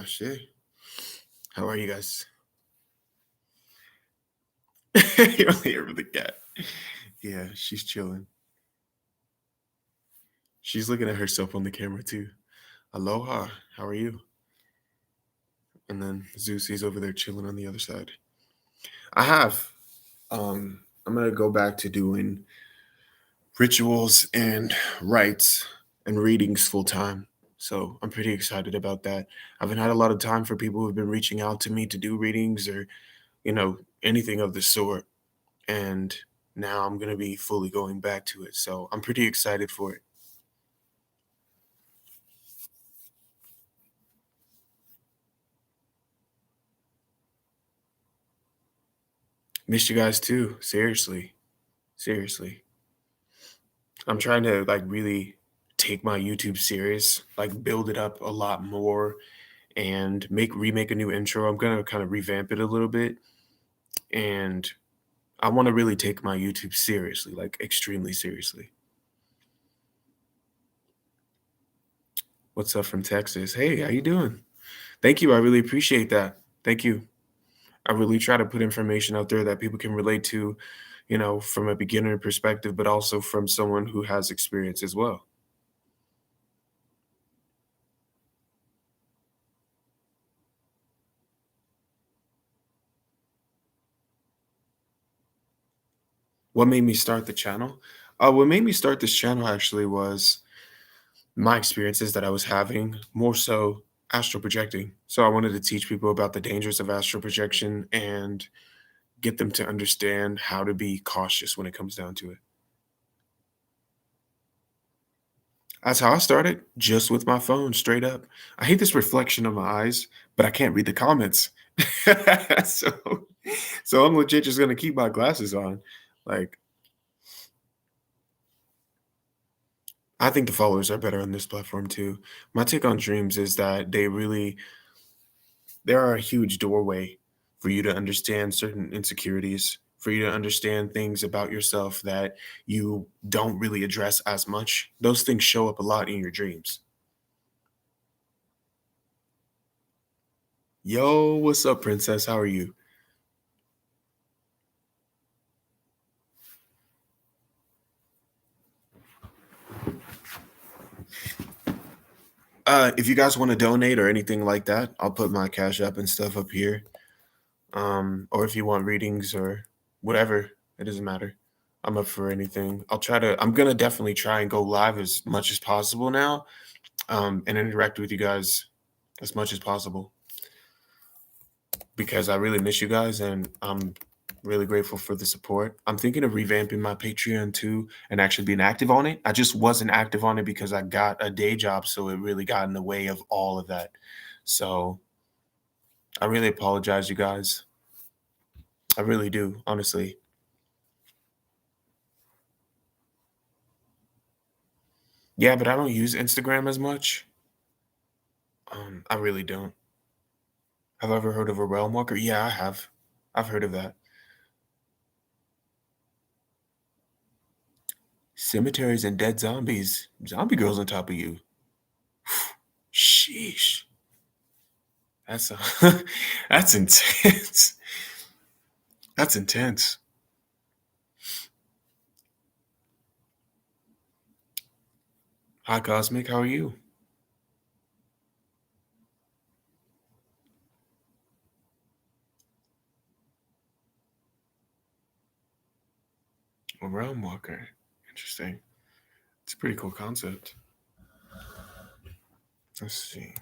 shit. How are you guys? You're only here for the cat. Yeah, she's chilling. She's looking at herself on the camera too. Aloha, how are you? And then Zeusie's over there chilling on the other side. I have. I'm gonna go back to doing rituals and rites and readings full time. So I'm pretty excited about that. I haven't had a lot of time for people who've been reaching out to me to do readings or, anything of the sort. And now I'm going to be fully going back to it. So I'm pretty excited for it. Missed you guys too. Seriously. Seriously. I'm trying to really take my YouTube serious, build it up a lot more and remake a new intro. I'm going to kind of revamp it a little bit and I want to really take my YouTube seriously, like extremely seriously. What's up from Texas? Hey, how you doing? Thank you. I really appreciate that. Thank you. I really try to put information out there that people can relate to, from a beginner perspective, but also from someone who has experience as well. What made me start the channel? What made me start this channel actually was my experiences that I was having, more so astral projecting. So I wanted to teach people about the dangers of astral projection and get them to understand how to be cautious when it comes down to it. That's how I started, just with my phone, straight up. I hate this reflection of my eyes, but I can't read the comments. so, so I'm legit just gonna keep my glasses on. Like, I think the followers are better on this platform too. My take on dreams is that they are a huge doorway for you to understand certain insecurities, for you to understand things about yourself that you don't really address as much. Those things show up a lot in your dreams. Yo, what's up, princess? How are you? If you guys want to donate or anything like that, I'll put my cash app and stuff up here. Or if you want readings or whatever, it doesn't matter. I'm up for anything. I'm gonna definitely try and go live as much as possible now, and interact with you guys as much as possible because I really miss you guys and I'm really grateful for the support. I'm thinking of revamping my Patreon too and actually being active on it. I just wasn't active on it because I got a day job, so it really got in the way of all of that. So I really apologize, you guys. I really do, honestly. Yeah, but I don't use Instagram as much. I really don't. Have I ever heard of a realm walker? Yeah, I have. I've heard of that. Cemeteries and dead zombies. Zombie girls on top of you. Sheesh. That's a, that's intense. That's intense. Hi, Cosmic. How are you? A realm walker. Interesting. It's a pretty cool concept. Let's see.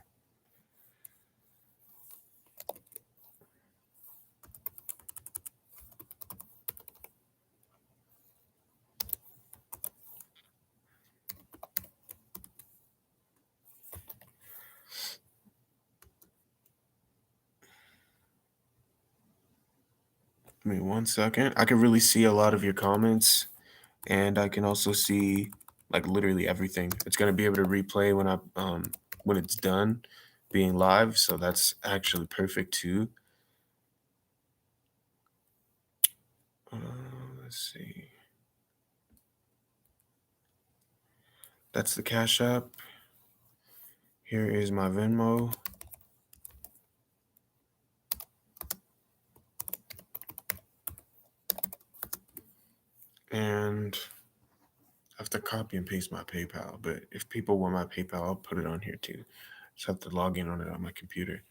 Give me 1 second. I can really see a lot of your comments, and I can also see literally everything. It's gonna be able to replay when it's done being live, so that's actually perfect too. Uh, let's see. That's the Cash App. Here is my Venmo. and I have to copy and paste my PayPal. But if people want my PayPal, I'll put it on here too. Just have to log in on it on my computer.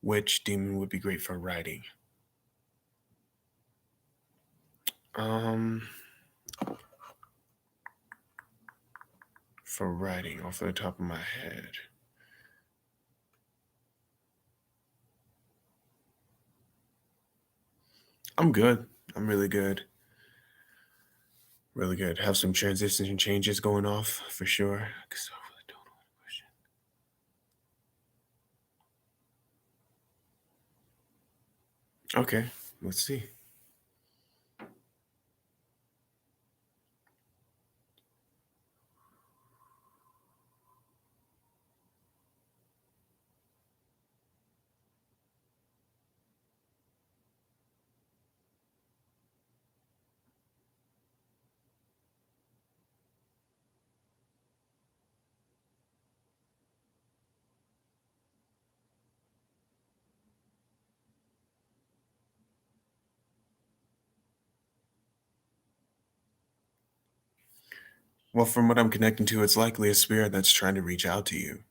Which demon would be great for writing? Um, for writing off the top of my head. I'm good. I'm really good. Really good. Have some transition changes going off for sure. 'Cause I really don't know the question. Okay, let's see. Well, from what I'm connecting to, it's likely a spirit that's trying to reach out to you.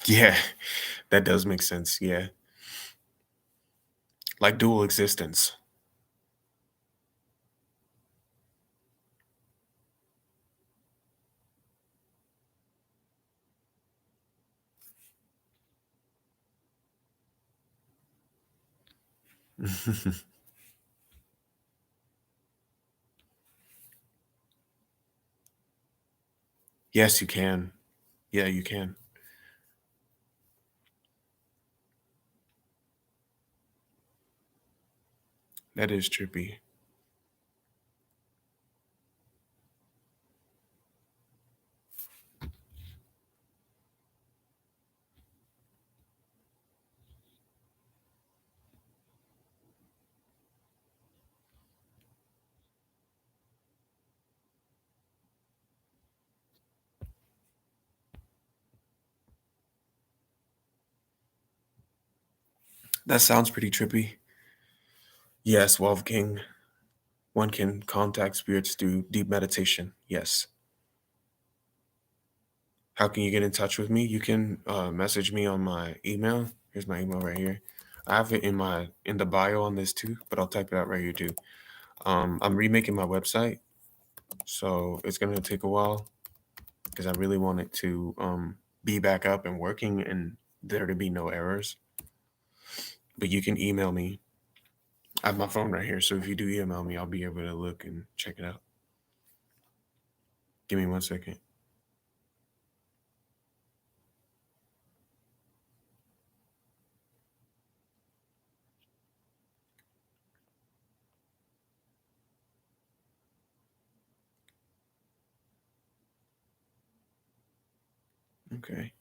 Yeah, that does make sense. Yeah. Like dual existence. Yes, you can. Yeah, you can. That is trippy. That sounds pretty trippy. Yes, Wolf King. One can contact spirits through deep meditation. Yes. How can you get in touch with me? You can message me on my email. Here's my email right here. I have it in the bio on this too, but I'll type it out right here too. I'm remaking my website, so it's gonna take a while because I really want it to be back up and working and there to be no errors. But you can email me. I have my phone right here, so if you do email me, I'll be able to look and check it out. Give me 1 second. Okay.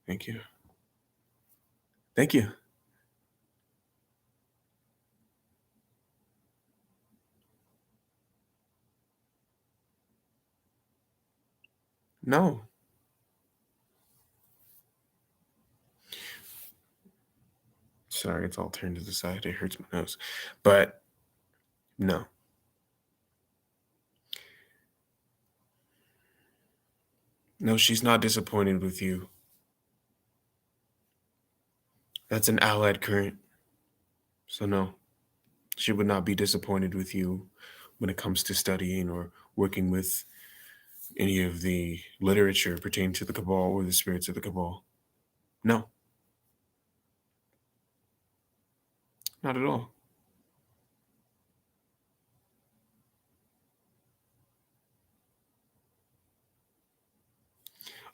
Thank you. Thank you. No. Sorry, it's all turned to the side. It hurts my nose. But no. No, she's not disappointed with you. That's an allied current. So no, she would not be disappointed with you when it comes to studying or working with any of the literature pertaining to the Cabal or the spirits of the Cabal. No, not at all.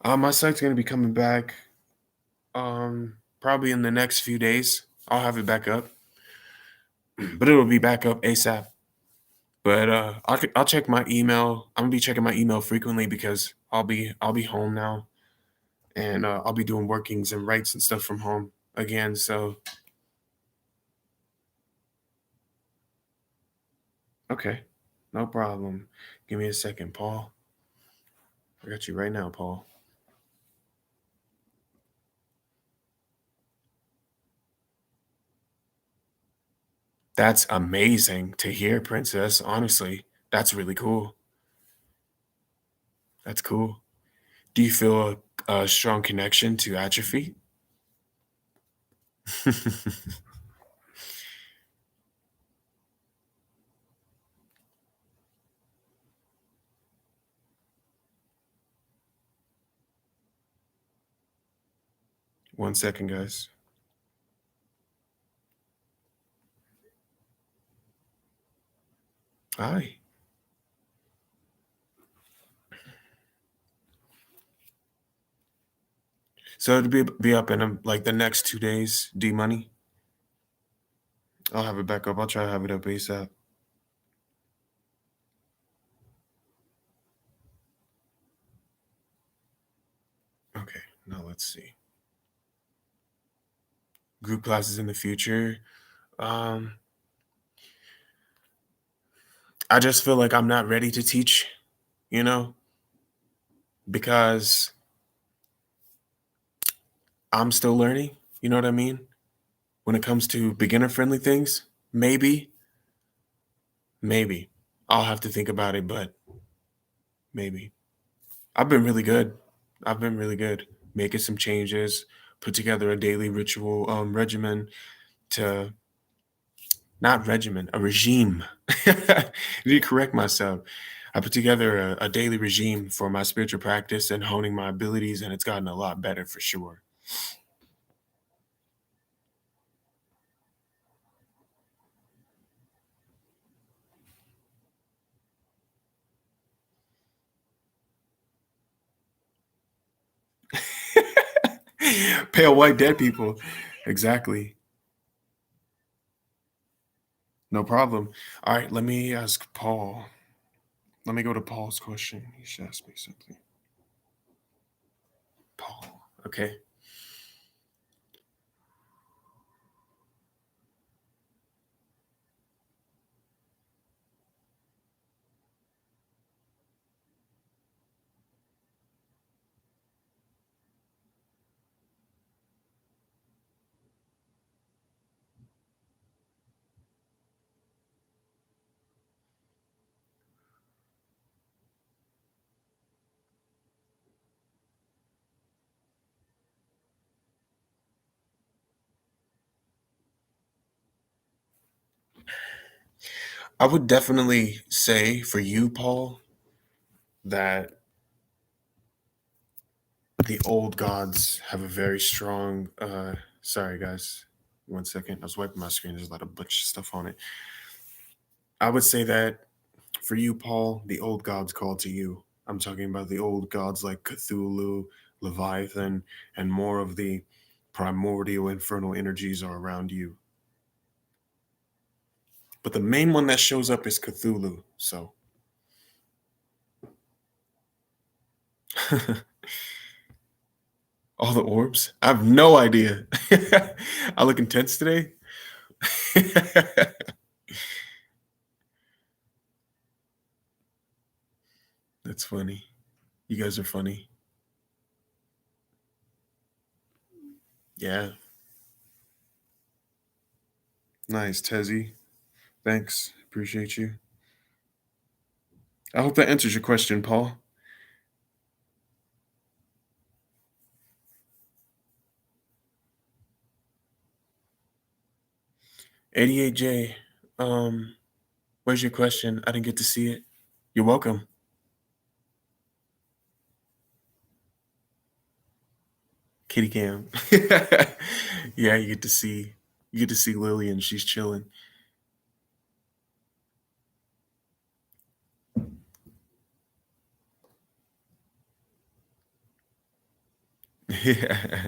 My site's gonna be coming back probably in the next few days. I'll have it back up, but it'll be back up ASAP. But I'll check my email. I'm gonna be checking my email frequently because I'll be home now, and I'll be doing workings and writes and stuff from home again. So okay, No problem. Give me a second, Paul. I got you right now, Paul. That's amazing to hear, Princess. Honestly, that's really cool. That's cool. Do you feel a strong connection to atrophy? 1 second, guys. Hi. So it'll be up in like the next 2 days. D money. I'll have it back up. I'll try to have it up ASAP. Okay. Now let's see. Group classes in the future. Um, I just feel like I'm not ready to teach, you know, because I'm still learning. You know what I mean? When it comes to beginner friendly things, maybe I'll have to think about it, but maybe. I've been really good. I've been really good making some changes, put together a daily ritual regimen to not regimen, a regime. I need to correct myself. I put together a daily regime for my spiritual practice and honing my abilities, and it's gotten a lot better for sure. Pale white dead people. Exactly. No problem. All right, let me ask Paul. Let me go to Paul's question. He should ask me something. Paul. Okay. I would definitely say for you, Paul, that the old gods have a very strong sorry guys. 1 second. I was wiping my screen. There's a lot of butch stuff on it. I would say that for you, Paul, the old gods call to you. I'm talking about the old gods like Cthulhu, Leviathan, and more of the primordial infernal energies are around you. But the main one that shows up is Cthulhu. So all the orbs? I have no idea. I look intense today. That's funny. You guys are funny. Yeah. Nice, Tezzy. Thanks. Appreciate you. I hope that answers your question, Paul. 88J. Where's your question? I didn't get to see it. You're welcome. Kitty cam. Yeah, you get to see Lillian. She's chilling. Yeah.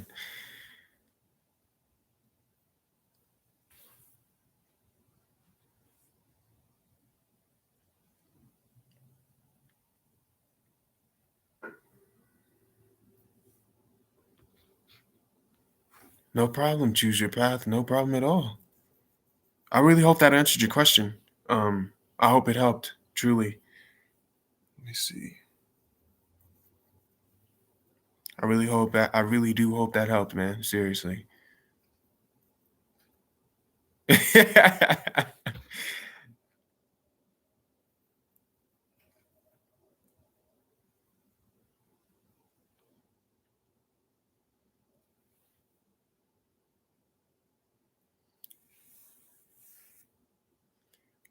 No problem. Choose your path. No problem at all. I really hope that answered your question. I hope it helped. Truly. Let me see. I really do hope that helped, man. Seriously.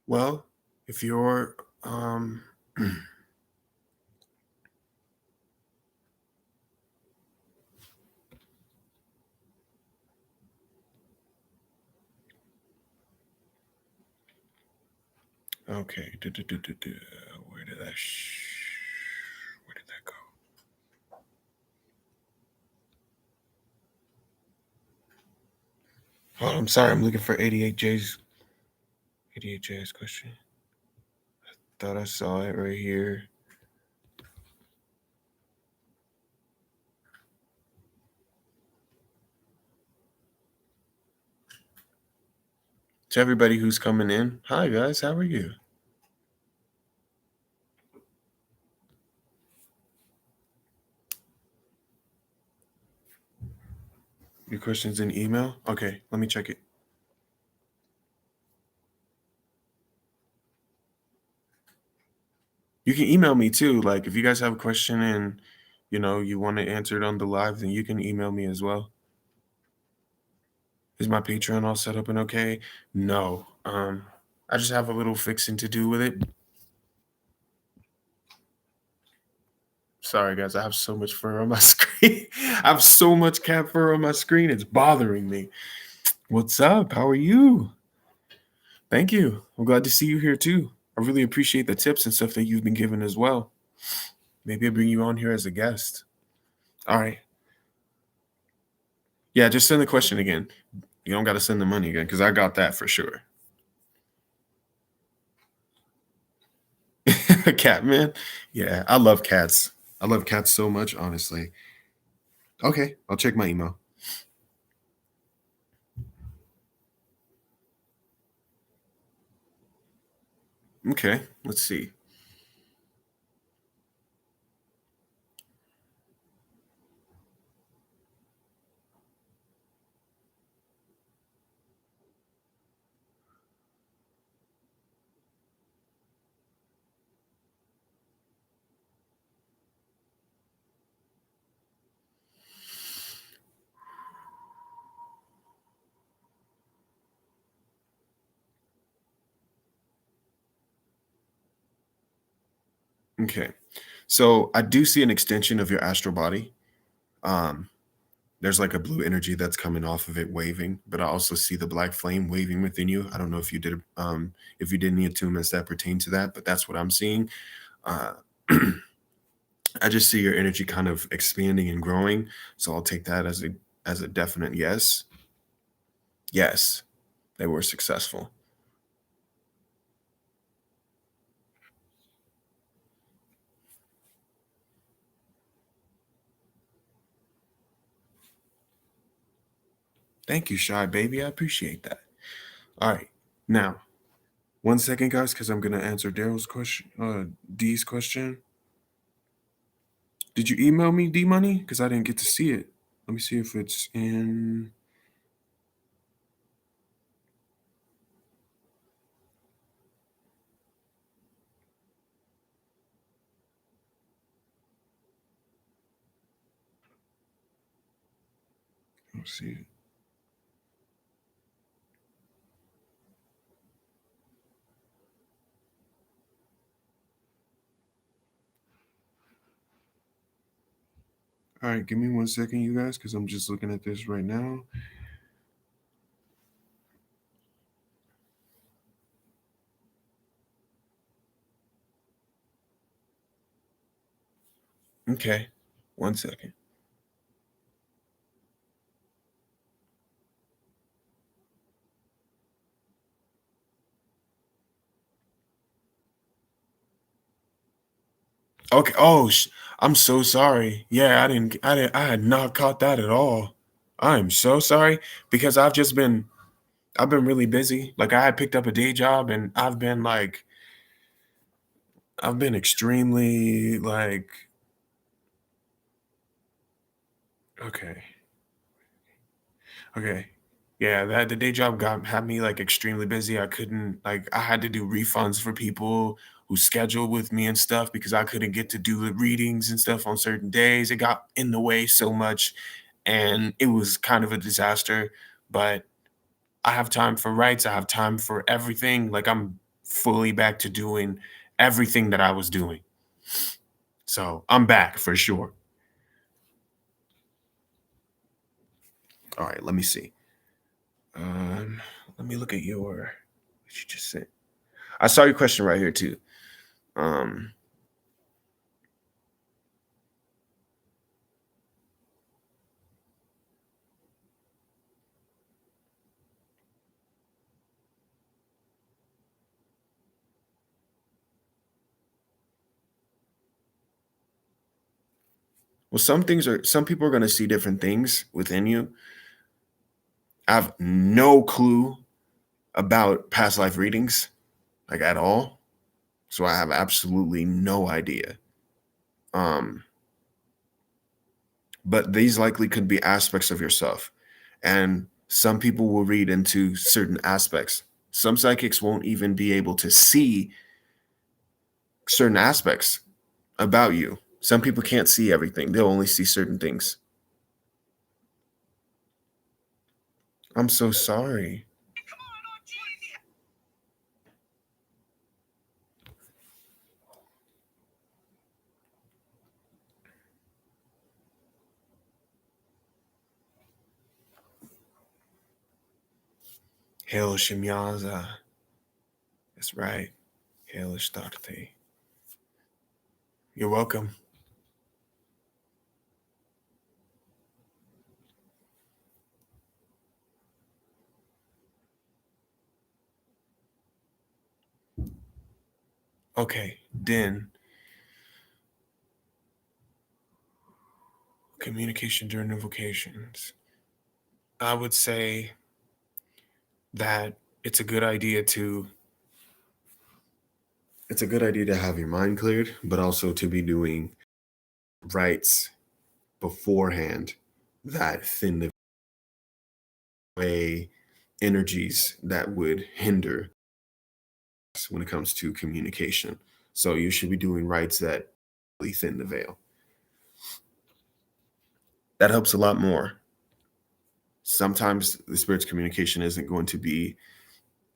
Well, if you're okay. Where did that where did that go? Oh, I'm sorry, I'm looking for 88J's question. Thought I saw it right here. To everybody who's coming in, hi guys, how are you? Your question's in email? Okay, let me check it. You can email me too. Like if you guys have a question and you want to answer it on the live, then you can email me as well. Is my Patreon all set up and okay? No. I just have a little fixing to do with it. Sorry guys, I have so much fur on my screen. I have so much cat fur on my screen. It's bothering me. What's up? How are you? Thank you. I'm glad to see you here too. I really appreciate the tips and stuff that you've been given as well. Maybe I'll bring you on here as a guest. All right. Yeah, just send the question again. You don't got to send the money again because I got that for sure. Cat man. Yeah, I love cats. I love cats so much, honestly. Okay, I'll check my email. Okay, let's see. Okay, so I do see an extension of your astral body. Um, there's like a blue energy that's coming off of it waving, but I also see the black flame waving within you. I don't know if you did any attunements that pertain to that, but that's what I'm seeing. Uh, I just see your energy kind of expanding and growing. So I'll take that as a definite yes. Yes, they were successful. Thank you, Shy Baby. I appreciate that. All right. Now, 1 second, guys, because I'm gonna answer Daryl's question, D's question. Did you email me D Money? Because I didn't get to see it. Let me see if it's in. Let's see. All right, give me 1 second, you guys, because I'm just looking at this right now. Okay, 1 second. Okay. Oh, I'm so sorry. Yeah, I had not caught that at all. I'm so sorry because I've been really busy. Like I had picked up a day job and I've been like I've been extremely like okay. Okay. Yeah, that the day job got had me like extremely busy. I couldn't like I had to do refunds for people who scheduled with me and stuff because I couldn't get to do the readings and stuff on certain days. It got in the way so much and it was kind of a disaster. But I have time for rights. I have time for everything. Like I'm fully back to doing everything that I was doing. So I'm back for sure. All right, let me see. Um, let me look at your what you just said. I saw your question right here too. Um, well, some people are going to see different things within you. I have no clue about past life readings, like at all. So I have absolutely no idea. Um, but these likely could be aspects of yourself, and some people will read into certain aspects. Some psychics won't even be able to see certain aspects about you. Some people can't see everything; they'll only see certain things. I'm so sorry. Hail Shimyaza. That's right. Hail Ishtarte. You're welcome. Okay, then communication during invocations. I would say that it's a good idea to have your mind cleared, but also to be doing rites beforehand that thin the way energies that would hinder us when it comes to communication. So you should be doing rites that really thin the veil. That helps a lot more. Sometimes the spirit's communication isn't going to be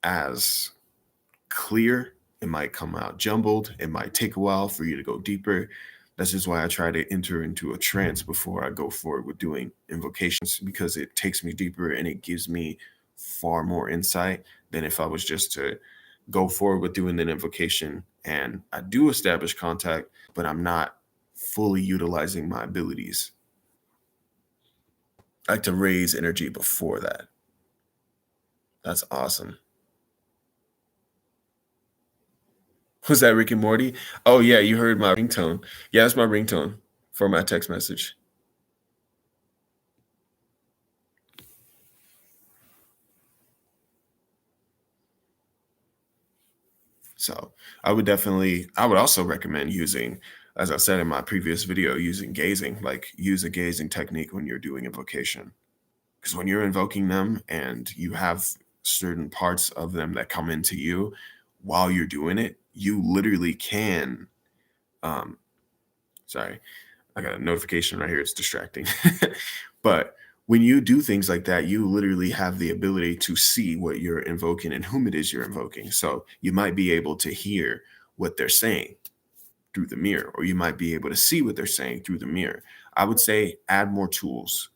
as clear. It might come out jumbled. It might take a while for you to go deeper. That's just why I try to enter into a trance before I go forward with doing invocations because it takes me deeper and it gives me far more insight than if I was just to go forward with doing an invocation and I do establish contact, but I'm not fully utilizing my abilities. I like to raise energy before that. That's awesome. Was that Rick and Morty? Oh yeah, you heard my ringtone. Yeah, that's my ringtone for my text message. So I would also recommend using, as I said in my previous video, using gazing, like use a gazing technique when you're doing invocation. Because when you're invoking them and you have certain parts of them that come into you while you're doing it, you literally can, um, sorry, I got a notification right here. It's distracting. But when you do things like that, you literally have the ability to see what you're invoking and whom it is you're invoking. So you might be able to hear what they're saying through the mirror, or you might be able to see what they're saying through the mirror. I would say add more tools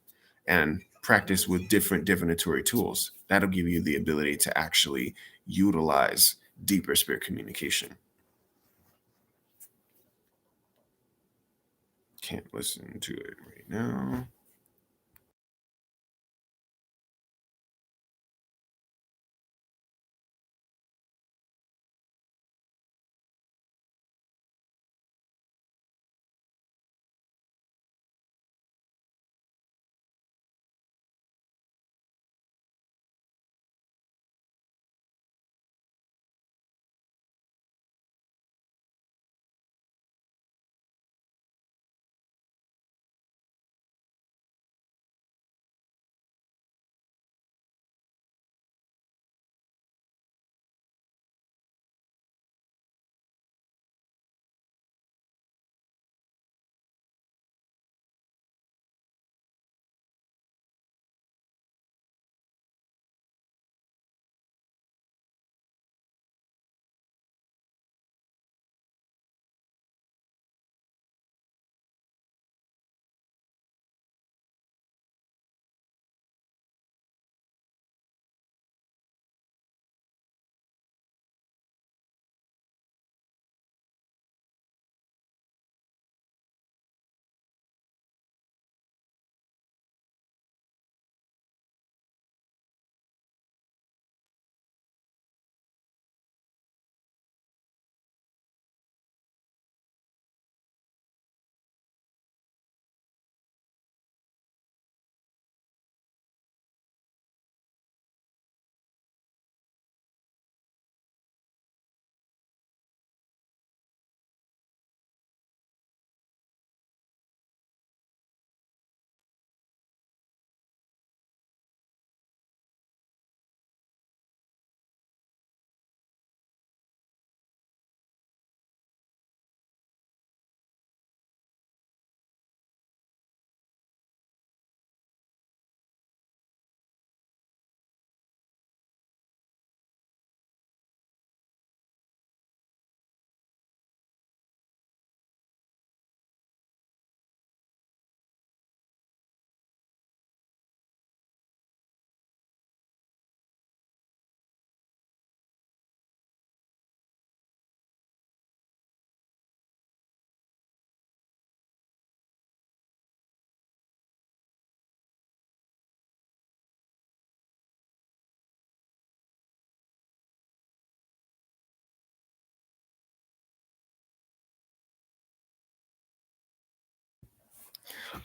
and practice with different divinatory tools. That'll give you the ability to actually utilize deeper spirit communication. Can't listen to it right now.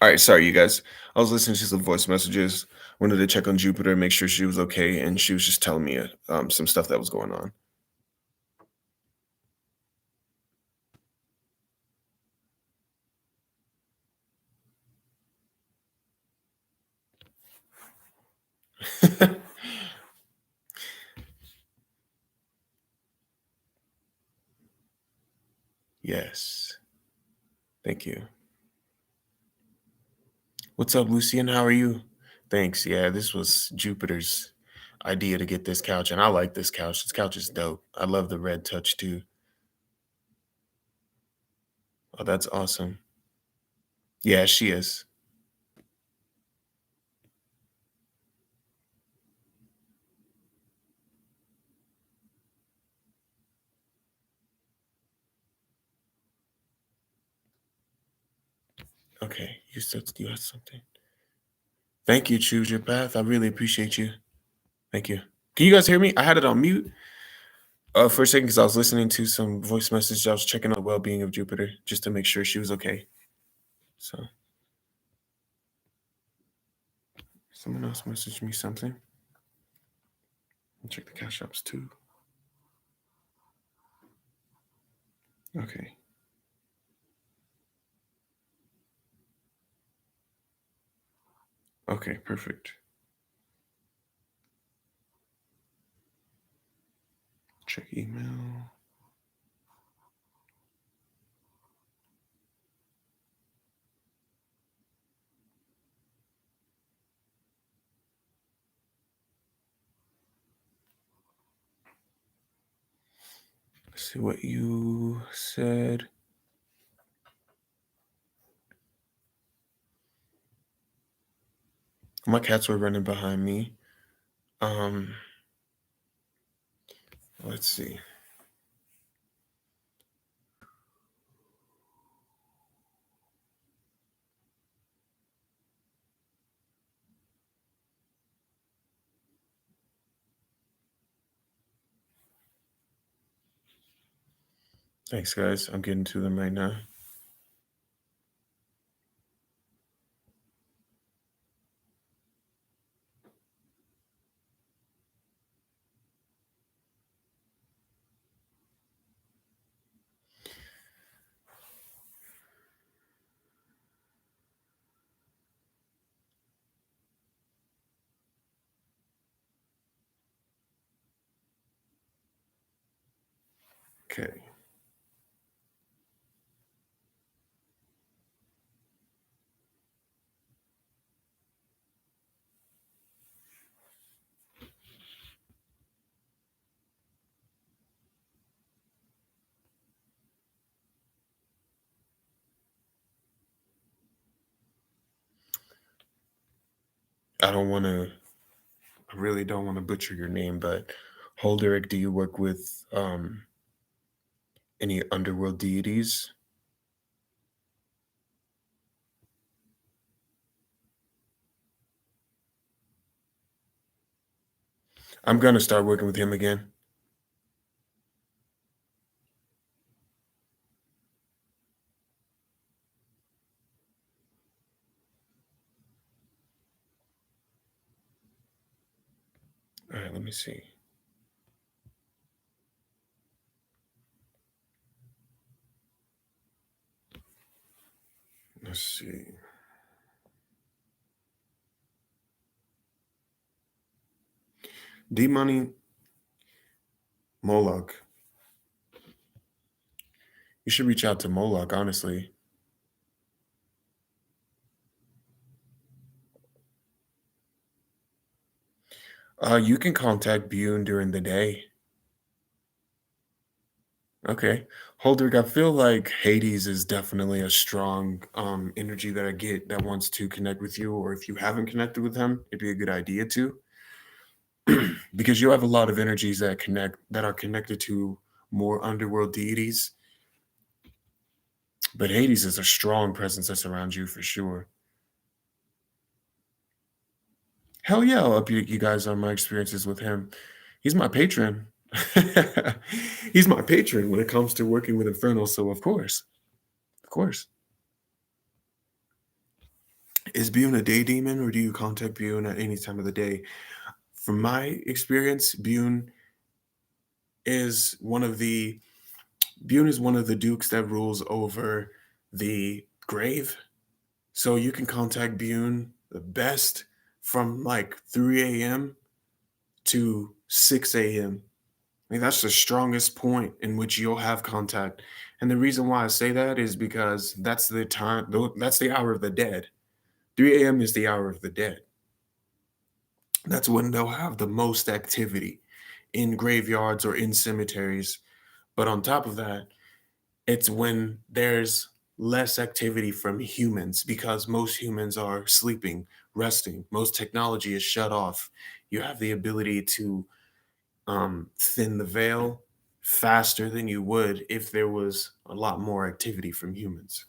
All right, sorry, you guys. I was listening to some voice messages. Wanted to check on Jupiter, make sure she was okay, and she was just telling me some stuff that was going on. Yes, thank you. What's up, Lucian? How are you? Thanks. Yeah, this was Jupiter's idea to get this couch, and I like this couch. This couch is dope. I love the red touch too. Oh, that's awesome. Yeah, she is. Okay, you said you had something. Thank you, Choose Your Path. I really appreciate you. Thank you. Can you guys hear me? I had it on mute for a second because I was listening to some voice message. I was checking on the well-being of Jupiter just to make sure she was okay. So someone else messaged me something. I'll check the cash apps too. Okay. Okay, perfect. Check email. Let's see what you said. My cats were running behind me. Um, let's see. Thanks, guys. I'm getting to them right now. Okay. I don't want to. I really don't want to butcher your name, but Holderic, do you work with any underworld deities? I'm gonna start working with him again. All right, let me see. Let's see. D Money Moloch. You should reach out to Moloch, honestly. You can contact Bune during the day. Okay. Holdrick, I feel like Hades is definitely a strong energy that I get that wants to connect with you, or if you haven't connected with him, it'd be a good idea to. Because you have a lot of energies that are connected to more underworld deities. But Hades is a strong presence that's around you for sure. Hell yeah, I'll update you guys on my experiences with him. He's my patron. He's my patron when it comes to working with Infernal, so of course. Of course. Is Bune a day demon, or do you contact Bune at any time of the day? From my experience, is one of the Bune is one of the dukes that rules over the grave. So you can contact Bune the best from like 3 a.m. to 6 a.m. Like that's the strongest point in which you'll have contact. And the reason why I say that is because that's the time, that's the hour of the dead. 3 a.m. is the hour of the dead. That's when they'll have the most activity in graveyards or in cemeteries. But on top of that, it's when there's less activity from humans because most humans are sleeping, resting. Most technology is shut off. You have the ability to thin the veil faster than you would if there was a lot more activity from humans.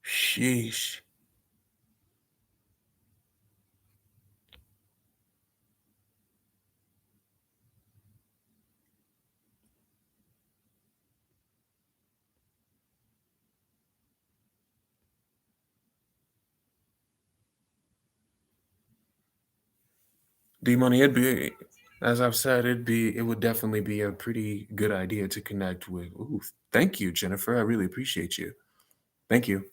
Sheesh. D Money, as I've said, it would definitely be a pretty good idea to connect with. Ooh, thank you, Jennifer. I really appreciate you. Thank you.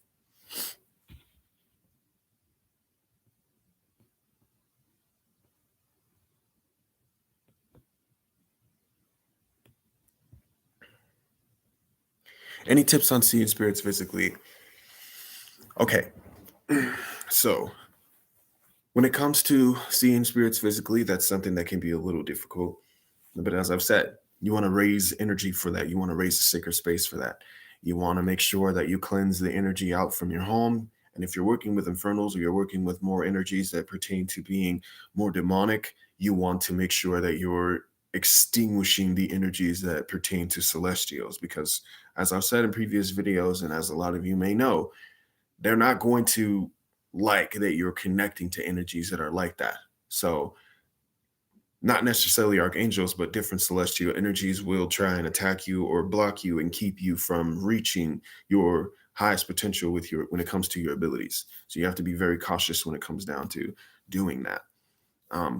Any tips on seeing spirits physically? Okay, so when it comes to seeing spirits physically, that's something that can be a little difficult. But as I've said, you want to raise energy for that. You want to raise a sacred space for that. You want to make sure that you cleanse the energy out from your home. And if you're working with infernals or you're working with more energies that pertain to being more demonic, you want to make sure that you're extinguishing the energies that pertain to celestials. Because as I've said in previous videos, and as a lot of you may know, they're not going to like that you're connecting to energies that are like that. So not necessarily archangels, but different celestial energies will try and attack you or block you and keep you from reaching your highest potential with your when it comes to your abilities. So you have to be very cautious when it comes down to doing that.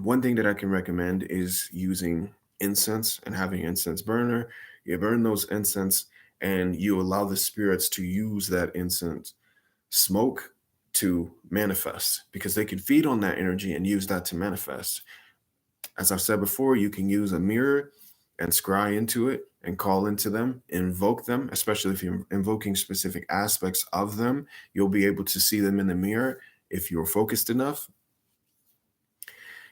One thing that I can recommend is using incense and having incense burner. You burn those incense and you allow the spirits to use that incense smoke to manifest because they can feed on that energy and use that to manifest. As I've said before, you can use a mirror and scry into it and call into them, invoke them, especially if you're invoking specific aspects of them. You'll be able to see them in the mirror if you're focused enough.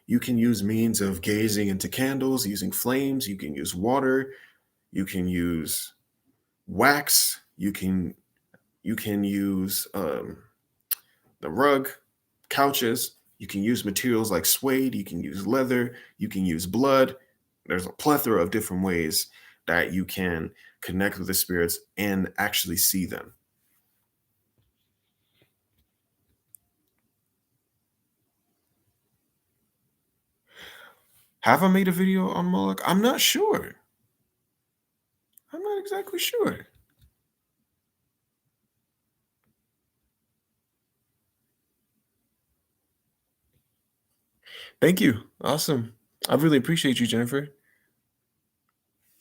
You can use means of gazing into candles, using flames. You can use water. You can use wax. You can use the rug, couches. You can use materials like suede. You can use leather. You can use blood. There's a plethora of different ways that you can connect with the spirits and actually see them. Have I made a video on Moloch? I'm not sure. I'm not exactly sure. Thank you. Awesome. I really appreciate you, Jennifer.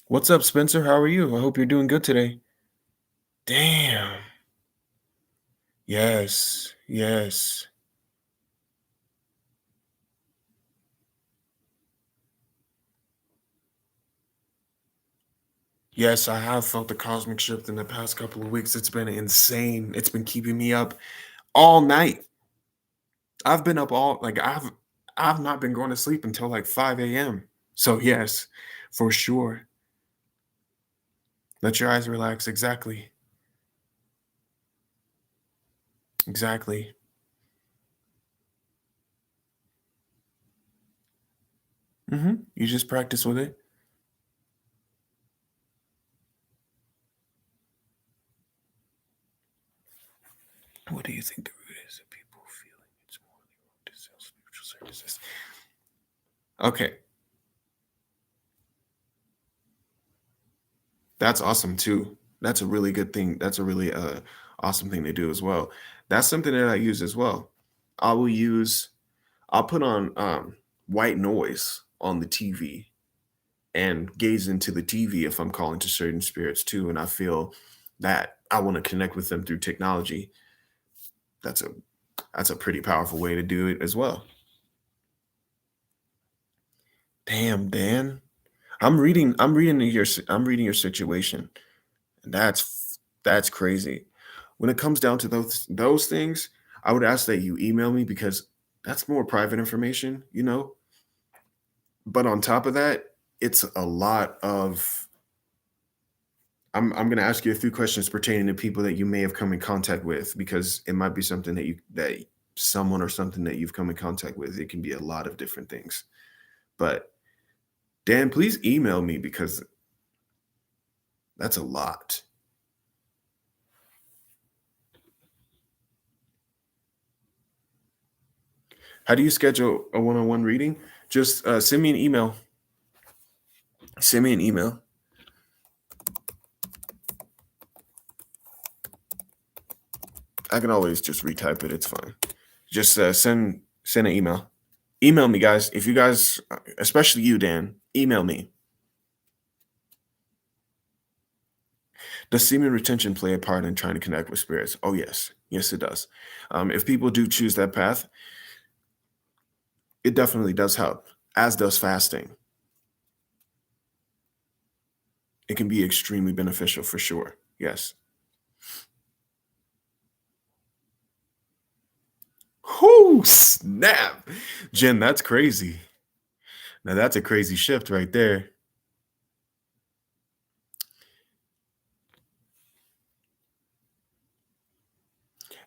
What's up, Spencer? How are you? I hope you're doing good today. Damn. Yes. Yes. Yes, I have felt the cosmic shift in the past couple of weeks. It's been insane. It's been keeping me up all night. I've been up all like I've not been going to sleep until like 5 a.m. So yes, for sure. Let your eyes relax. Exactly. Exactly. You just practice with it. What do you think the root is of people feeling it's morally wrong to sell spiritual services? Okay. That's awesome too. That's a really good thing. That's a really awesome thing to do as well. That's something that I use as well. I will use I'll put on white noise on the TV and gaze into the TV if I'm calling to certain spirits too, and I feel that I want to connect with them through technology. That's a that's a pretty powerful way to do it as well. Damn, Dan. I'm reading your situation. And that's crazy. When it comes down to those things, I would ask that you email me because that's more private information, you know? But on top of that, it's a lot of I'm gonna ask you a few questions pertaining to people that you may have come in contact with because it might be something that someone or something that you've come in contact with. It can be a lot of different things. But Dan, please email me because that's a lot. How do you schedule a one-on-one reading? Just send me an email. Send me an email. I can always just retype it. It's fine. Just send an email. Email me, guys. If you guys, especially you, Dan, email me. Does semen retention play a part in trying to connect with spirits? Oh yes, yes it does. If people do choose that path, it definitely does help. As does fasting. It can be extremely beneficial for sure. Yes. Whoo, snap. Jen, that's crazy. Now that's a crazy shift right there.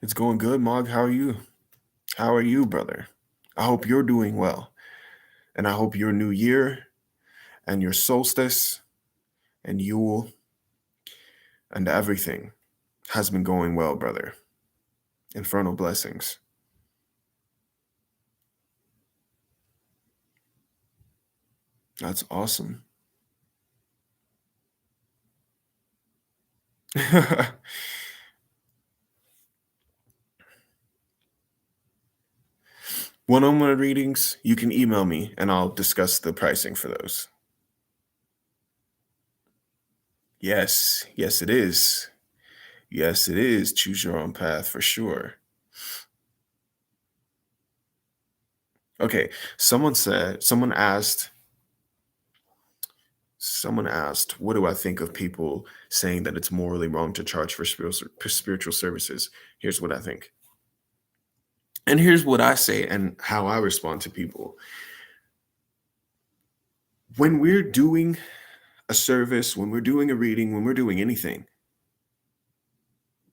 It's going good, Mog. How are you? How are you, brother? I hope you're doing well. And I hope your new year and your solstice and Yule and everything has been going well, brother. Infernal blessings. That's awesome. One-on-one readings, you can email me and I'll discuss the pricing for those. Yes, yes, it is. Yes, it is. Choose your own path for sure. Okay, someone asked, what do I think of people saying that it's morally wrong to charge for spiritual services? Here's what I think. And here's what I say and how I respond to people. When we're doing a service, when we're doing a reading, when we're doing anything,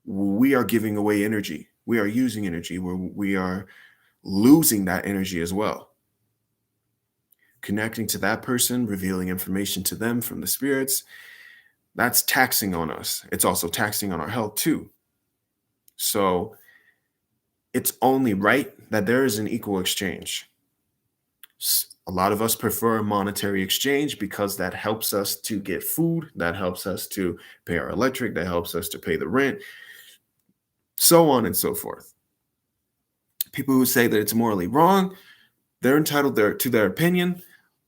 we are giving away energy. We are using energy where we are losing that energy as well. Connecting to that person, revealing information to them from the spirits, that's taxing on us. It's also taxing on our health too. So it's only right that there is an equal exchange. A lot of us prefer monetary exchange because that helps us to get food, that helps us to pay our electric, that helps us to pay the rent, so on and so forth. People who say that it's morally wrong, they're entitled to their opinion,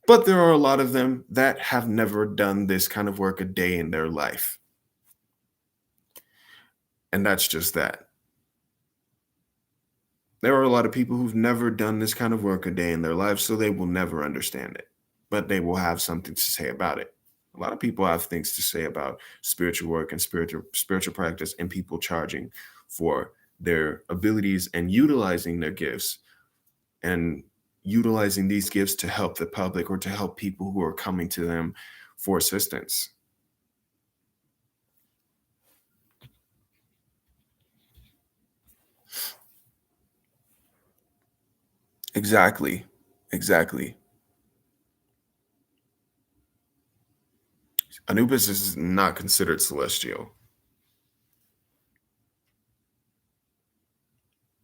but there are a lot of them that have never done this kind of work a day in their life. And that's just that. There are a lot of people who've never done this kind of work a day in their life, so they will never understand it, but they will have something to say about it. A lot of people have things to say about spiritual work and spiritual practice and people charging for their abilities and utilizing their gifts and utilizing these gifts to help the public or to help people who are coming to them for assistance. Exactly. Exactly. Anubis is not considered celestial.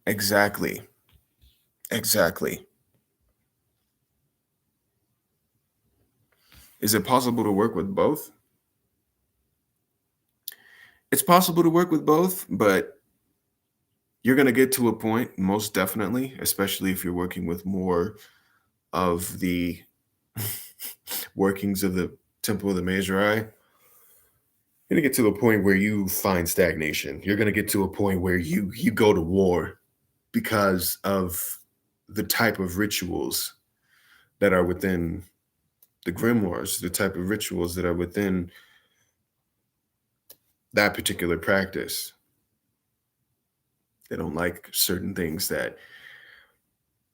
Exactly. Exactly. Is it possible to work with both? It's possible to work with both, but you're going to get to a point, most definitely, especially if you're working with more of the workings of the Temple of the Magi. You're going to get to a point where you find stagnation. You're going to get to a point where you go to war because of the type of rituals that are within the grimoires, the type of rituals that are within that particular practice. They don't like certain things that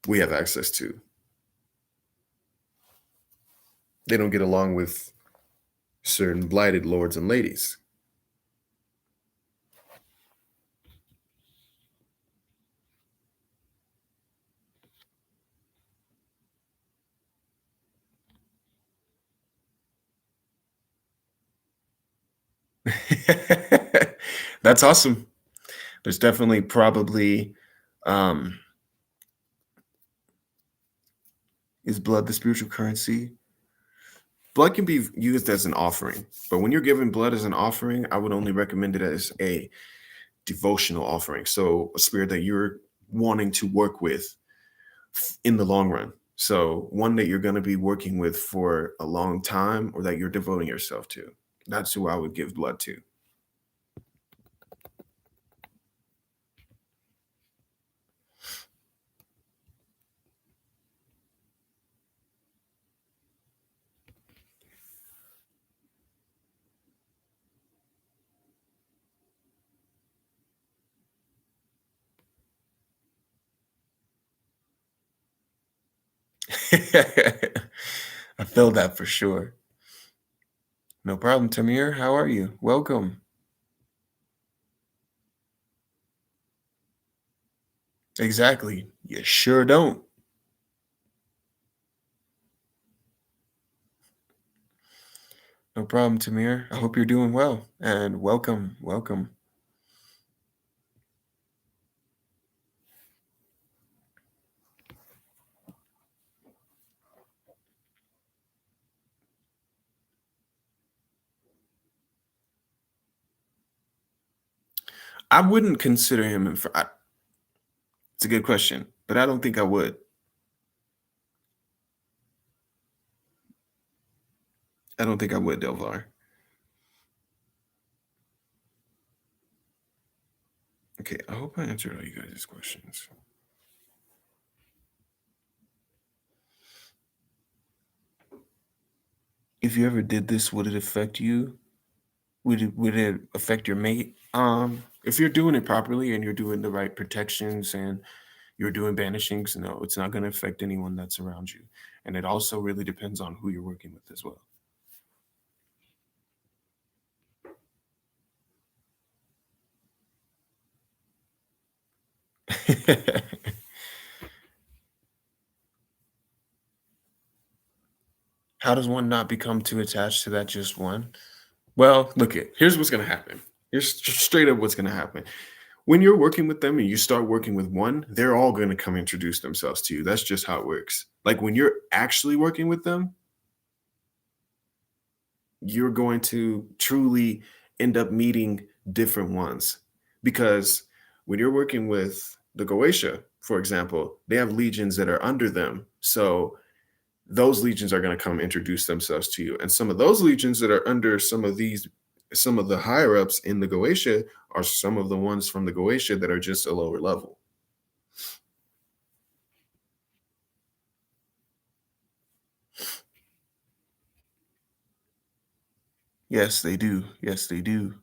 we have access to. They don't get along with certain blighted lords and ladies. That's awesome. There's definitely probably um is blood the spiritual currency? Blood can be used as an offering, but when you're giving blood as an offering, I would only recommend it as a devotional offering. So a spirit that you're wanting to work with in the long run. So one that you're going to be working with for a long time or that you're devoting yourself to. That's who I would give blood to. I feel that for sure. No problem, Tamir. How are you? Welcome. Exactly. You sure don't. No problem, Tamir. I hope you're doing well and welcome. Welcome. I wouldn't consider him it's a good question, but I don't think I would. I don't think I would, Delvar. Okay, I hope I answered all you guys' questions. If you ever did this, would it affect you? Would it affect your mate? If you're doing it properly and you're doing the right protections and you're doing banishings, no, it's not going to affect anyone that's around you. And it also really depends on who you're working with as well. How does one not become too attached to that just one? Well, look it. Here's what's going to happen. Here's straight up what's going to happen. When you're working with them and you start working with one, they're all going to come introduce themselves to you. That's just how it works. Like when you're actually working with them, you're going to truly end up meeting different ones because when you're working with the Goetia, for example, they have legions that are under them. So those legions are going to come introduce themselves to you. And some of those legions that are under some of the higher ups in the Goetia are some of the ones from the Goetia that are just a lower level. Yes, they do. Yes, they do.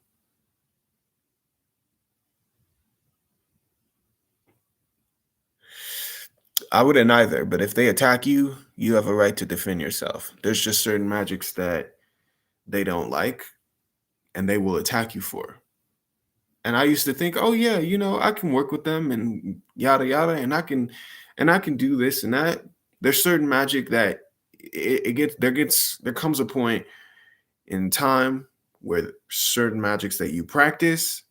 I wouldn't either, but if they attack you, you have a right to defend yourself. There's just certain magics that they don't like and they will attack you for. And I used to think, oh yeah, I can work with them and yada yada, and I can do this and that. There's certain magic that there comes a point in time where certain magics that you practice,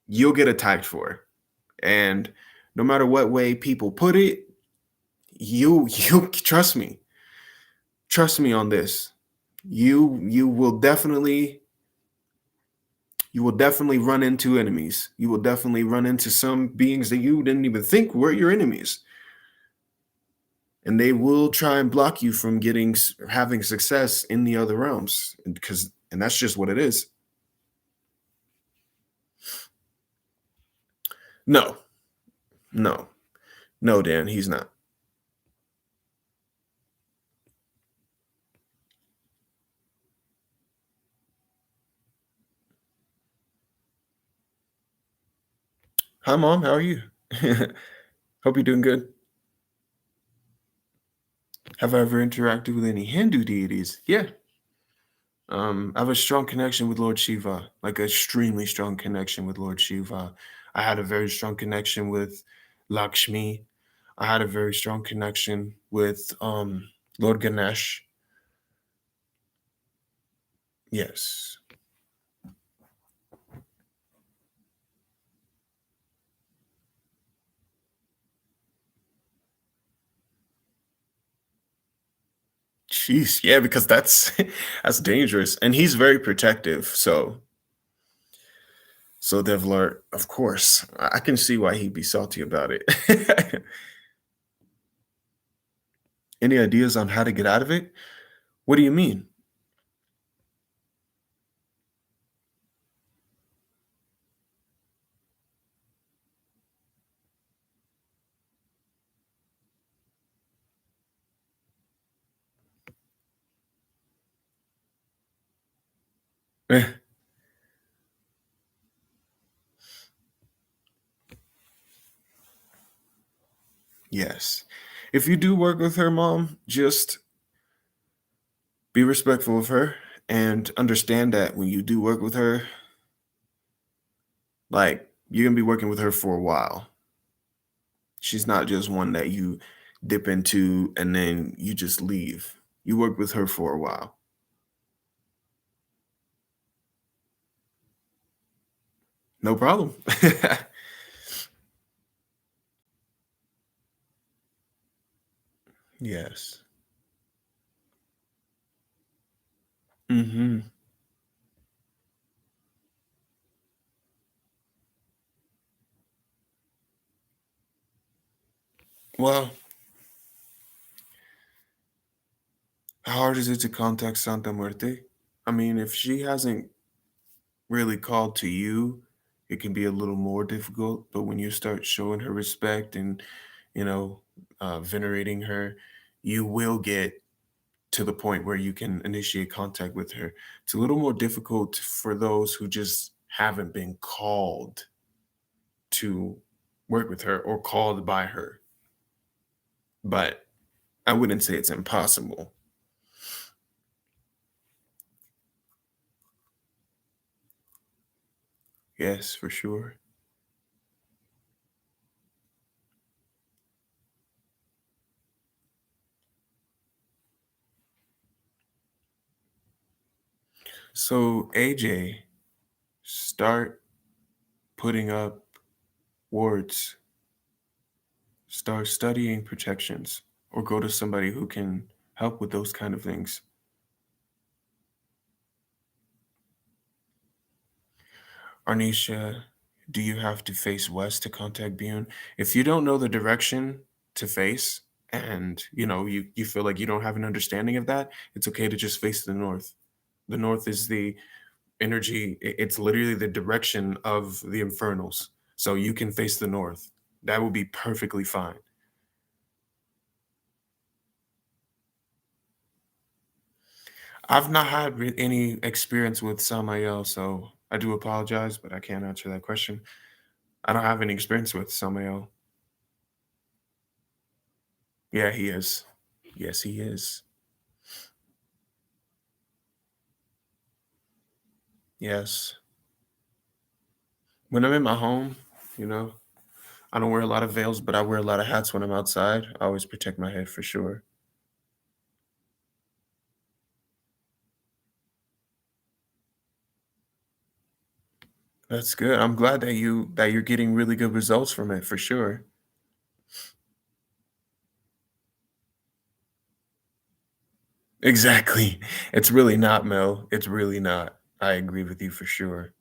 you'll get attacked for. And no matter what way people put it, you trust me on this. You will definitely You will definitely run into enemies. You will definitely run into some beings that you didn't even think were your enemies, and they will try and block you from having success in the other realms, and that's just what it is. No, no, no, Dan, he's not. Hi, mom. How are you? Hope you're doing good. Have I ever interacted with any Hindu deities? Yeah. I have a strong connection with Lord Shiva, like an extremely strong connection with Lord Shiva. I had a very strong connection with Lakshmi. I had a very strong connection with Lord Ganesh. Yes. Jeez, yeah, because that's that's dangerous. And he's very protective. So Devlar, of course, I can see why he'd be salty about it. Any ideas on how to get out of it? What do you mean? Yes. If you do work with her, mom, just be respectful of her and understand that when you do work with her, like you're gonna be working with her for a while. She's not just one that you dip into and then you just leave. You work with her for a while. No problem. Yes. Hmm. Well, how hard is it to contact Santa Muerte? I mean, if she hasn't really called to you, it can be a little more difficult. But when you start showing her respect and, you know, venerating her, you will get to the point where you can initiate contact with her. It's a little more difficult for those who just haven't been called to work with her or called by her. But I wouldn't say it's impossible. Yes, for sure. So, AJ, start putting up wards, start studying protections, or go to somebody who can help with those kind of things. Arnisha, do you have to face west to contact Bune? If you don't know the direction to face and you feel like you don't have an understanding of that, it's okay to just face the north. The north is the energy, it's literally the direction of the infernals. So you can face the north. That will be perfectly fine. I've not had any experience with Samael, so I do apologize, but I can't answer that question. I don't have any experience with Samael. Yeah, he is. Yes, he is. Yes. When I'm in my home, you know, I don't wear a lot of veils, but I wear a lot of hats when I'm outside. I always protect my head for sure. That's good. I'm glad that you're getting really good results from it for sure. Exactly. It's really not, Mel. It's really not. I agree with you for sure.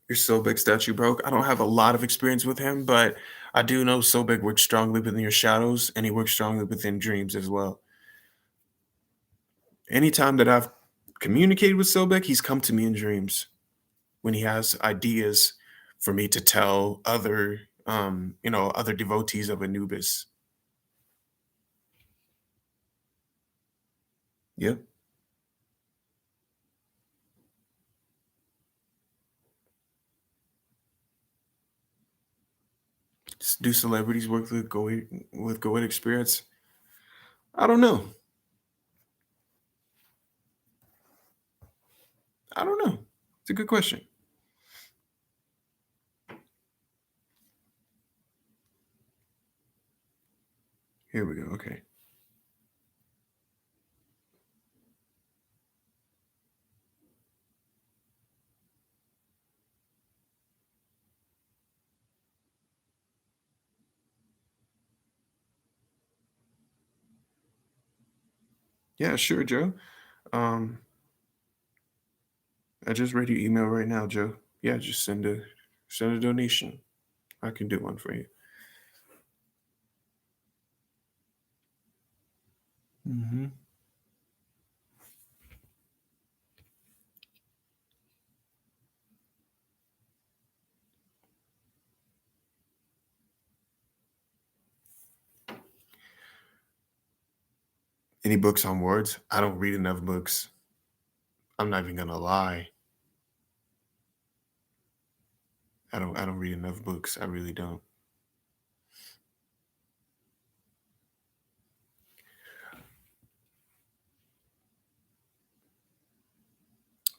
Your Sobek statue broke. I don't have a lot of experience with him, but I do know Sobek works strongly within your shadows, and he works strongly within dreams as well. Anytime that I've communicated with Sobek, he's come to me in dreams when he has ideas for me to tell other, other devotees of Anubis. Yep. Do celebrities work with Goet experience? I don't know. I don't know. It's a good question. Here we go. Okay. Yeah, sure, Joe. Um, I just read your email right now, Joe. Yeah, just send a donation. I can do one for you. Hmm. Any books on words? I don't read enough books. I'm not even gonna lie. I don't read enough books. I really don't.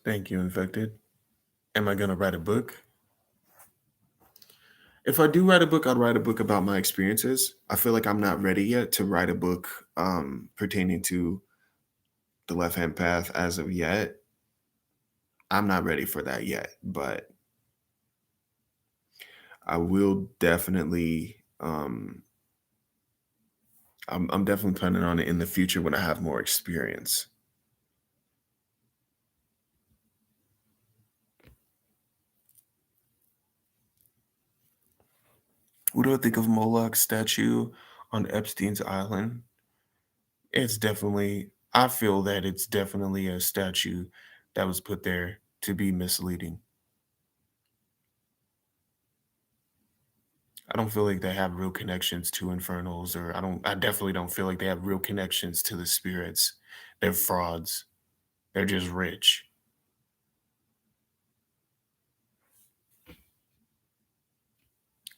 Thank you, Infected. Am I gonna write a book? If I do write a book, I'd write a book about my experiences. I feel like I'm not ready yet to write a book pertaining to the left hand path as of yet. I'm not ready for that yet, but I will definitely. I'm definitely planning on it in the future when I have more experience. What do I think of Moloch's statue on Epstein's Island? It's definitely. I feel that it's definitely a statue that was put there to be misleading. I don't feel like they have real connections to infernals, or I definitely don't feel like they have real connections to the spirits. They're frauds. They're just rich.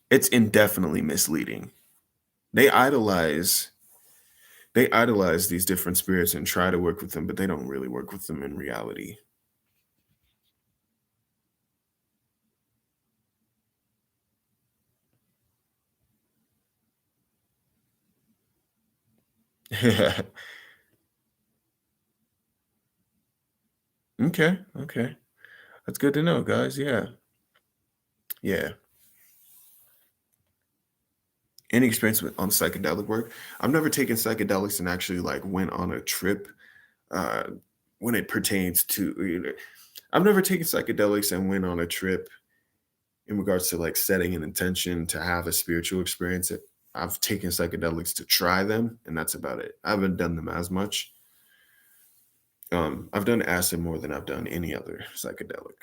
It's indefinitely misleading. They idolize they idolize these different spirits and try to work with them, but they don't really work with them in reality. Okay, okay. That's good to know, guys. Yeah. Yeah. Any experience on psychedelic work? I've never taken psychedelics and actually like went on a trip uh when it pertains to I've never taken psychedelics and went on a trip in regards to like setting an intention to have a spiritual experience. I've taken psychedelics to try them, and that's about it. I haven't done them as much. I've done acid more than I've done any other psychedelic.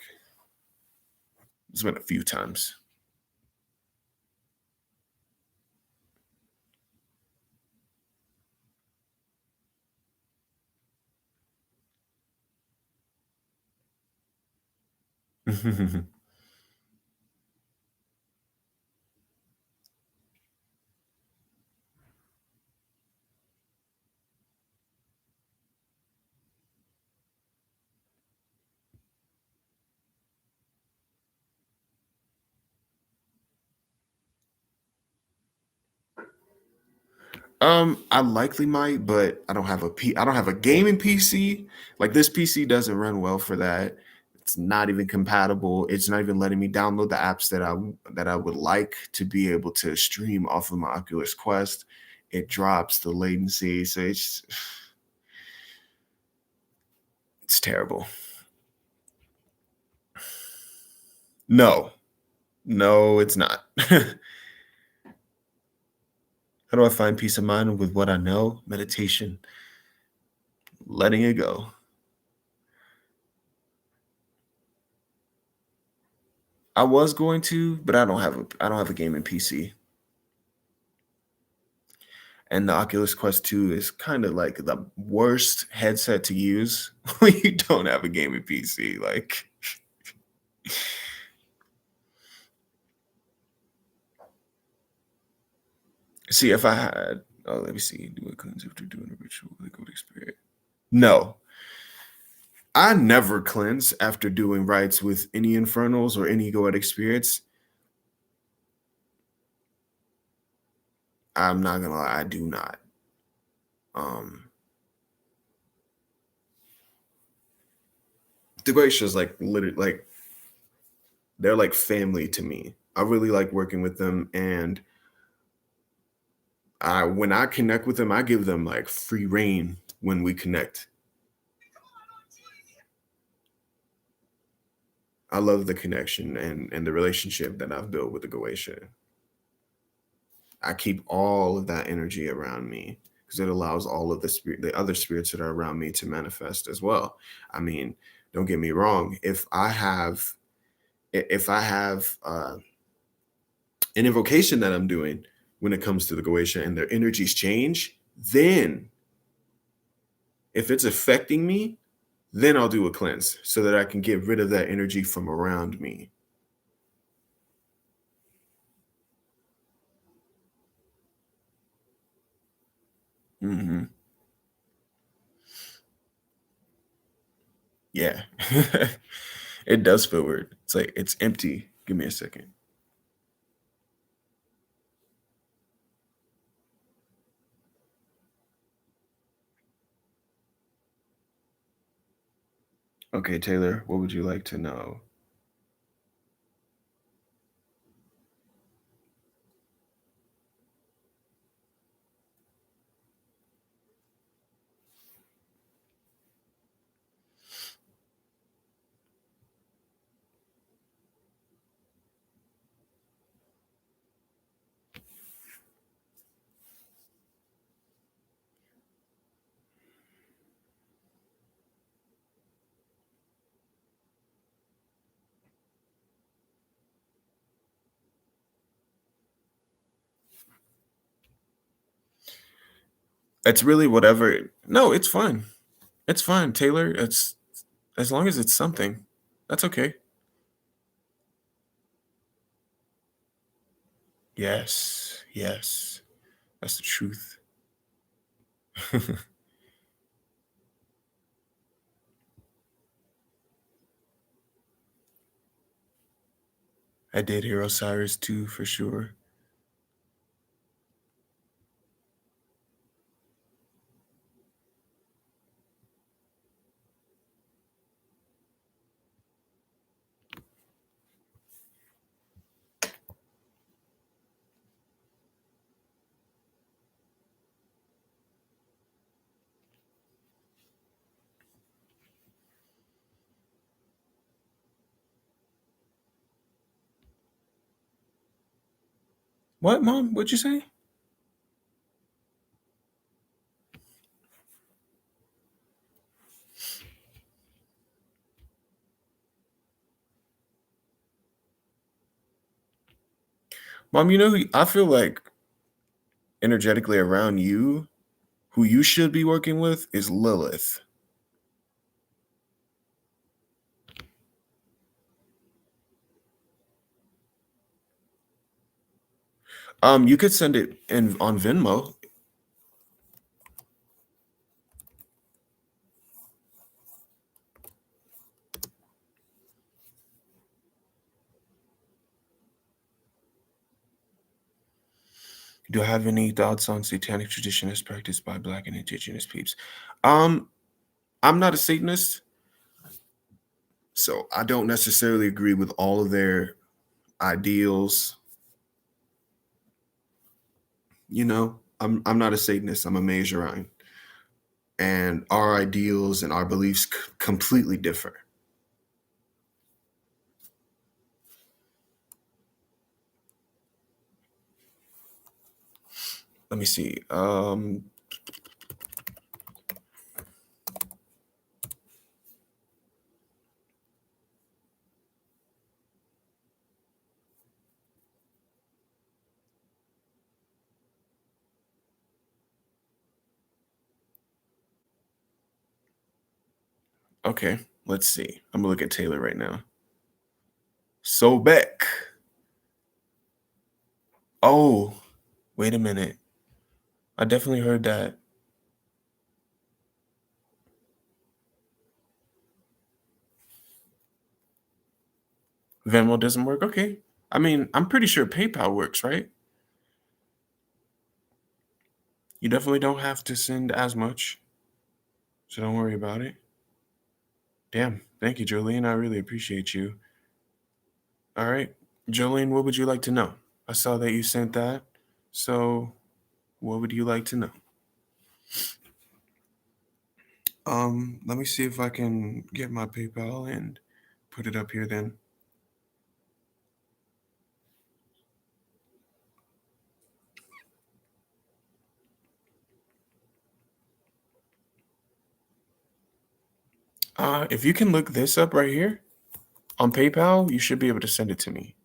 It's been a few times. I likely might, but I don't have a gaming PC. Like this PC doesn't run well for that. It's not even compatible. It's not even letting me download the apps that I would like to be able to stream off of my Oculus Quest. It drops the latency, so it's terrible. No, no, it's not. How do I find peace of mind with what I know? Meditation, letting it go. I was going to, but I don't have a gaming PC. And the Oculus Quest 2 is kind of like the worst headset to use when you don't have a gaming PC. Like, see, if I had, oh, let me see, do a cleanse after doing a ritual with a good experience. No, I never cleanse after doing rites with any infernals or any goetic spirits. I'm not gonna lie, I do not. Um, the Gracias, like literally, like they're like family to me. I really like working with them, and when I connect with them, I give them like free reign when we connect. I love the connection and the relationship that I've built with the Goetia. I keep all of that energy around me because it allows all of the other spirits that are around me to manifest as well. I mean, don't get me wrong. If I have an invocation that I'm doing when it comes to the Goetia and their energies change, then if it's affecting me, then I'll do a cleanse so that I can get rid of that energy from around me. Hmm. Yeah. It does feel weird. It's like it's empty. Give me a second. Okay, Taylor, what would you like to know? It's really whatever. No, it's fine. It's fine, Taylor. It's as long as it's something. That's okay. Yes. Yes. That's the truth. I did hear Osiris too, for sure. What, Mom? What'd you say? Mom, I feel like energetically around you, who you should be working with is Lilith. You could send it in on Venmo. Do I have any thoughts on satanic tradition as practiced by Black and Indigenous peeps? Um, I'm not a Satanist, so I don't necessarily agree with all of their ideals. I'm not a Satanist. I'm a Mazurine, and our ideals and our beliefs completely differ. Let me see. Okay, let's see. I'm gonna look at Taylor right now. So Beck. Oh, wait a minute. I definitely heard that. Venmo doesn't work. Okay. I mean, I'm pretty sure PayPal works, right? You definitely don't have to send as much, so don't worry about it. Damn. Thank you, Jolene. I really appreciate you. All right. Jolene, what would you like to know? I saw that you sent that. So, what would you like to know? Let me see if I can get my PayPal and put it up here then. If you can look this up right here on PayPal, you should be able to send it to me.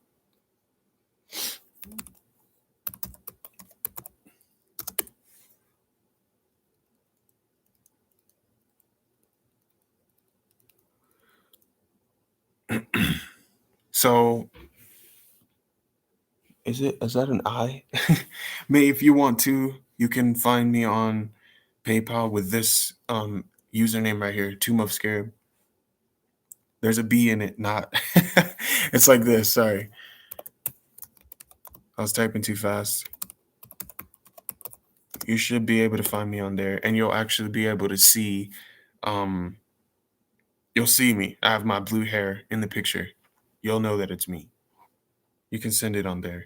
So, is that an I? May if you want to, you can find me on PayPal with this username right here, Tomb of Scarab. There's a B in it, not it's like this, sorry. I was typing too fast. You should be able to find me on there and you'll actually be able to see um you'll see me. I have my blue hair in the picture. You'll know that it's me. You can send it on there.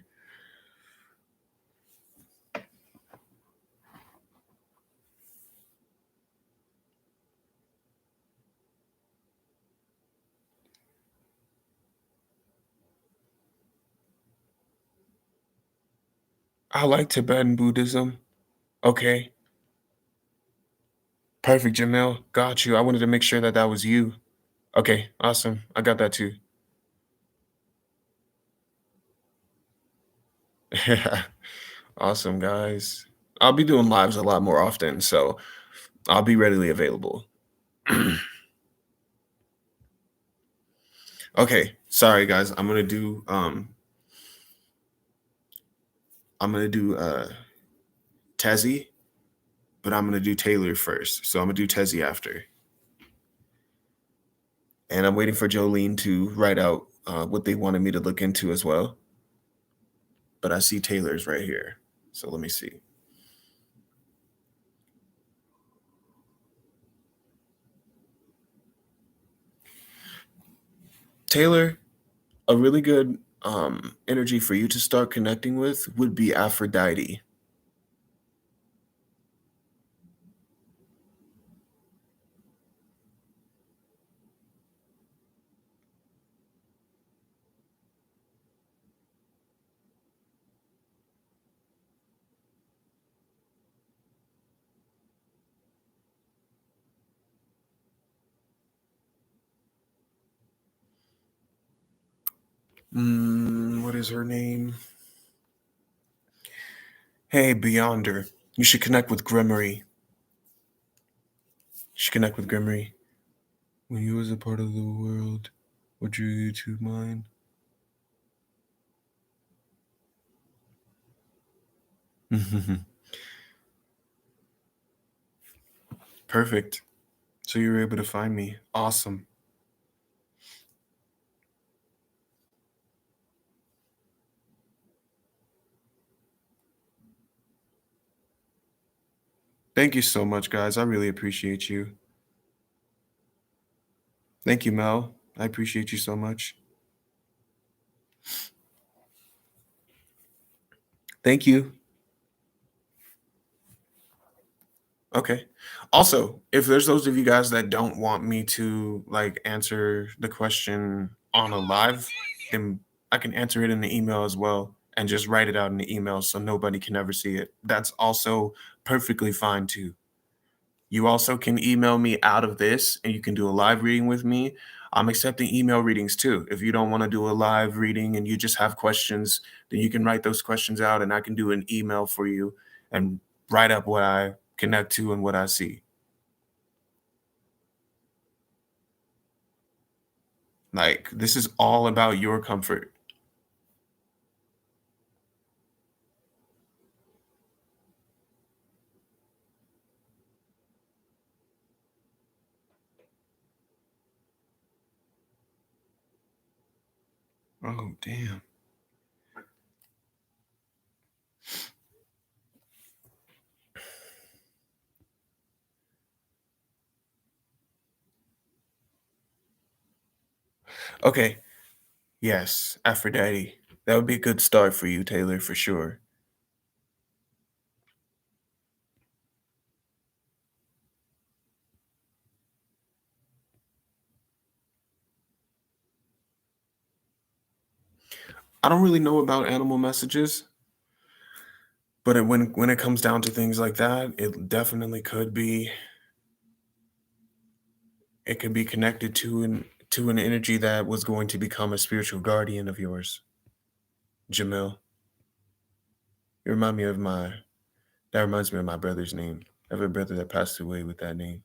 I like Tibetan Buddhism. Okay. Perfect, Jamil. Got you. I wanted to make sure that that was you. Okay, awesome. I got that too. Awesome, guys. I'll be doing lives a lot more often, so I'll be readily available. Okay, sorry guys. I'm gonna do Tezzy, but I'm gonna do Taylor first. So I'm gonna do Tezzy after. And I'm waiting for Jolene to write out what they wanted me to look into as well. But I see Taylor's right here. So let me see. Taylor, a really good energy for you to start connecting with would be Aphrodite. What is her name? Hey, Beyonder. You should connect with Grimory. You should connect with Grimory. When you was a part of the world, what drew you to mine? Perfect. So you were able to find me. Awesome. Thank you so much, guys. I really appreciate you. Thank you, Mel. I appreciate you so much. Thank you. Okay. Also, if there's those of you guys that don't want me to like answer the question on a live, then I can answer it in the email as well and just write it out in the email so nobody can ever see it. That's also perfectly fine too. You also can email me out of this and you can do a live reading with me. I'm accepting email readings too. If you don't want to do a live reading and you just have questions, then you can write those questions out and I can do an email for you and write up what I connect to and what I see. Like, this is all about your comfort. Oh, damn. Okay. Yes, Aphrodite. That would be a good start for you, Taylor, for sure. I don't really know about animal messages, but when it comes down to things like that, it definitely could be. It could be connected to an energy that was going to become a spiritual guardian of yours, Jamil. You remind me of my. That reminds me of my brother's name. I have a brother that passed away with that name.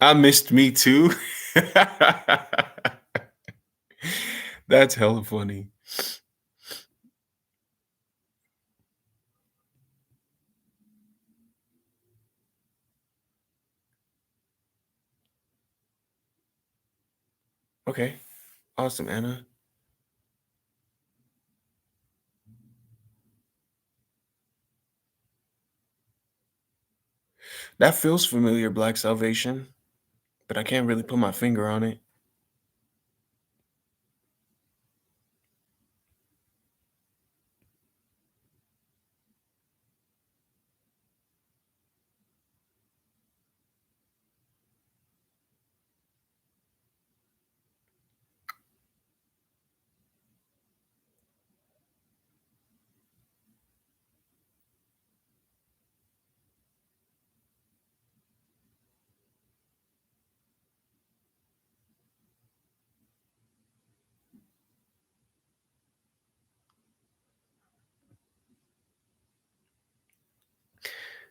I missed me too. That's hella funny. Okay, awesome, Anna. That feels familiar, Black Salvation, but I can't really put my finger on it.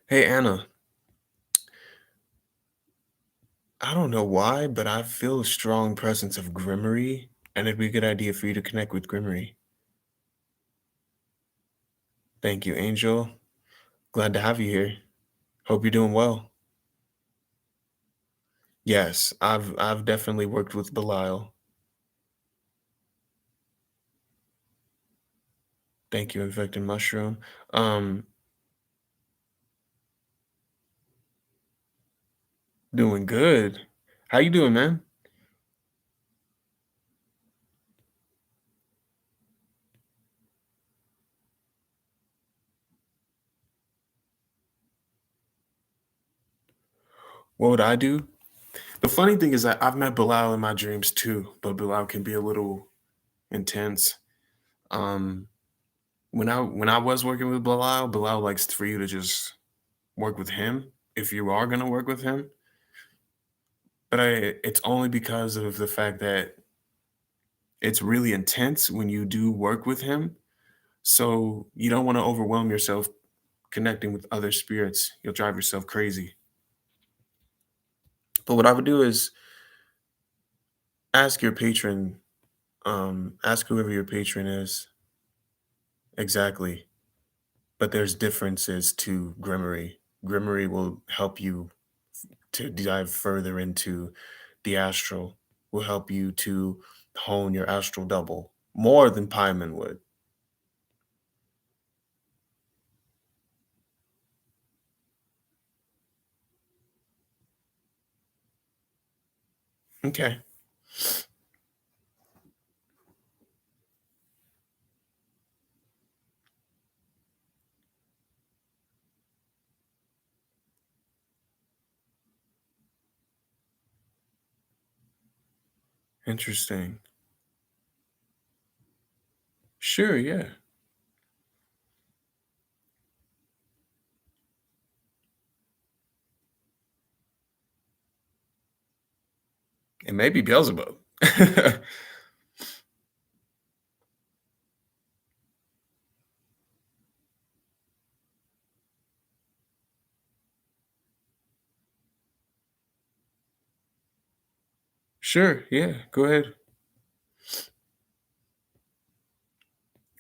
Hey, Anna, I don't know why, but I feel a strong presence of Grimmery, and it'd be a good idea for you to connect with Grimmery. Thank you, Angel. Glad to have you here. Hope you're doing well. Yes, I've definitely worked with Belial. Thank you, Infected Mushroom. Um, Doing good. How you doing, man? What would I do? The funny thing is that I've met Belial in my dreams too, but Belial can be a little intense. Um, when I was working with Belial, Belial likes for you to just work with him if you are gonna work with him. But it's only because of the fact that it's really intense when you do work with him. So you don't want to overwhelm yourself connecting with other spirits. You'll drive yourself crazy. But what I would do is ask your patron, ask whoever your patron is exactly. But there's differences to Grimmery. Grimmery will help you to dive further into the astral, will help you to hone your astral double more than Pyman would. Okay. Interesting. Sure, yeah. It may be Beelzebub. Sure, yeah, go ahead.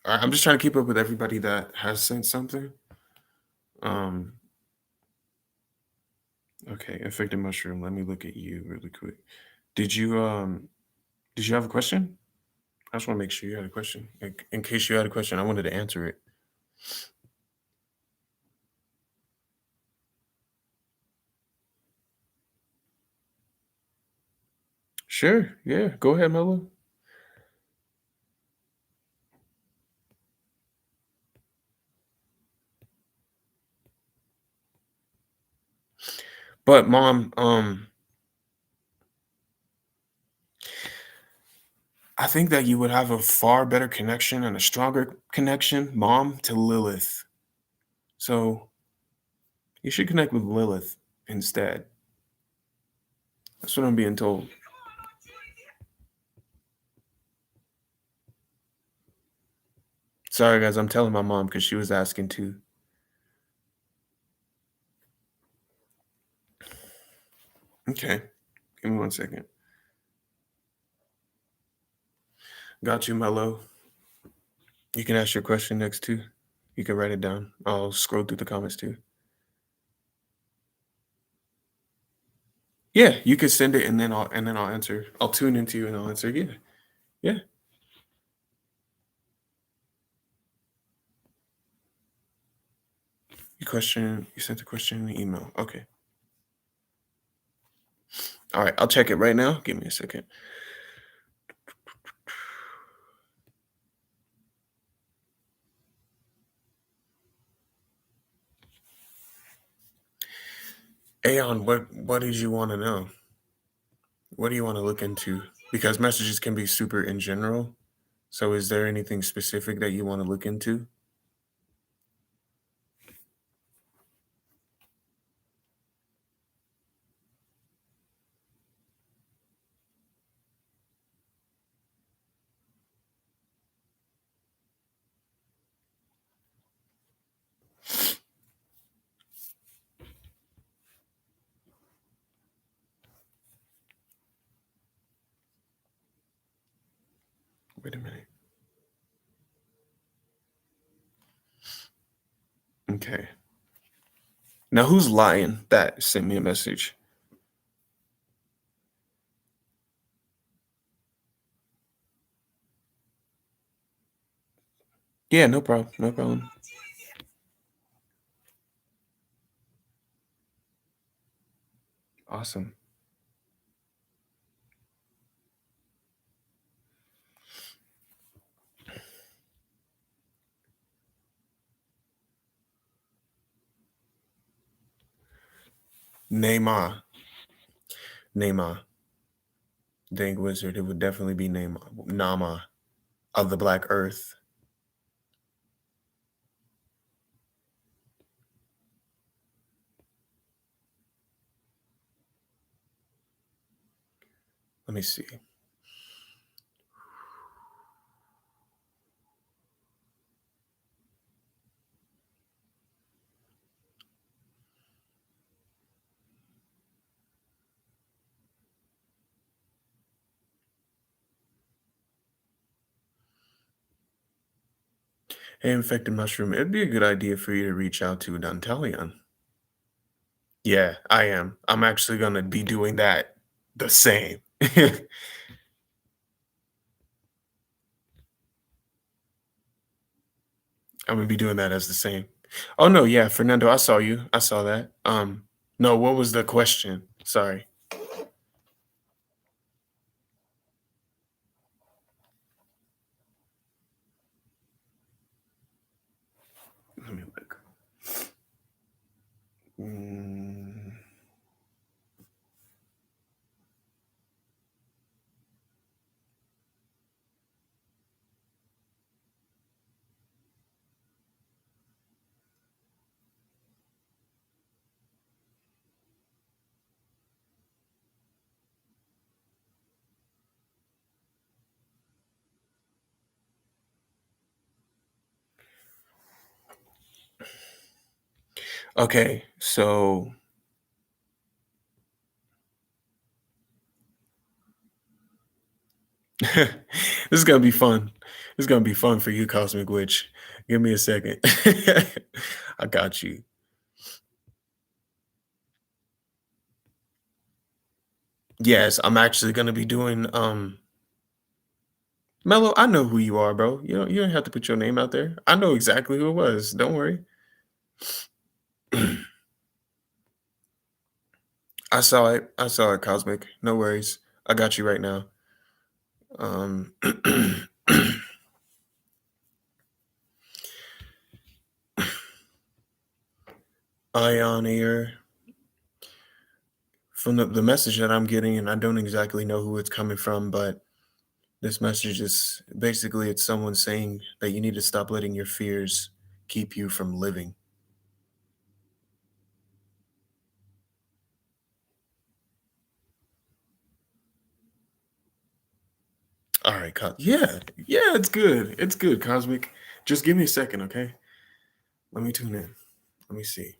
I'm just trying to keep up with everybody that has sent something. Um, okay, infected mushroom. Let me look at you really quick. Did you did you have a question? I just want to make sure you had a question. In case you had a question, I wanted to answer it. Sure, yeah, go ahead, Mello. But mom, I think that you would have a far better connection and a stronger connection, mom, to Lilith. So you should connect with Lilith instead. That's what I'm being told. Sorry, guys, I'm telling my mom because she was asking too. Okay, give me 1 second. Got you, Mello. You can ask your question next too. You can write it down. I'll scroll through the comments too. Yeah, you can send it and then I'll answer. I'll tune into you and I'll answer. Yeah, yeah. You sent the question in the email. Okay. All right, I'll check it right now. Give me a second. Aeon, what did you want to know? What do you want to look into? Because messages can be super in general. So is there anything specific that you want to look into? Wait a minute. Okay. Now who's lying that sent me a message? Yeah, no problem. No problem. Awesome. Neymar. Neymar. Dang wizard. It would definitely be Neymar. Nama of the Black Earth. Let me see. Hey, infected mushroom. It'd be a good idea for you to reach out to Dantelion. Yeah, I am. I'm actually gonna be doing that the same. I'm gonna be doing that as the same. Oh no, yeah, Fernando, I saw you. I saw that. No, what was the question? Sorry. Let me look. Mm, Okay, so this is gonna be fun. This is gonna be fun for you, Cosmic Witch. Give me a second. I got you. Yes, I'm actually gonna be doing Mello, I know who you are, bro. You don't have to put your name out there. I know exactly who it was. Don't worry. I saw it. I saw it, Cosmic. No worries. I got you right now. Um Ion here. From the message that I'm getting, and I don't exactly know who it's coming from, but this message is basically it's someone saying that you need to stop letting your fears keep you from living. All right, yeah, yeah, it's good. It's good, Cosmic. Just give me a second, okay? Let me tune in. Let me see.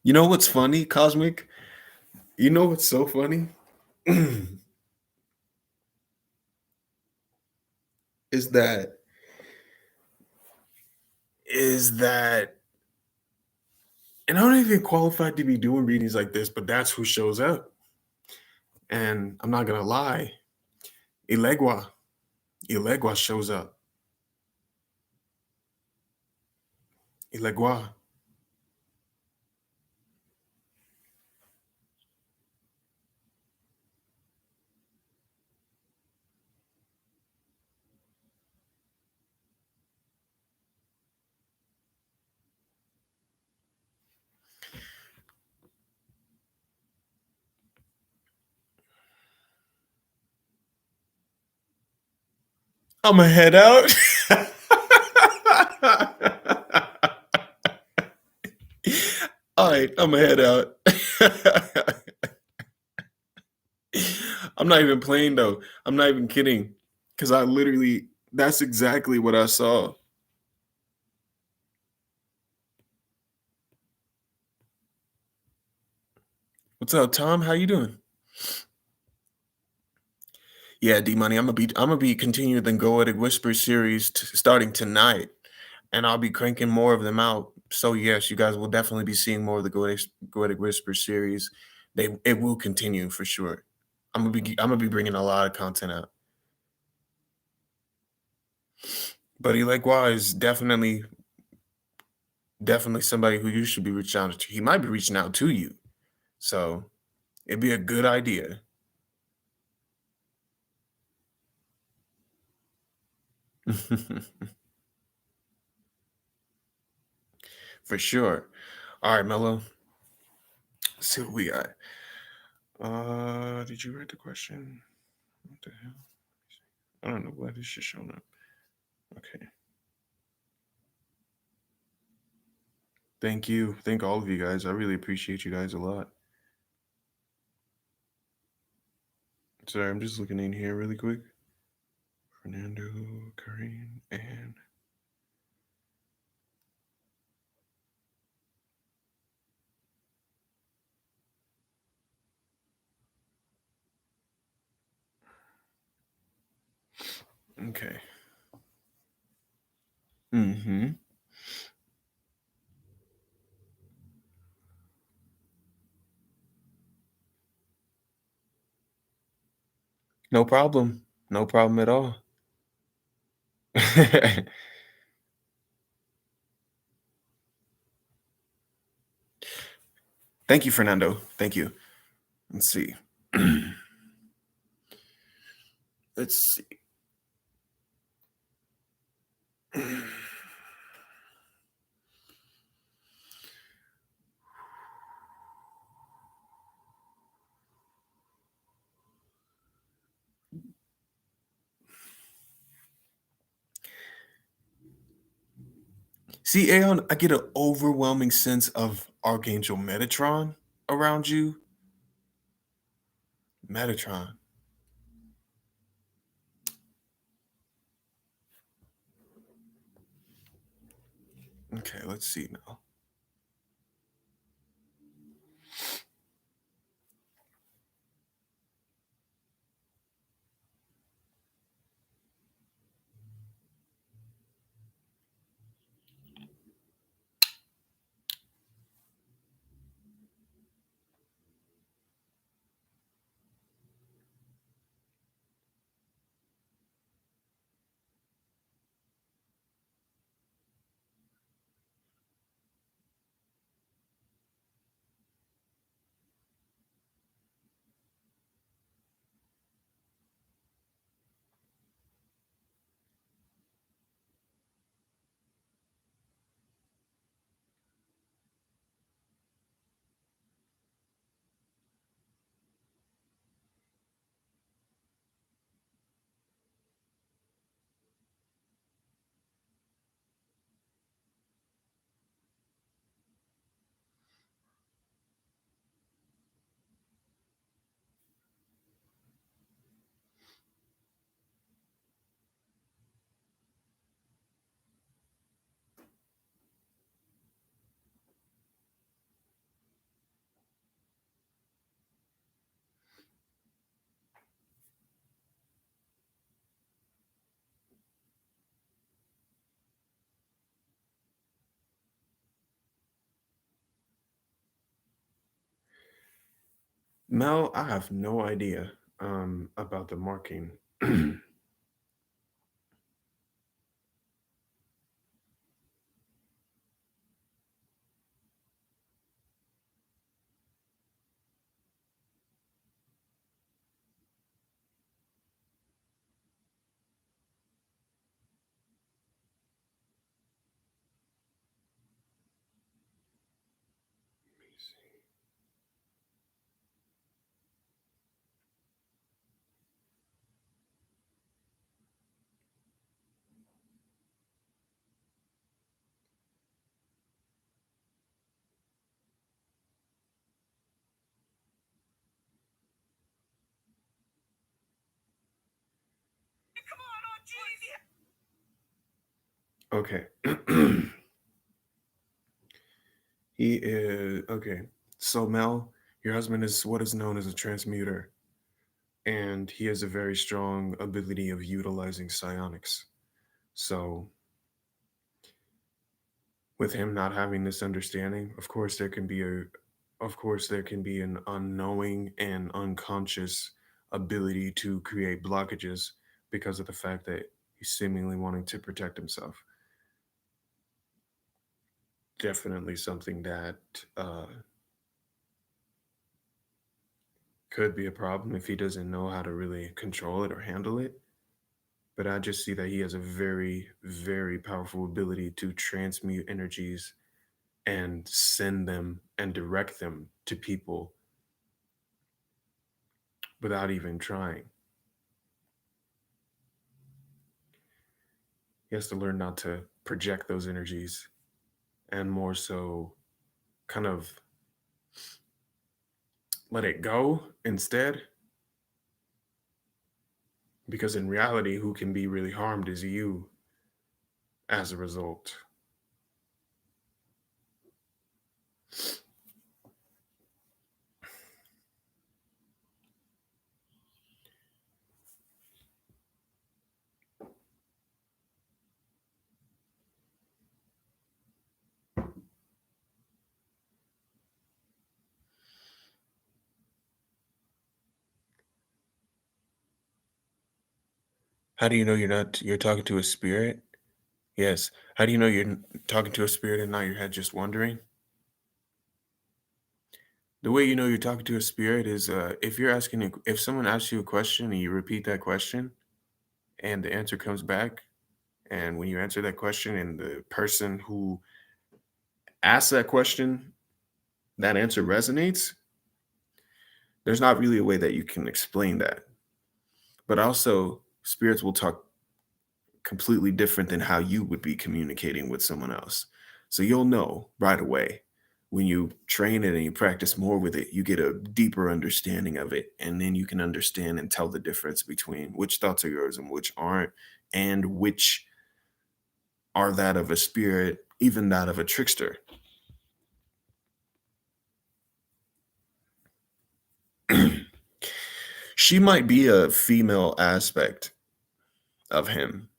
You know what's funny, Cosmic? You know what's so funny? is that is that and I don't even qualify to be doing readings like this, but that's who shows up. And I'm not gonna lie, Ilegua. Ilegua shows up. Ilegua. I'ma head out. All right, I'ma head out. I'm not even playing though. I'm not even kidding. Cause I literally that's exactly what I saw. What's up, Tom? How you doing? Yeah, D Money. I'm gonna be continuing the Goetic Whisper series starting tonight, and I'll be cranking more of them out. So yes, you guys will definitely be seeing more of the Goetic Whisper series. It will continue for sure. I'm gonna be bringing a lot of content out. But Ilegua is definitely somebody who you should be reaching out to. He might be reaching out to you, so it'd be a good idea. For sure. All right, Mello. Let's see what we got. Did you write the question? What the hell? I don't know why this shit showing up. Okay. Thank you. Thank all of you guys. I really appreciate you guys a lot. Sorry, I'm just looking in here really quick. Fernando, Kareem, and okay. Mm-hmm. No problem. No problem at all. Thank you, Fernando. Thank you. Let's see. Let's see. See, Aeon, I get an overwhelming sense of Archangel Metatron around you. Metatron. Okay, let's see now. Mel, I have no idea about the marking. Okay. He is okay. So Mel, your husband is what is known as a transmuter, and he has a very strong ability of utilizing psionics. So with him not having this understanding, of course there can be an unknowing and unconscious ability to create blockages because of the fact that he's seemingly wanting to protect himself. Definitely something that could be a problem if he doesn't know how to really control it or handle it. But I just see that he has a very, very powerful ability to transmute energies and send them and direct them to people without even trying. He has to learn not to project those energies and more so kind of let it go instead. Because in reality, who can be really harmed is you as a result. How do you know you're talking to a spirit? Yes. How do you know talking to a spirit and not your head just wandering? The way you know you're talking to a spirit is if someone asks you a question and you repeat that question and the answer comes back, and when you answer that question and the person who asked that question, that answer resonates, there's not really a way that you can explain that. But also, spirits will talk completely different than how you would be communicating with someone else. So you'll know right away when you train it and you practice more with it, you get a deeper understanding of it. And then you can understand and tell the difference between which thoughts are yours and which aren't, and which are that of a spirit, even that of a trickster. She might be a female aspect of him.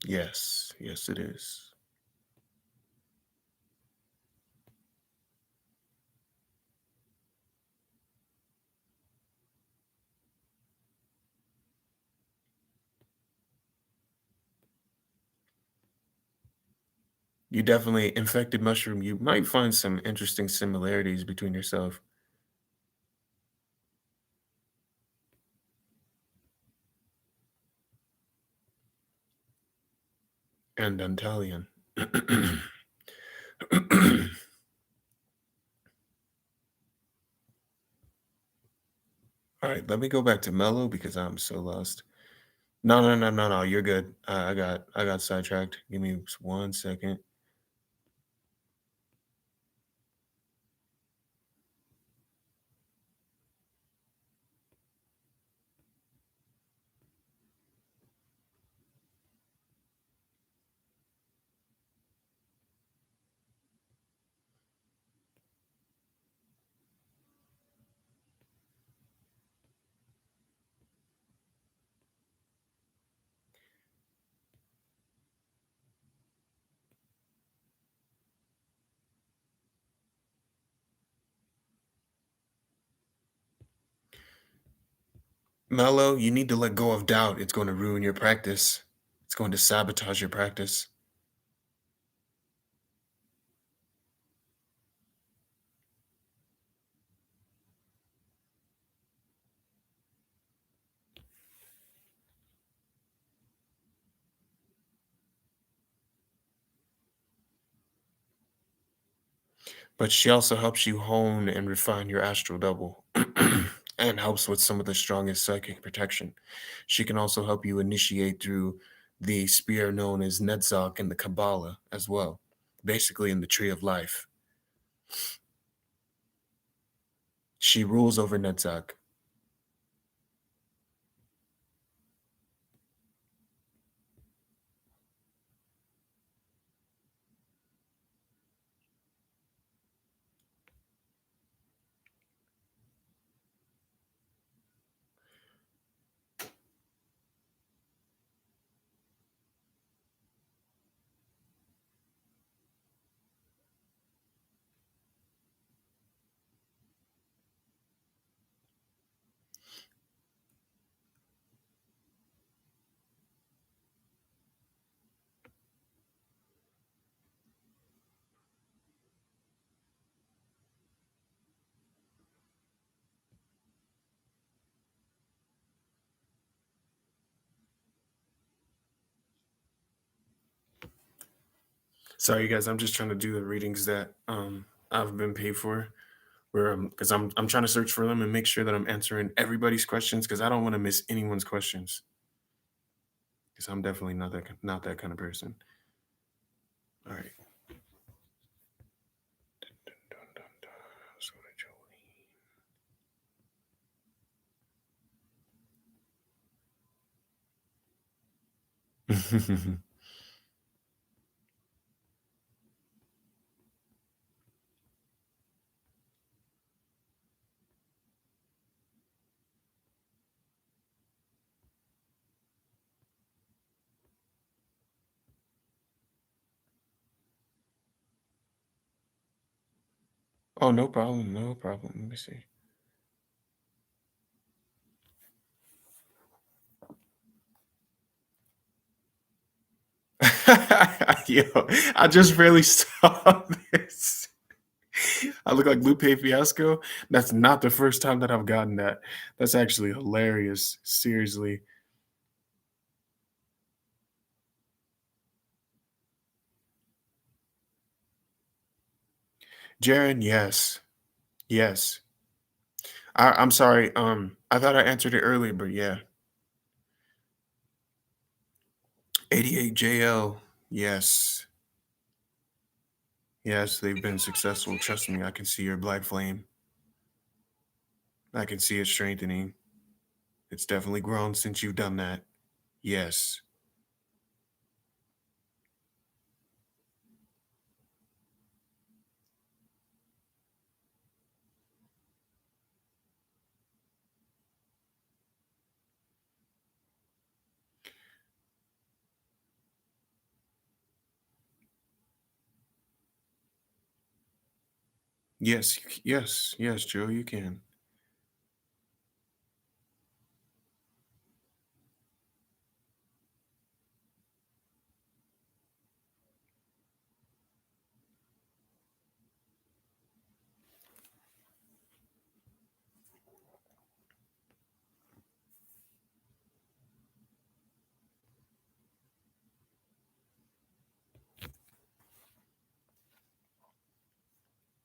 Yes, yes, it is. You definitely infected mushroom. You might find some interesting similarities between yourself and Dantalian. All right, let me go back to Mellow because I'm so lost. No, no, no, no, no. You're good. I got sidetracked. Give me 1 second. Mellow, you need to let go of doubt. It's going to ruin your practice. It's going to sabotage your practice. But she also helps you hone and refine your astral double and helps with some of the strongest psychic protection. She can also help you initiate through the spear known as Netzach in the Kabbalah as well, basically in the tree of life. She rules over Netzach. Sorry, guys, I'm just trying to do the readings that I've been paid for. Where because I'm trying to search for them and make sure that I'm answering everybody's questions because I don't want to miss anyone's questions because I'm definitely not that kind of person. All right. Oh, no problem, no problem. Let me see. Yo, I just barely saw this. I look like Lupe Fiasco. That's not the first time that I've gotten that. That's actually hilarious. Seriously. Jaron, yes. Yes. I'm sorry. I thought I answered it earlier, but yeah, 88 JL. Yes, yes, they've been successful. Trust me, I can see your black flame. I can see it strengthening. It's definitely grown since you've done that. Yes, yes, yes, yes, Joe, you can.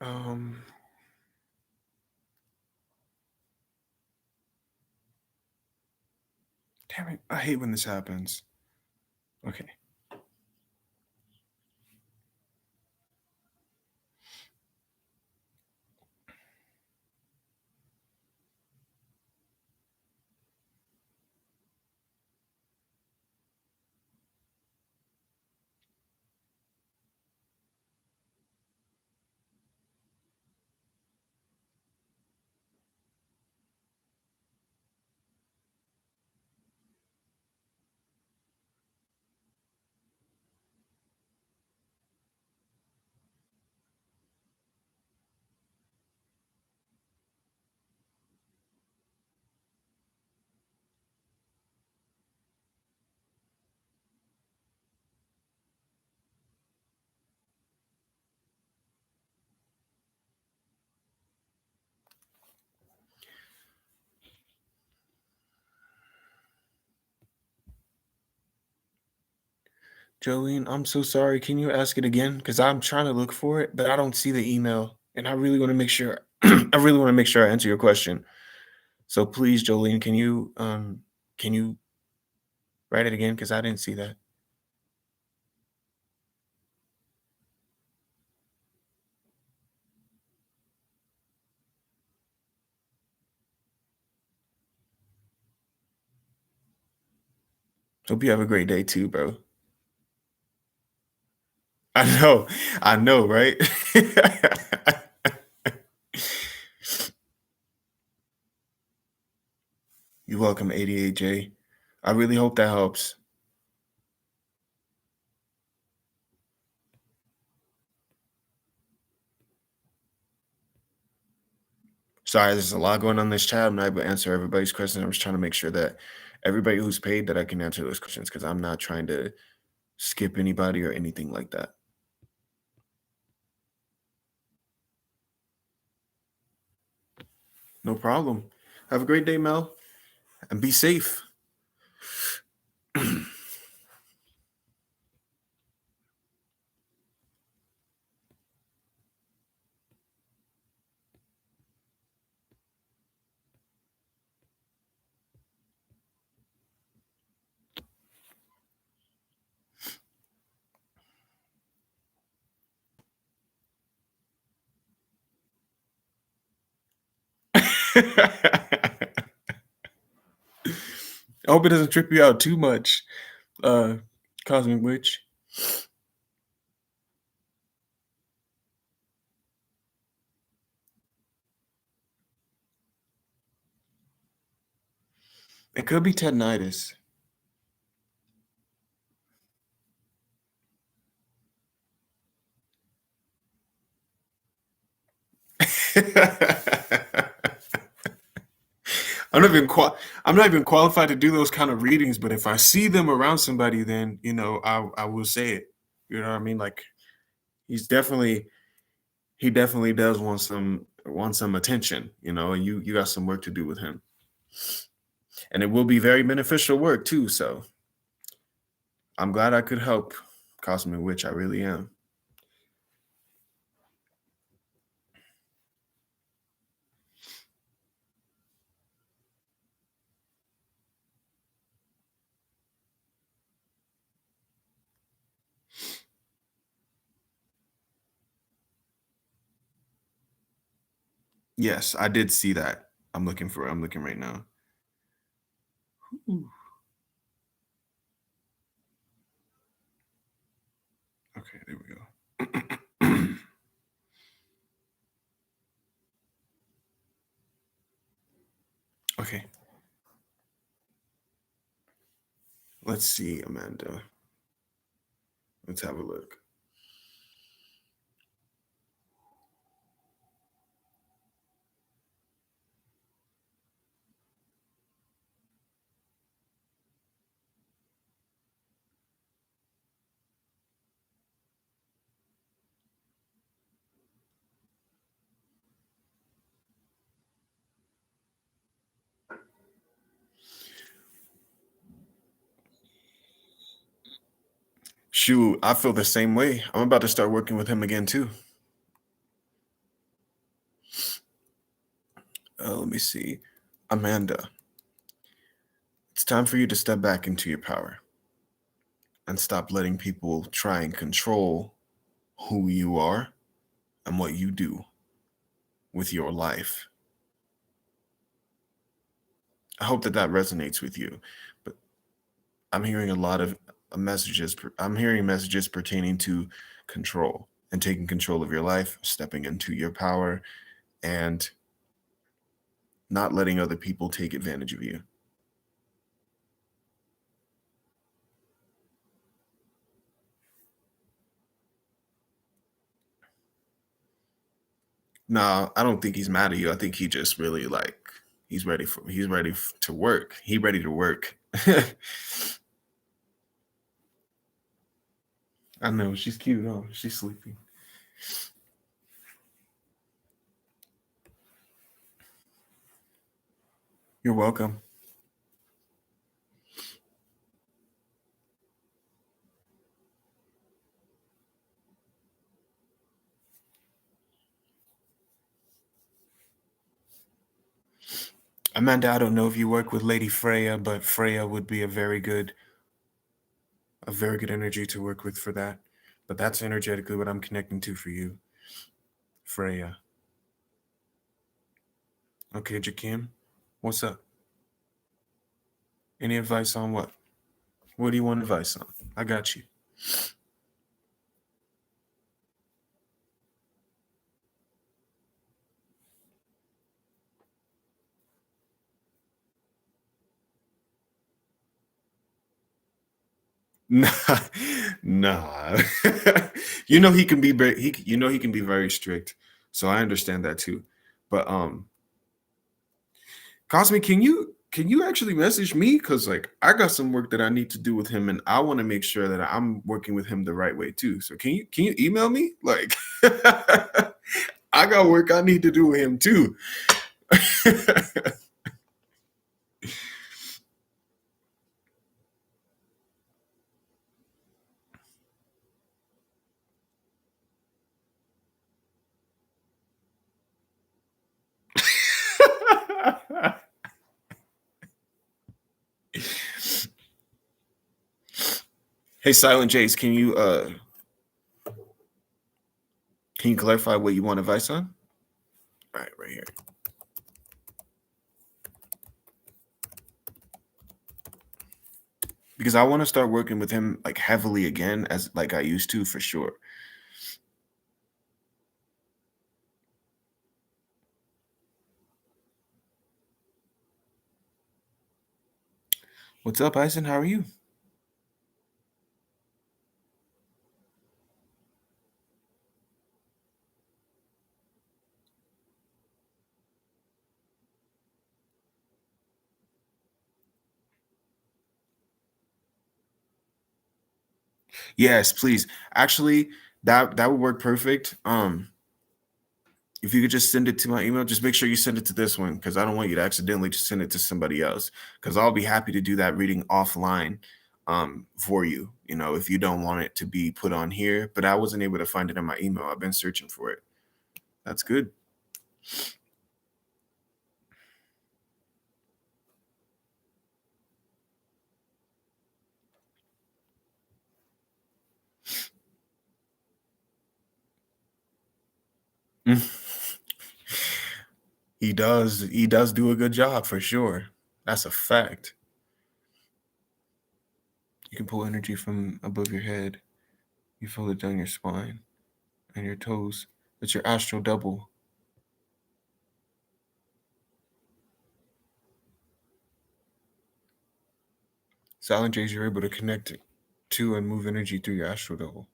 Um, Damn it, I hate when this happens. Okay. Jolene, I'm so sorry. Can you ask it again? Because I'm trying to look for it, but I don't see the email. And I really want to make sure I really want to make sure I answer your question. So please, Jolene, can you write it again? Because I didn't see that. Hope you have a great day too, bro. I know, right? You're welcome, 88J. I really hope that helps. Sorry, there's a lot going on in this chat. I'm not able to answer everybody's questions. I'm just trying to make sure that everybody who's paid that I can answer those questions because I'm not trying to skip anybody or anything like that. No problem. Have a great day, Mel, and be safe. I hope it doesn't trip you out too much, uh, Cosmic Witch. It could be tendinitis. I'm not even I'm not even qualified to do those kind of readings, but if I see them around somebody, then I will say it. You know what I mean? Like he's definitely he definitely does want some attention, and you got some work to do with him. And it will be very beneficial work too. So I'm glad I could help, Cosmic Witch. I really am. Yes, I did see that. I'm looking right now. Ooh. Okay, there we go. Okay, let's see, Amanda. Let's have a look. Shoot, I feel the same way. I'm about to start working with him again too. Let me see. Amanda, it's time for you to step back into your power and stop letting people try and control who you are and what you do with your life. I hope that that resonates with you. But I'm hearing a lot of messages. I'm hearing messages pertaining to control and taking control of your life, stepping into your power, and not letting other people take advantage of you. No, I don't think he's mad at you. I think he just really like he's ready to work. He ready to work. I know she's cute. Oh, she's sleeping. You're welcome. Amanda, I don't know if you work with Lady Freya, but Freya would be a very good energy to work with for that. But that's energetically what I'm connecting to for you, Freya. Okay, Jakim, what's up? Any advice on what? What do you want advice on? I got you. Nah, nah. You know he can be very you know he can be very strict. So I understand that too. But Cosme, can you actually message me? Cause like I got some work that I need to do with him and I want to make sure that I'm working with him the right way too. So can you email me? Like I got work I need to do with him too. Hey Silent Jace, can you clarify what you want advice on? All right here. Because I want to start working with him like heavily again as like I used to for sure. What's up, Eisen? How are you? Yes, please. Actually, that would work perfect. If you could just send it to my email, just make sure you send it to this one because I don't want you to accidentally just send it to somebody else. Because I'll be happy to do that reading offline for you. You know, if you don't want it to be put on here, but I wasn't able to find it in my email. I've been searching for it. That's good. He does do a good job for sure. That's a fact. You can pull energy from above your head. You feel it down your spine and your toes. It's your astral double. Silent J's, you're able to connect to and move energy through your astral double.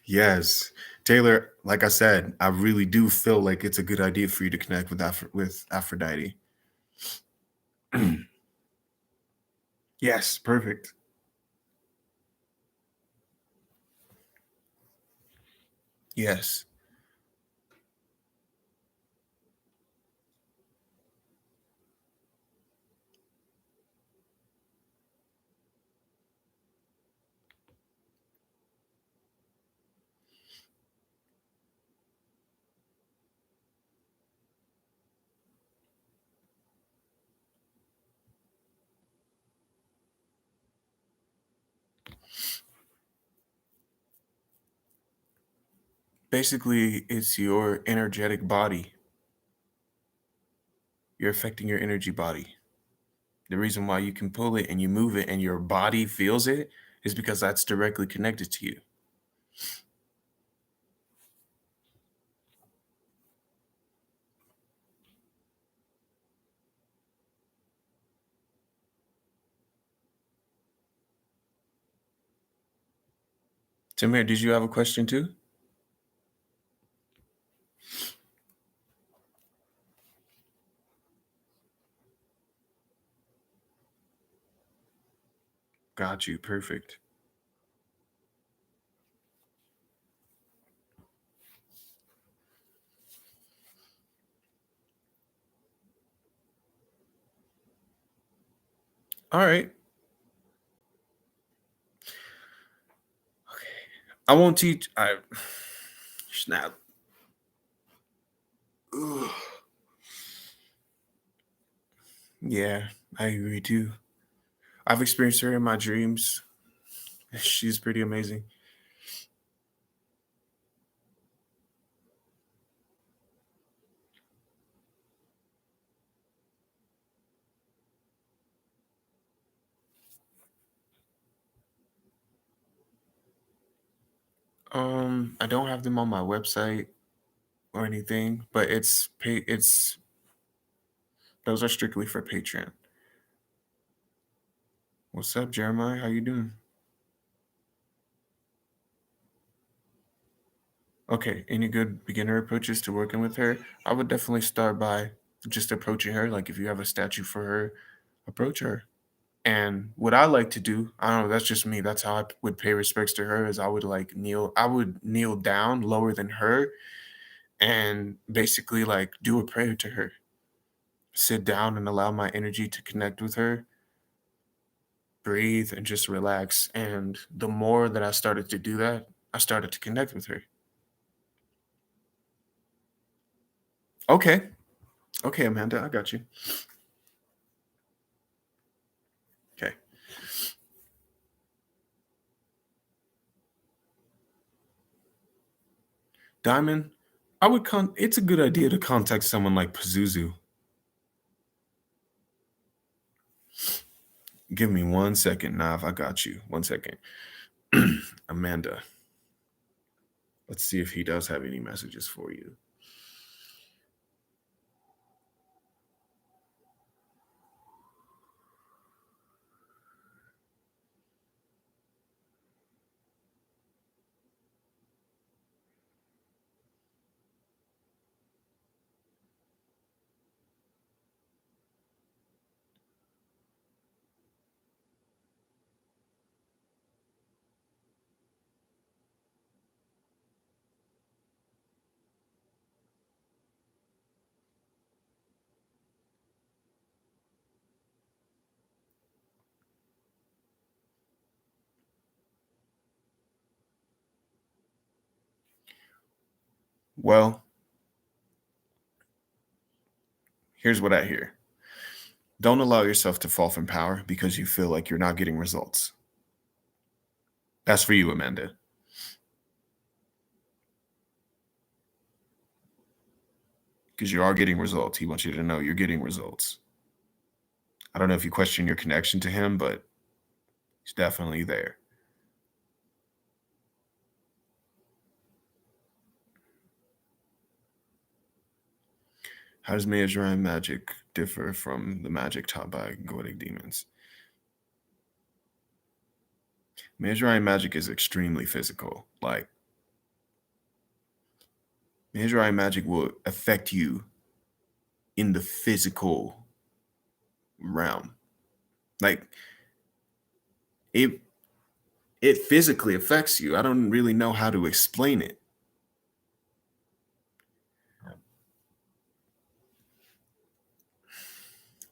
Yes. Taylor, like I said, I really do feel like it's a good idea for you to connect with with Aphrodite. Yes, perfect. Yes. Basically, it's your energetic body. You're affecting your energy body. The reason why you can pull it and you move it and your body feels it is because that's directly connected to you. Tamir, did you have a question too? Got you. Perfect. All right. I won't teach. I snap. Ugh. Yeah, I agree too. I've experienced her in my dreams. She's pretty amazing. I don't have them on my website or anything, but it's those are strictly for Patreon. What's up, Jeremiah? How you doing? Okay, any good beginner approaches to working with her? I would definitely start by just approaching her. Like if you have a statue for her, approach her. And what I like to do, I don't know, that's just me. That's how I would pay respects to her is I would kneel down lower than her and basically like do a prayer to her. Sit down and allow my energy to connect with her, breathe and just relax. And the more that I started to do that, I started to connect with her. Okay. Okay, Amanda, I got you. Okay. Diamond, it's a good idea to contact someone like Pazuzu. Give me 1 second, Nav. I got you. 1 second. Amanda, let's see if he does have any messages for you. Well, here's what I hear. Don't allow yourself to fall from power because you feel like you're not getting results. That's for you, Amanda. because you are getting results. He wants you to know you're getting results. I don't know if you question your connection to him, but he's definitely there. How does Mejran magic differ from the magic taught by Goetic demons? Mejran magic is extremely physical. Like, Mejran magic will affect you in the physical realm. Like, it it physically affects you. I don't really know how to explain it.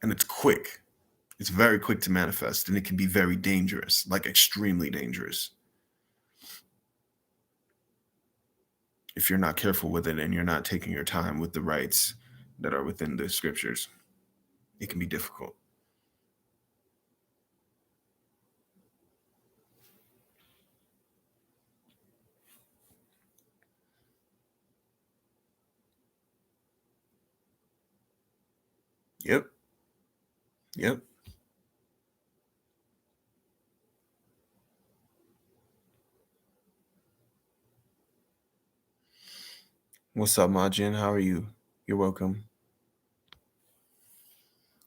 And it's quick. It's very quick to manifest, and it can be very dangerous, like extremely dangerous. If you're not careful with it and you're not taking your time with the rites that are within the scriptures, it can be difficult. Yep. Yep. What's up, Majin? How are you? You're welcome.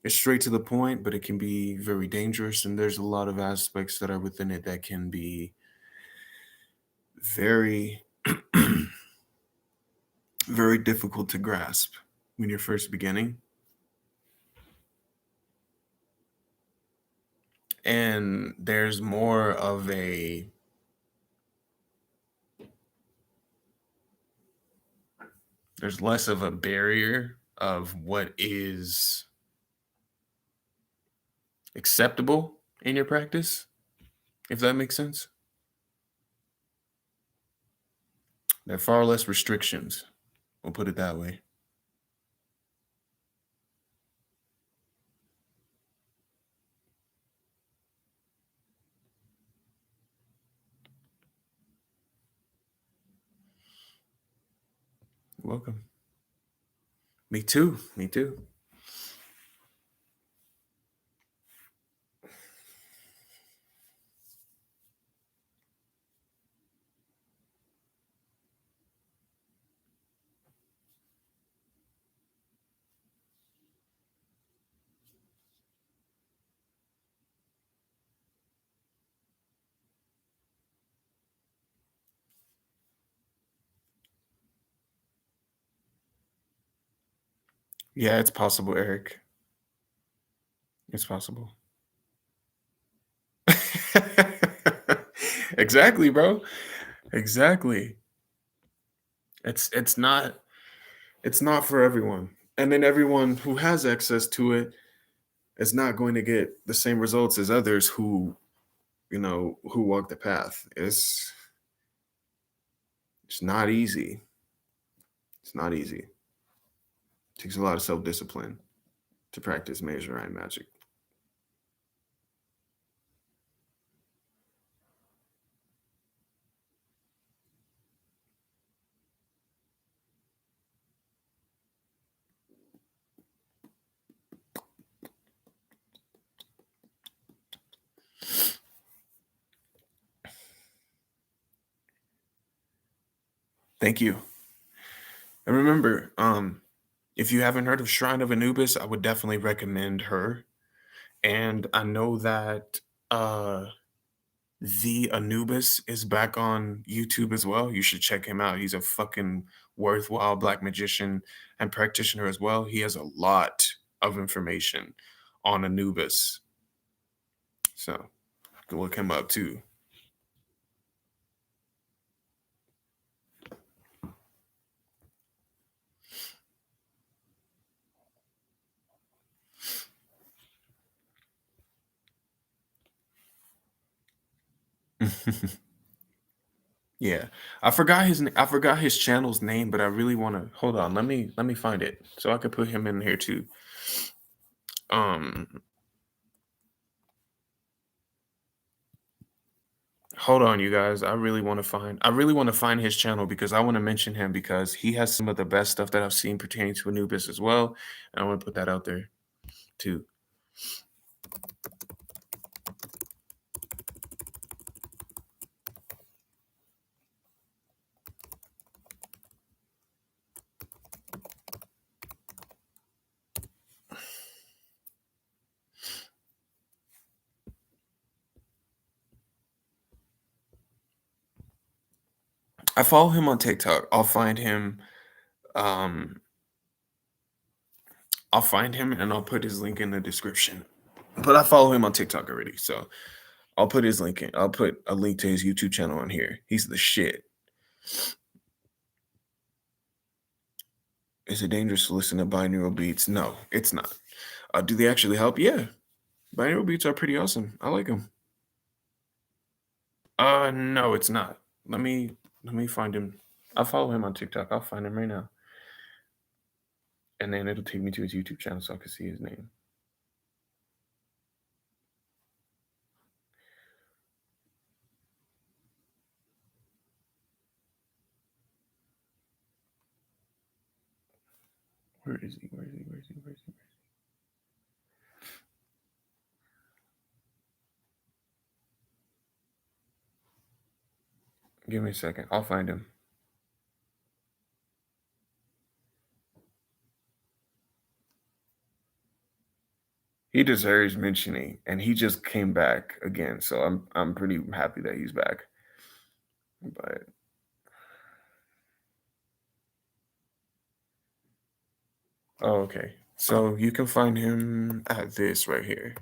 It's straight to the point, but it can be very dangerous, and there's a lot of aspects that are within it that can be very, very difficult to grasp when you're first beginning. And there's more of there's less of a barrier of what is acceptable in your practice, if that makes sense. There are far less restrictions. We'll put it that way. You're welcome. Me too. Me too. Yeah, it's possible, Eric. It's possible. Exactly, bro. Exactly. It's not for everyone. And then everyone who has access to it is not going to get the same results as others who walk the path. It's not easy. It's not easy. It takes a lot of self-discipline to practice Meijerian magic. Thank you. And remember, if you haven't heard of Shrine of Anubis, I would definitely recommend her. And I know that the Anubis is back on YouTube as well. You should check him out. He's a fucking worthwhile black magician and practitioner as well. He has a lot of information on Anubis. So you can look him up too. Yeah. I forgot his channel's name, but I really want to hold on. Let me find it so I could put him in here too. Um Hold on, you guys. I really want to find his channel because I want to mention him because he has some of the best stuff that I've seen pertaining to Anubis as well. And I want to put that out there too. I follow him on TikTok. Um I'll find him and I'll put his link in the description. But I follow him on TikTok already, so I'll put his link in. I'll put a link to his YouTube channel on here. He's the shit. Is it dangerous to listen to binaural beats? No, it's not. Do they actually help? Yeah, binaural beats are pretty awesome. I like them. No, it's not. Let me find him. I follow him on TikTok. I'll find him right now, and then it'll take me to his YouTube channel so I can see his name. Where is he? Where is he? Where is he? Where is he? Give me a second. I'll find him. He deserves mentioning, and he just came back again. So I'm pretty happy that he's back. But oh, okay. So you can find him at this right here.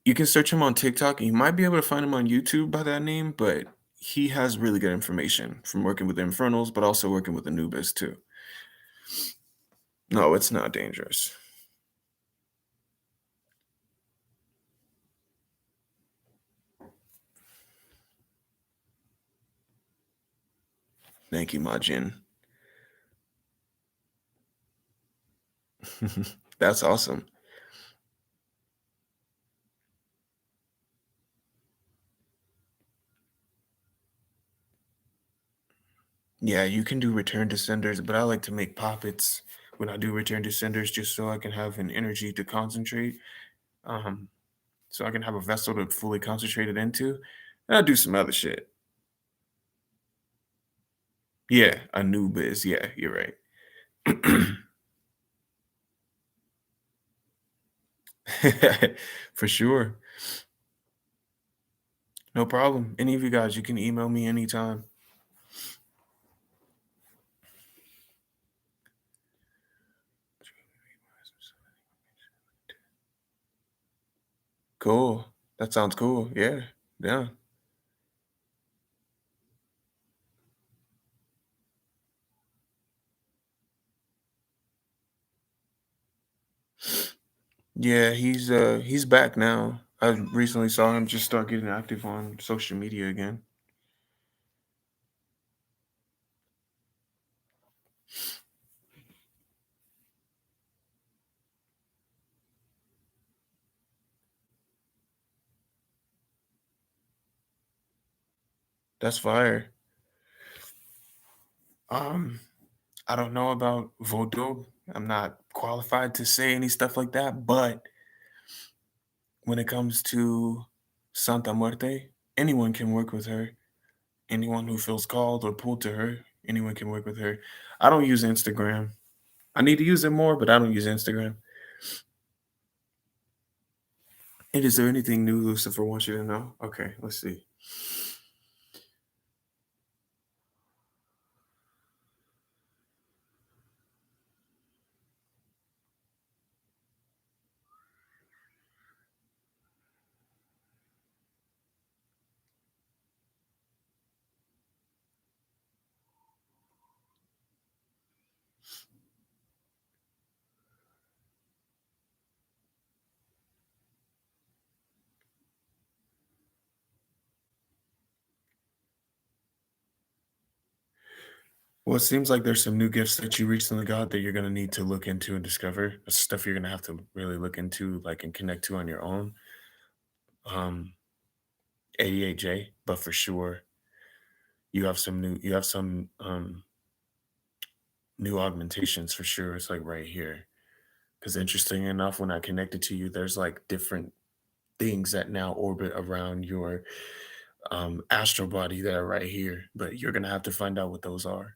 You can search him on TikTok, and you might be able to find him on YouTube by that name, but he has really good information from working with infernals, but also working with Anubis too. No, it's not dangerous. Thank you, Majin. That's awesome. Yeah, you can do return to senders, but I like to make poppets when I do return to senders just so I can have an energy to concentrate. Um, so I can have a vessel to fully concentrate it into. And I do some other shit. Yeah, Anubis. Yeah, you're right. For sure. No problem. Any of you guys, you can email me anytime. Cool. That sounds cool. Yeah. Yeah. Yeah, he's back now. I recently saw him just start getting active on social media again. That's fire. Um, I don't know about Voodoo. I'm not qualified to say any stuff like that, but when it comes to Santa Muerte, anyone can work with her. Anyone who feels called or pulled to her, anyone can work with her. I don't use Instagram. I need to use it more, but I don't use Instagram. And is there anything new Lucifer wants you to know? Okay, let's see. Well, it seems like there's some new gifts that you recently got that you're gonna need to look into and discover. Stuff you're gonna have to really look into, like, and connect to on your own. 88J, but for sure you have some new augmentations for sure. It's like right here. Because interesting enough, when I connected to you, there's like different things that now orbit around your astral body that are right here. But you're gonna have to find out what those are.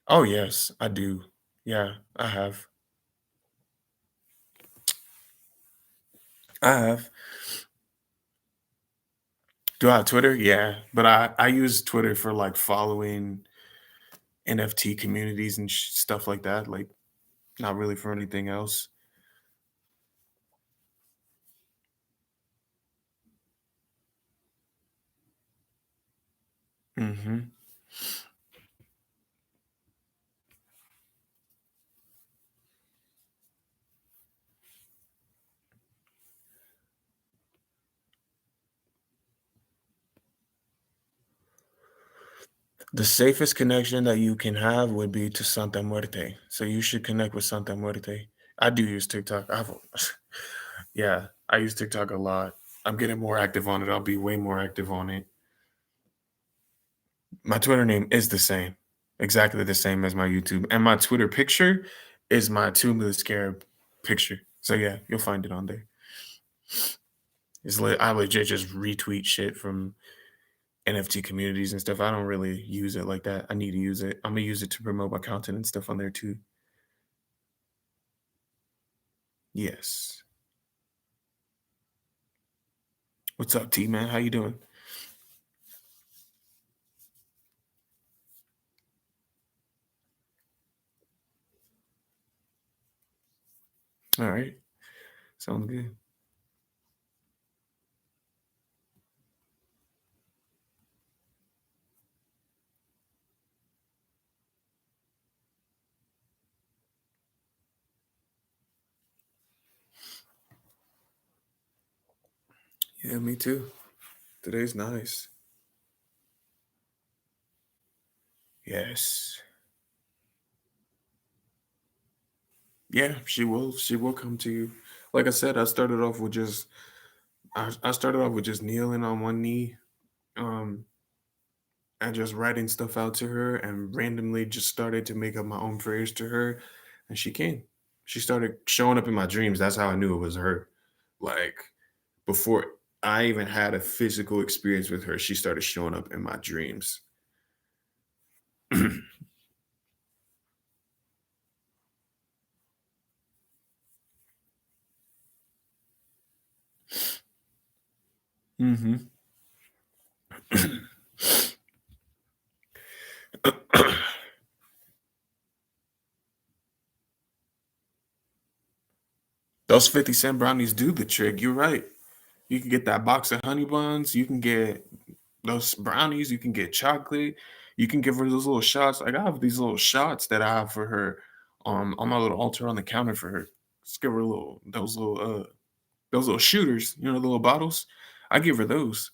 Oh yes, I do. Yeah, I have. I have. Do I have Twitter? Yeah, but I use Twitter for like following NFT communities and stuff like that. Like not really for anything else. Hmm. The safest connection that you can have would be to Santa Muerte. So you should connect with Santa Muerte. I do use TikTok. Yeah, I use TikTok a lot. I'm getting more active on it. I'll be way more active on it. My Twitter name is the same, exactly the same as my YouTube. And my Twitter picture is my Tomb of the Scarab picture. So yeah, you'll find it on there. I legit just retweet shit from NFT communities and stuff. I don't really use it like that. I need to use it. I'm gonna use it to promote my content and stuff on there too. Yes. What's up, T man? How you doing? All right. Sounds good. Yeah, me too. Today's nice. Yes. Yeah, she will. She will come to you. Like I said, I started off with just kneeling on one knee, um, and just writing stuff out to her and randomly just started to make up my own prayers to her. And she came. She started showing up in my dreams. That's how I knew it was her. Like before I even had a physical experience with her, she started showing up in my dreams. Hmm. Those 50 cent brownies do the trick. You're right. You can get that box of honey buns. You can get those brownies. You can get chocolate. You can give her those little shots. Like I have these little shots that I have for her on my little altar on the counter for her. Just give her those little shooters, you know, the little bottles. I give her those.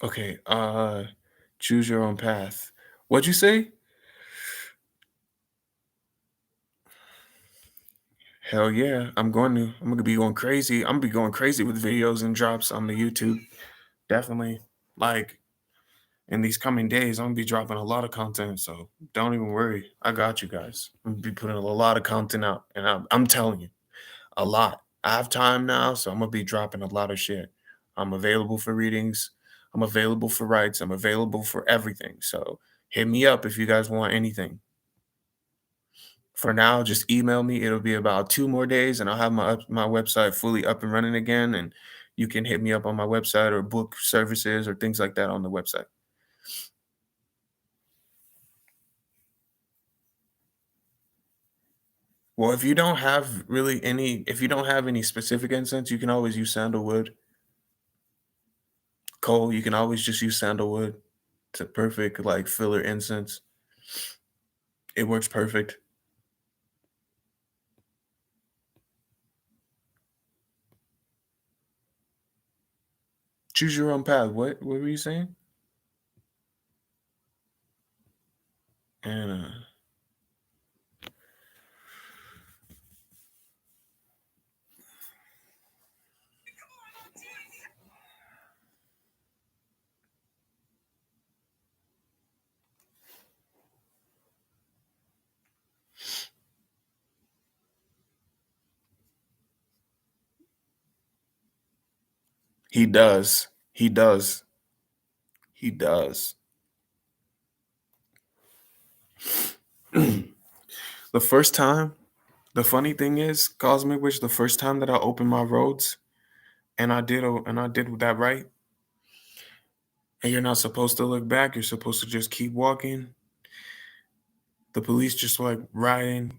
Okay, choose your own path. What'd you say? Hell yeah, I'm gonna be going crazy. I'm gonna be going crazy with videos and drops on the YouTube. Definitely. Like in these coming days, I'm gonna be dropping a lot of content. So don't even worry. I got you guys. I'm gonna be putting a lot of content out. And I'm telling you, a lot. I have time now, so I'm gonna be dropping a lot of shit. I'm available for readings. I'm available for writes. I'm available for everything. So hit me up if you guys want anything. For now, just email me. It'll be about 2 more days, and I'll have my website fully up and running again. And you can hit me up on my website or book services or things like that on the website. Well, if you don't have any specific incense, you can always use sandalwood. Coal, you can always just use sandalwood. It's a perfect like filler incense. It works perfect. Choose your own path. What were you saying? And he does. He does. He does. The first time, the funny thing is, Cosmic Witch, the first time that I opened my roads and I did that right, and you're not supposed to look back, you're supposed to just keep walking. The police just like riding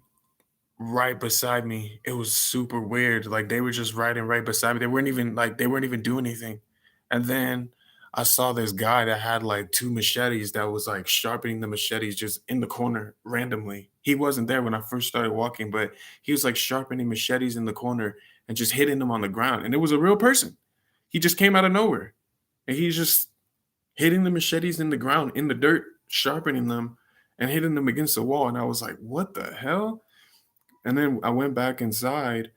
right beside me. It was super weird. Like they were just riding right beside me. They weren't even doing anything. And then I saw this guy that had like two machetes that was like sharpening the machetes just in the corner randomly. He wasn't there when I first started walking, but he was like sharpening machetes in the corner and just hitting them on the ground. And it was a real person. He just came out of nowhere. And he's just hitting the machetes in the ground, in the dirt, sharpening them and hitting them against the wall. And I was like, what the hell? And then I went back inside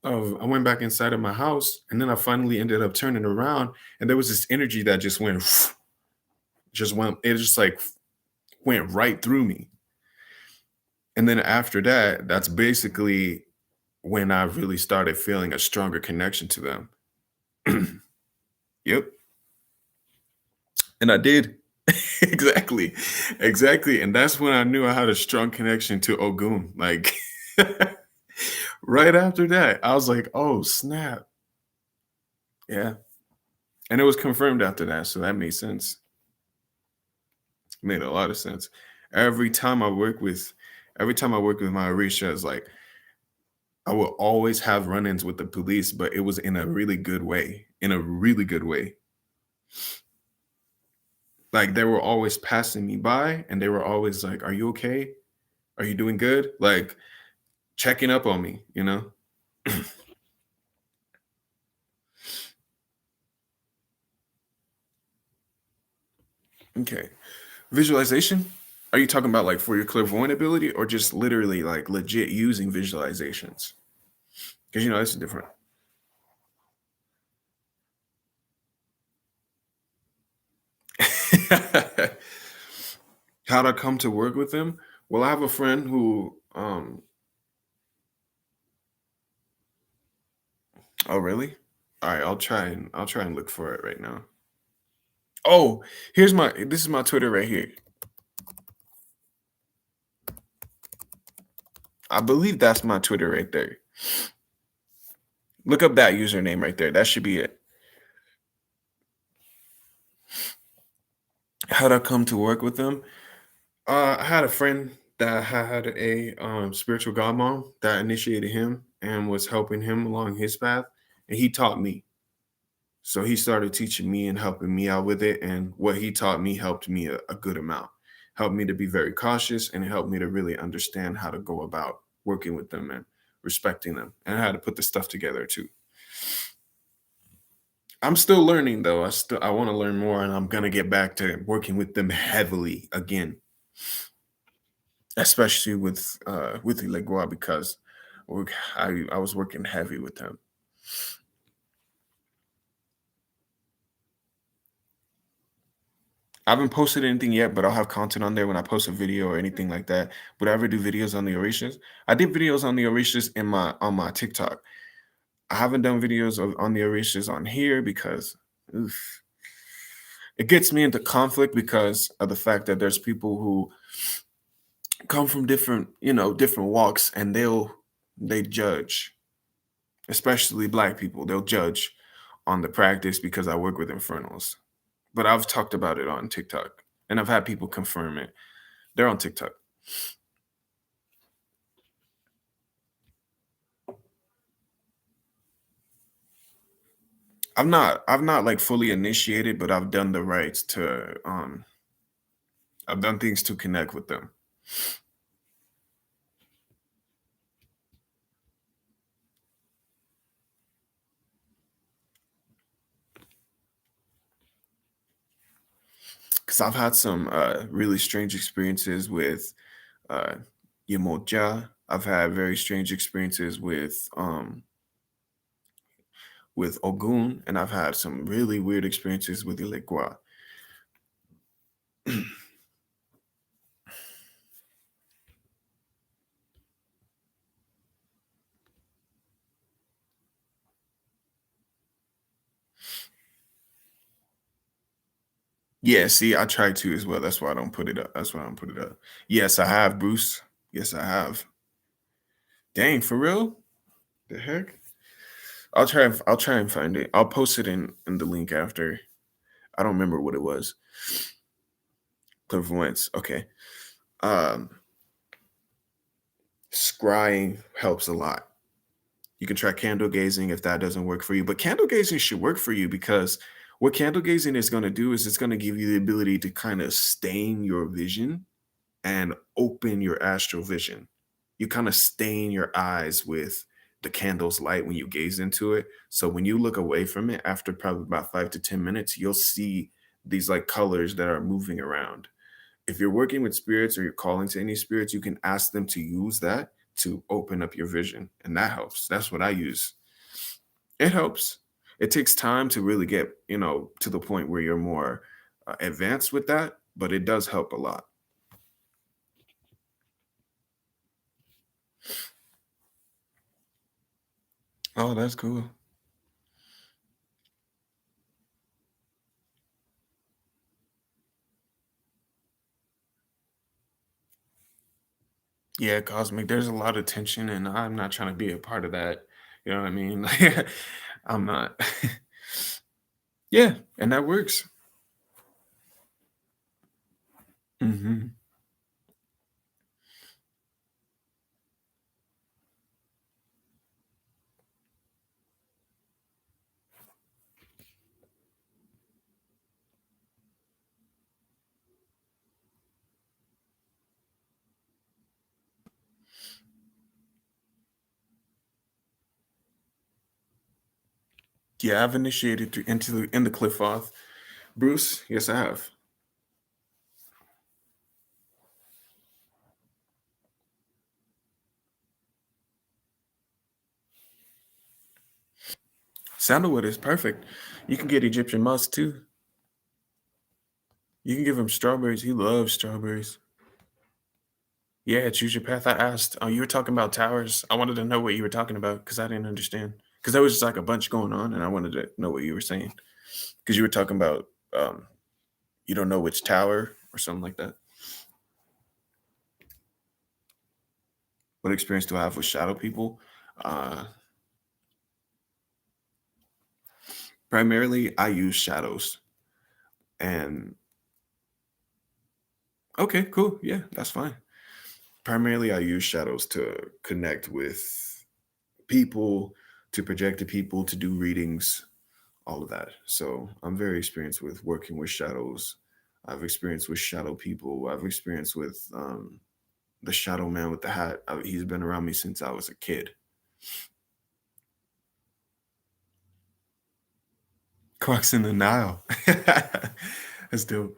of my house, and then I finally ended up turning around, and there was this energy that just went, it just like went right through me. And then after that, that's basically when I really started feeling a stronger connection to them. Yep. And I did. Exactly. Exactly. And that's when I knew I had a strong connection to Ogun. Like right after that, I was like, oh, snap. Yeah. And it was confirmed after that. So that made sense. Made a lot of sense. Every time I work with, every time I work with my Orisha, it's like I will always have run-ins with the police, but it was in a really good way. In a really good way. Like they were always passing me by and they were always like, are you okay? Are you doing good? Like checking up on me, you know? Okay. Visualization? Are you talking about like for your clairvoyant ability or just literally like legit using visualizations? Because you know, it's different. How'd I come to work with them? Well, I have a friend who oh really? All right, I'll try and look for it right now. Oh, this is my Twitter right here. I believe that's my Twitter right there. Look up that username right there. That should be it. How'd I come to work with them? I had a friend that had a spiritual godmom that initiated him and was helping him along his path, and he taught me. So he started teaching me and helping me out with it, and what he taught me helped me a good amount. Helped me to be very cautious, and it helped me to really understand how to go about working with them and respecting them, and how to put the stuff together too. I'm still learning though. I want to learn more, and I'm gonna get back to working with them heavily again, especially with Ilegua because I was working heavy with them. I haven't posted anything yet, but I'll have content on there when I post a video or anything like that. Would I ever do videos on the Orishas? I did videos on the Orishas in my on my TikTok. I haven't done videos on the Orishas on here because oof, it gets me into conflict because of the fact that there's people who come from different, different walks, and they judge, especially black people. They'll judge on the practice because I work with infernals. But I've talked about it on TikTok, and I've had people confirm it. They're on TikTok. I've not like fully initiated, but I've done the rites to I've done things to connect with them. Because I've had some really strange experiences with uh Yemoja. I've had very strange experiences with Ogun, and I've had some really weird experiences with Ilegua. Yeah, see, I try to as well. That's why I don't put it up. That's why I don't put it up. Yes, I have, Bruce. Yes, I have. Dang, for real? The heck? I'll try and find it. I'll post it in the link after. I don't remember what it was. Clairvoyance. Okay. Um Scrying helps a lot. You can try candle gazing if that doesn't work for you. But candle gazing should work for you because what candle gazing is going to do is it's going to give you the ability to kind of stain your vision and open your astral vision. You kind of stain your eyes with the candle's light when you gaze into it. So when you look away from it after probably about 5 to 10 minutes, you'll see these like colors that are moving around. If you're working with spirits or you're calling to any spirits, you can ask them to use that to open up your vision. And that helps. That's what I use. It helps. It takes time to really get, to the point where you're more advanced with that, but it does help a lot. Oh, that's cool. Yeah, cosmic. There's a lot of tension, and I'm not trying to be a part of that. You know what I mean? Like, I'm not. Yeah, and that works. Hmm. Yeah, I've initiated through into the in the cliff off. Bruce, yes, I have. Sandalwood is perfect. You can get Egyptian musk too. You can give him strawberries. He loves strawberries. Yeah, choose your path. I asked. Oh, you were talking about towers. I wanted to know what you were talking about because I didn't understand. Because there was just like a bunch going on, and I wanted to know what you were saying. Because you were talking about you don't know which tower or something like that. What experience do I have with shadow people? Uh, Primarily, I use shadows. And okay, cool. Yeah, that's fine. Primarily, I use shadows to connect with people, to project to people, to do readings, all of that. So I'm very experienced with working with shadows. I've experienced with shadow people. I've experienced with the shadow man with the hat. He's been around me since I was a kid. Crocs in the Nile. That's dope.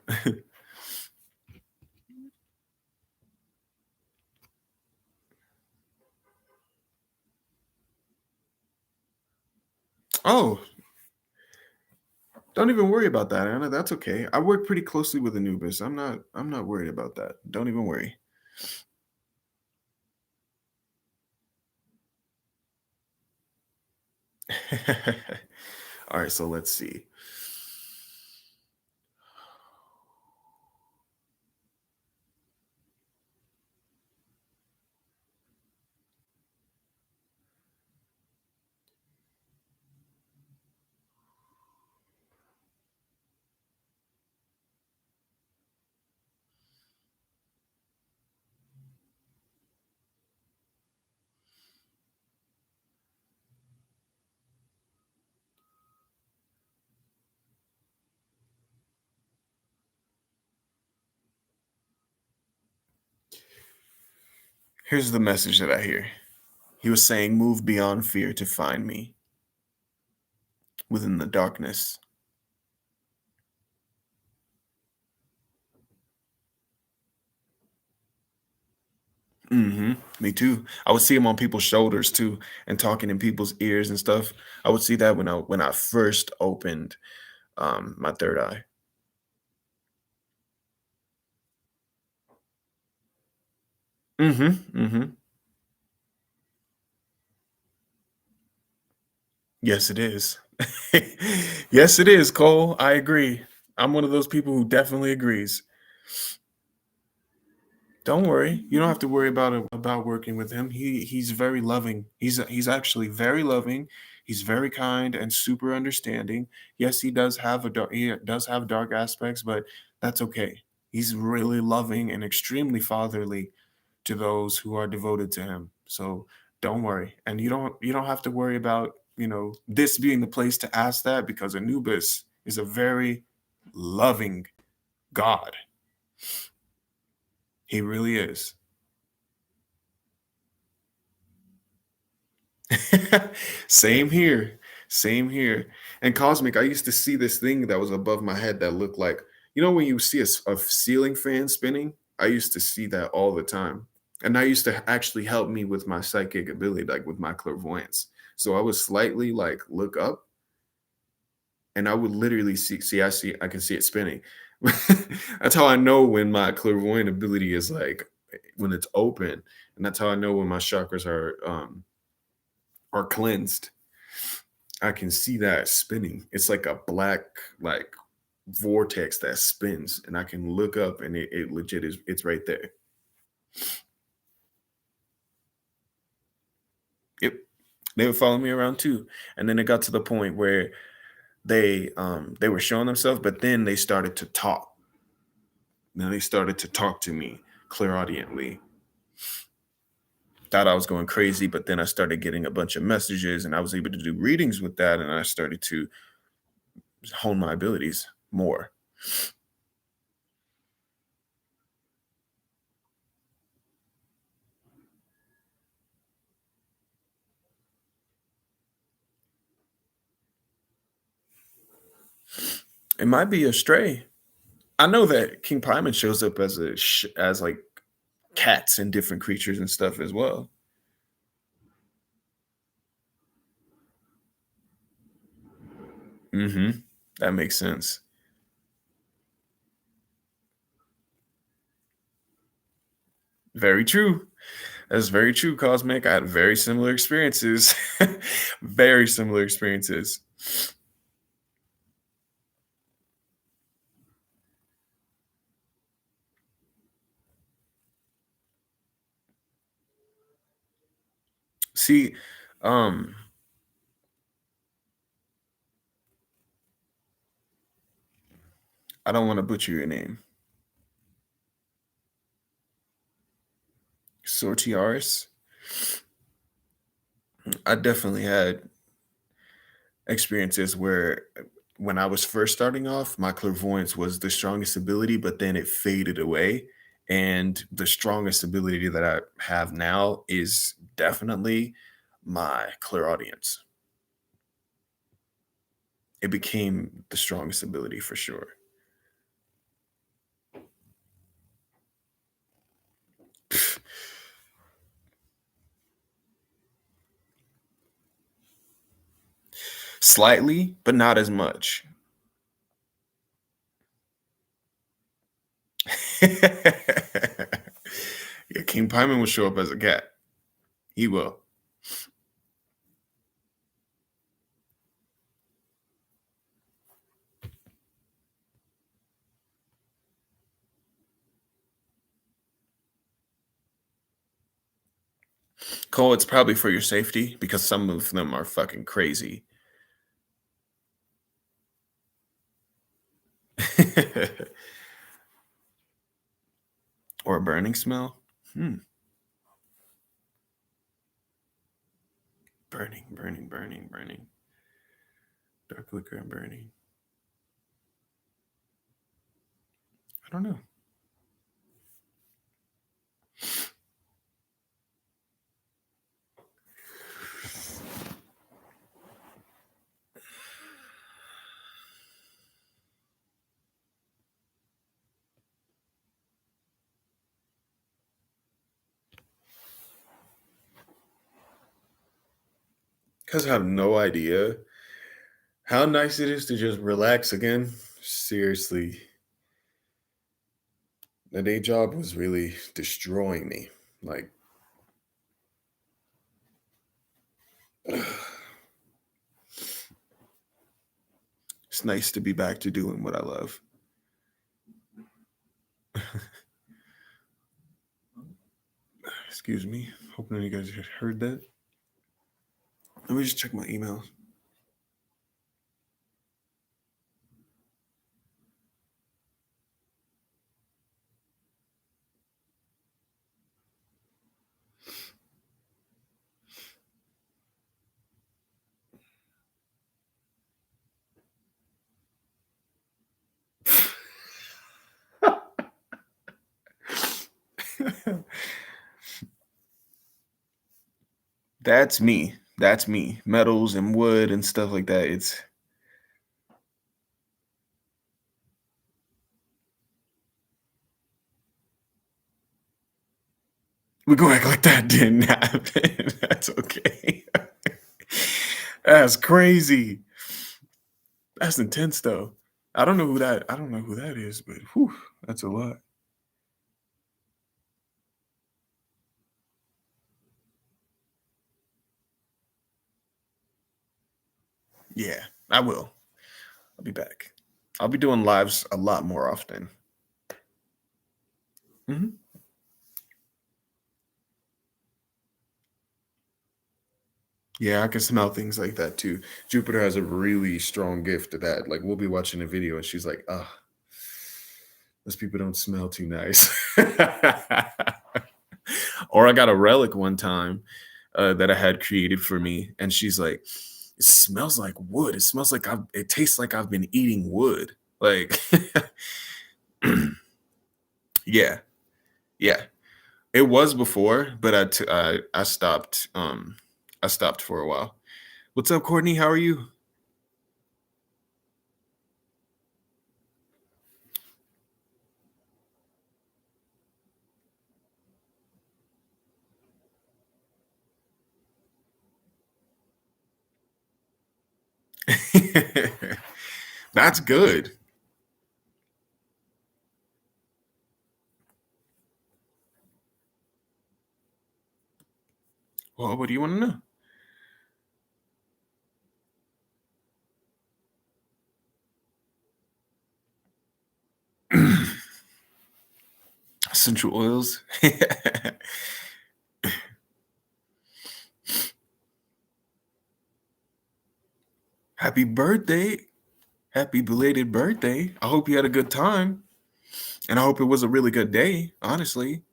Oh, don't even worry about that, Anna. That's okay. I work pretty closely with Anubis. I'm not worried about that. Don't even worry. All right, so let's see. Here's the message that I hear. He was saying, "Move beyond fear to find me within the darkness." Me too. I would see him on people's shoulders too, and talking in people's ears and stuff. I would see that when I first opened my third eye. Mm-hmm. Yes, it is. Yes, it is, Cole. I agree. I'm one of those people who definitely agrees. Don't worry. You don't have to worry about working with him. He's very loving. He's actually very loving. He's very kind and super understanding. Yes, he does have dark aspects, but that's okay. He's really loving and extremely fatherly to those who are devoted to him. So don't worry. And you don't have to worry about, this being the place to ask that, because Anubis is a very loving God. He really is. Same here. Same here. And Cosmic, I used to see this thing that was above my head that looked like, when you see a ceiling fan spinning, I used to see that all the time. And that used to actually help me with my psychic ability, like with my clairvoyance. So I would slightly like look up and I would literally I can see it spinning. That's how I know when my clairvoyant ability is like when it's open. And that's how I know when my chakras are cleansed. I can see that spinning. It's like a black like vortex that spins, and I can look up, and it legit is. It's right there. Yep, they would follow me around too, and then it got to the point where they were showing themselves, but then they started to talk. Then they started to talk to me clairaudiently. Thought I was going crazy, but then I started getting a bunch of messages, and I was able to do readings with that, and I started to hone my abilities more. It might be a stray. I know that King Paimon shows up as like cats and different creatures and stuff as well. That makes sense. Very true. That's very true, Cosmic. I had very similar experiences. Very similar experiences. See, um, I don't want to butcher your name. Sortiaris. I definitely had experiences where when I was first starting off, my clairvoyance was the strongest ability, but then it faded away. And the strongest ability that I have now is definitely my clairaudience. It became the strongest ability for sure. Slightly, but not as much. Yeah, King Paimon will show up as a cat. He will. Cole, it's probably for your safety because some of them are fucking crazy. Or a burning smell? Hmm. Burning, burning, burning, burning. Dark liquor and burning. I don't know. Because I have no idea how nice it is to just relax again. Seriously. The day job was really destroying me. Like, it's nice to be back to doing what I love. Excuse me. Hope none of you guys had heard that. Let me just check my email. That's me. That's me. Metals and wood and stuff like that. It's we go act like that didn't happen. That's okay. That's crazy. That's intense though. I don't know who that is, but whew, that's a lot. Yeah, I will. I'll be back. I'll be doing lives a lot more often. Mhm. Yeah, I can smell things like that too. Jupiter has a really strong gift to that. Like we'll be watching a video and she's like, "Ah, those people don't smell too nice." Or I got a relic one time that I had created for me, and she's like, "It smells like wood. It smells like I've. It tastes like I've been eating wood." Like, yeah, yeah. It was before, but I stopped. I stopped for a while. What's up, Courtney? How are you? That's good. Well, what do you want to know? Essential oils. Happy birthday. Happy belated birthday. I hope you had a good time. And I hope it was a really good day, honestly.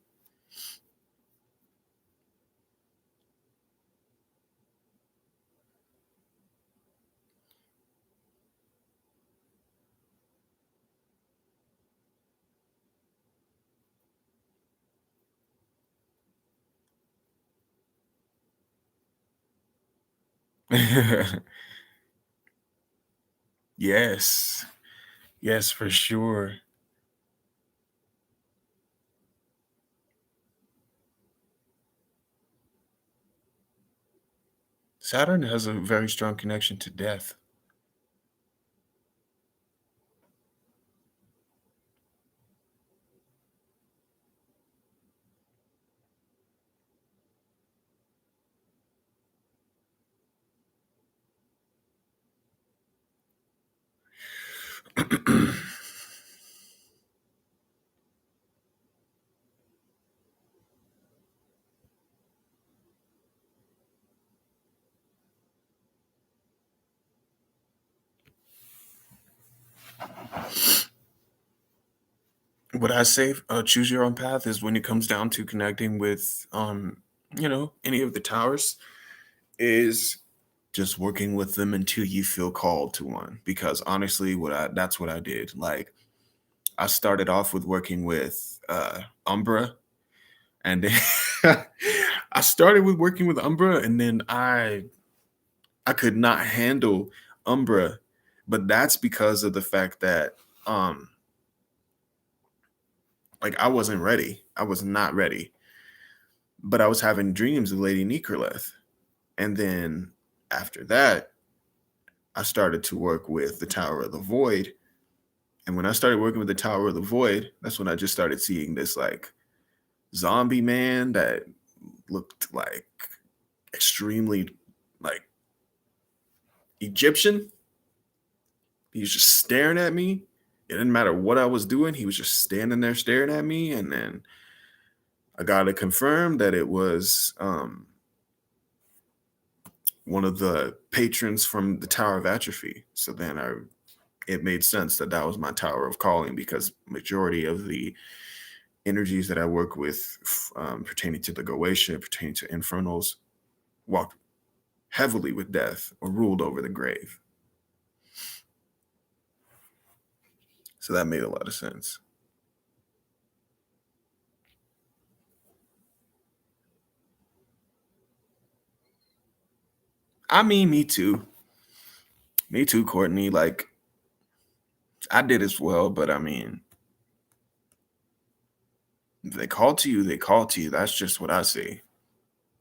Yes. Yes, for sure. Saturn has a very strong connection to death. What I say, choose your own path is when it comes down to connecting with, any of the towers, is just working with them until you feel called to one. Because honestly, that's what I did. Like I started off with working with Umbra, and then I started with working with Umbra, and then I could not handle Umbra, but that's because of the fact that um like I wasn't ready. I was not ready. But I was having dreams of Lady Nikreleth. And then after that, I started to work with the Tower of the Void. And when I started working with the Tower of the Void, that's when I just started seeing this like zombie man that looked like extremely like Egyptian. He was just staring at me. It didn't matter what I was doing. He was just standing there staring at me. And then I got it confirmed that it was one of the patrons from the Tower of Atrophy. So then it made sense that that was my Tower of Calling because majority of the energies that I work with pertaining to the Goetia, pertaining to infernals, walked heavily with death or ruled over the grave. So that made a lot of sense. I mean, me too. Me too, Courtney. Like, I did as well, but I mean, if they call to you, they call to you. That's just what I say.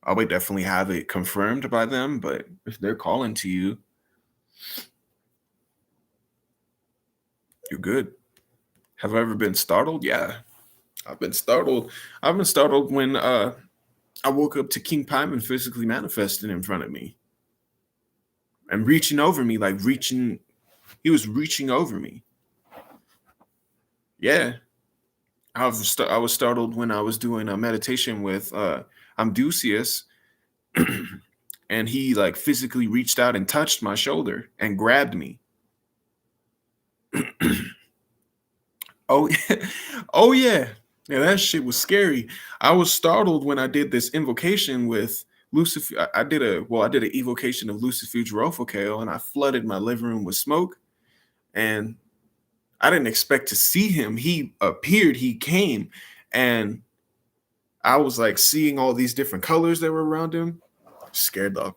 I would definitely have it confirmed by them, but if they're calling to you, you're good. Have I ever been startled? Yeah, I've been startled. I've been startled when I woke up to King Paimon physically manifesting in front of me and reaching over me, like reaching. He was reaching over me. Yeah, I was startled when I was doing a meditation with Amdusius, and he like physically reached out and touched my shoulder and grabbed me. Oh, oh yeah, yeah. That shit was scary. I was startled when I did this invocation with Lucifer. I did an evocation of Lucifuge Rofocale, and I flooded my living room with smoke. And I didn't expect to see him. He appeared. He came, and I was like seeing all these different colors that were around him. Scared the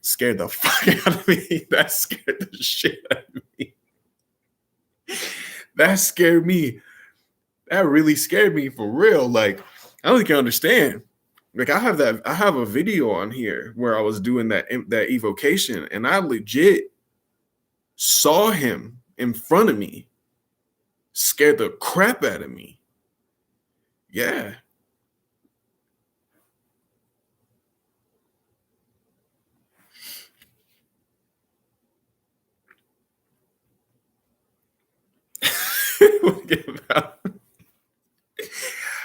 scared the fuck out of me. That scared the shit out of me. That scared me. That really scared me for real. Like, I don't think you understand. Like, I have a video on here where I was doing that evocation, and I legit saw him in front of me, scared the crap out of me. Yeah.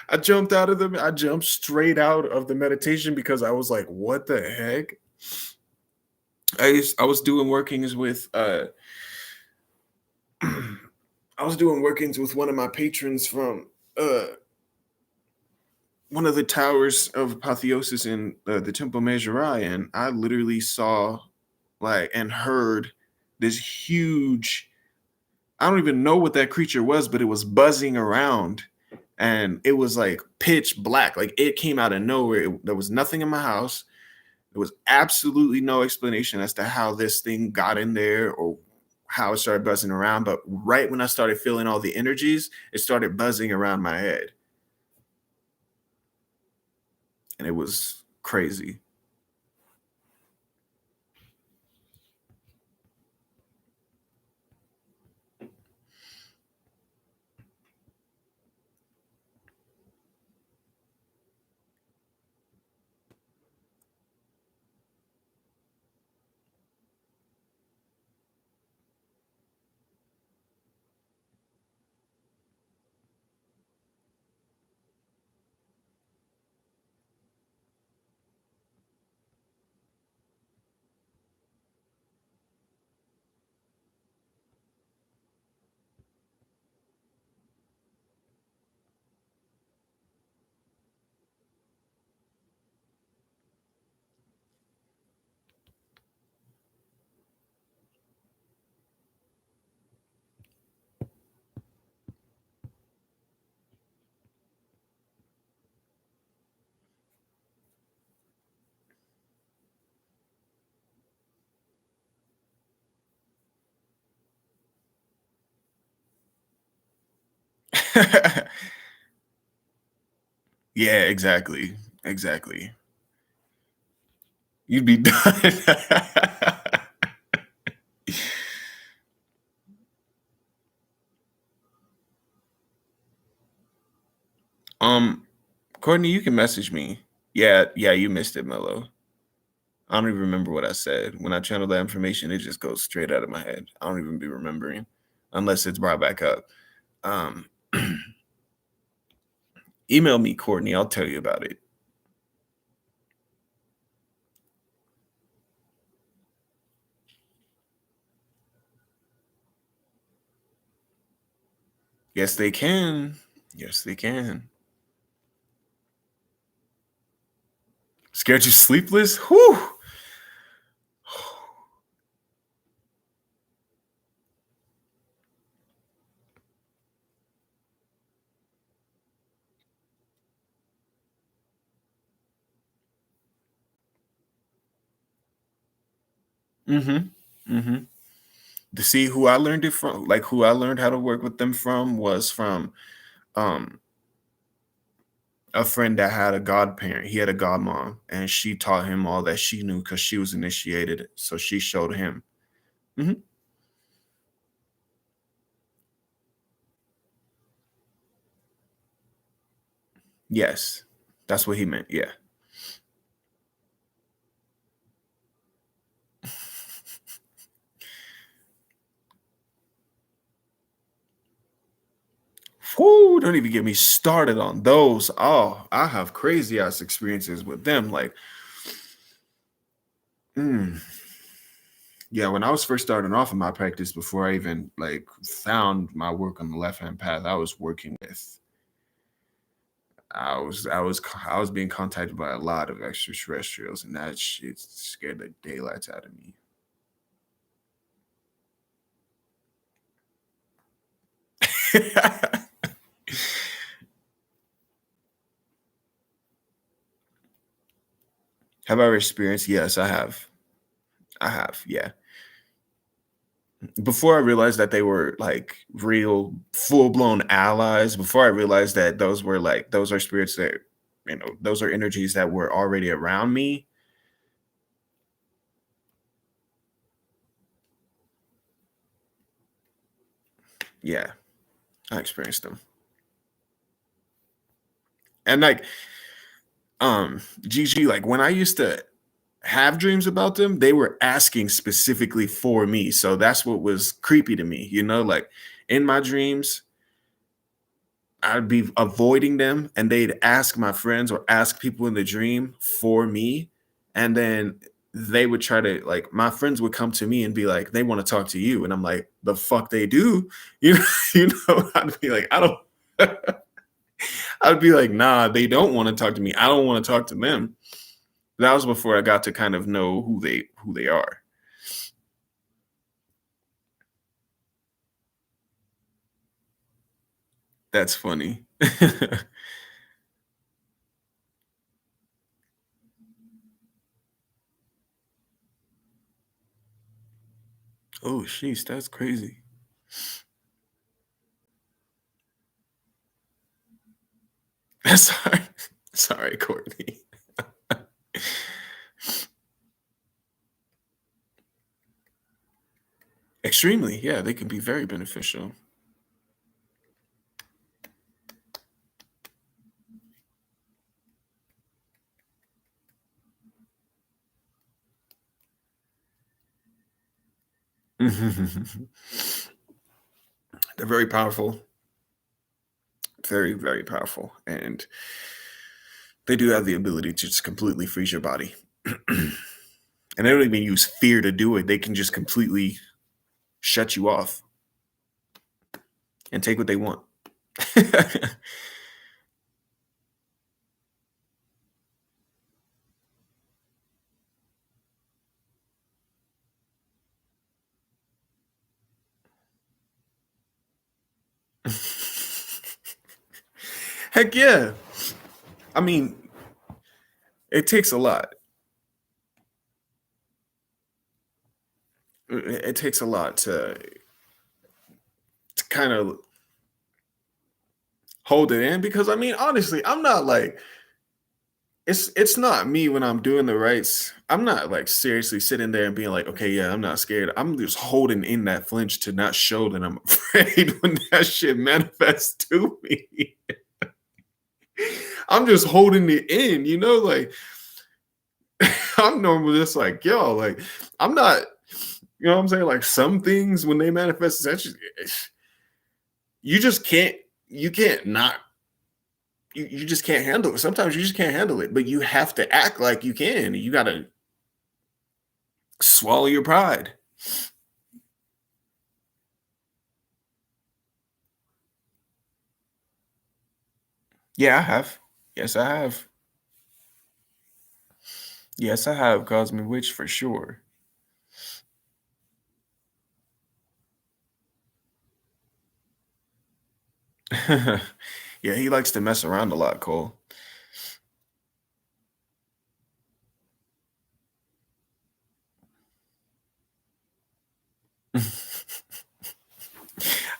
I jumped out of the I jumped straight out of the meditation because I was like, what the heck? I was doing workings with I was doing workings with one of my patrons from one of the towers of apotheosis in the Temple Mejurai, and I literally saw like and heard this huge. I don't even know what that creature was, but it was buzzing around, and it was like pitch black. Like it came out of nowhere. There was nothing in my house. There was absolutely no explanation as to how this thing got in there or how it started buzzing around. But right when I started feeling all the energies, it started buzzing around my head, and it was crazy. Yeah, exactly. Exactly. You'd be done. um, Courtney, you can message me. Yeah, yeah, you missed it, Mello. I don't even remember what I said. When I channel that information, it just goes straight out of my head. I don't even be remembering unless it's brought back up. Um, email me, Courtney. I'll tell you about it. Yes, they can. Yes, they can. Scared you sleepless? Whew. Mm-hmm. Mm-hmm. To see who I learned it from, like who I learned how to work with them from was from um a friend that had a godparent. He had a godmom, and she taught him all that she knew because she was initiated. So she showed him. Mhm. Yes, that's what he meant. Yeah. Whoo, don't even get me started on those. Oh, I have crazy ass experiences with them. Like, mm, yeah, when I was first starting off in my practice, before I even like found my work on the left hand path, I was working with. I was being contacted by a lot of extraterrestrials, and that shit scared the daylights out of me. Have I ever experienced? Yes, I have. I have. Yeah. Before I realized that they were like real full blown allies, before I realized that those are spirits that, those are energies that were already around me. Yeah, I experienced them. And like GG, like when I used to have dreams about them, they were asking specifically for me. So that's what was creepy to me, like in my dreams, I'd be avoiding them and they'd ask my friends or ask people in the dream for me. And then they would try to, like, my friends would come to me and be like, they want to talk to you. And I'm like, the fuck they do? You know, I'd be like, I don't I'd be like, nah, they don't want to talk to me. I don't want to talk to them. That was before I got to kind of know who they are. That's funny. Oh, sheesh, that's crazy. Sorry. Sorry, Courtney. Extremely, yeah, they can be very beneficial. They're very powerful, very, very powerful. And they do have the ability to just completely freeze your body. And they don't even use fear to do it. They can just completely shut you off and take what they want. Heck yeah. I mean, it takes a lot. It takes a lot to kind of hold it in because I mean, honestly, I'm not like it's not me when I'm doing the rites. I'm not like seriously sitting there and being like, okay, yeah, I'm not scared. I'm just holding in that flinch to not show that I'm afraid when that shit manifests to me. I'm just holding it in, like I'm normally just like, yo, like I'm not, what I'm saying? Like some things when they manifest, essentially, you just can't, you can't not you just can't handle it. Sometimes you just can't handle it, but you have to act like you can. You gotta swallow your pride. Yeah, I have. Yes, I have. Yes, I have Cosmic Witch for sure. Yeah, he likes to mess around a lot, Cole.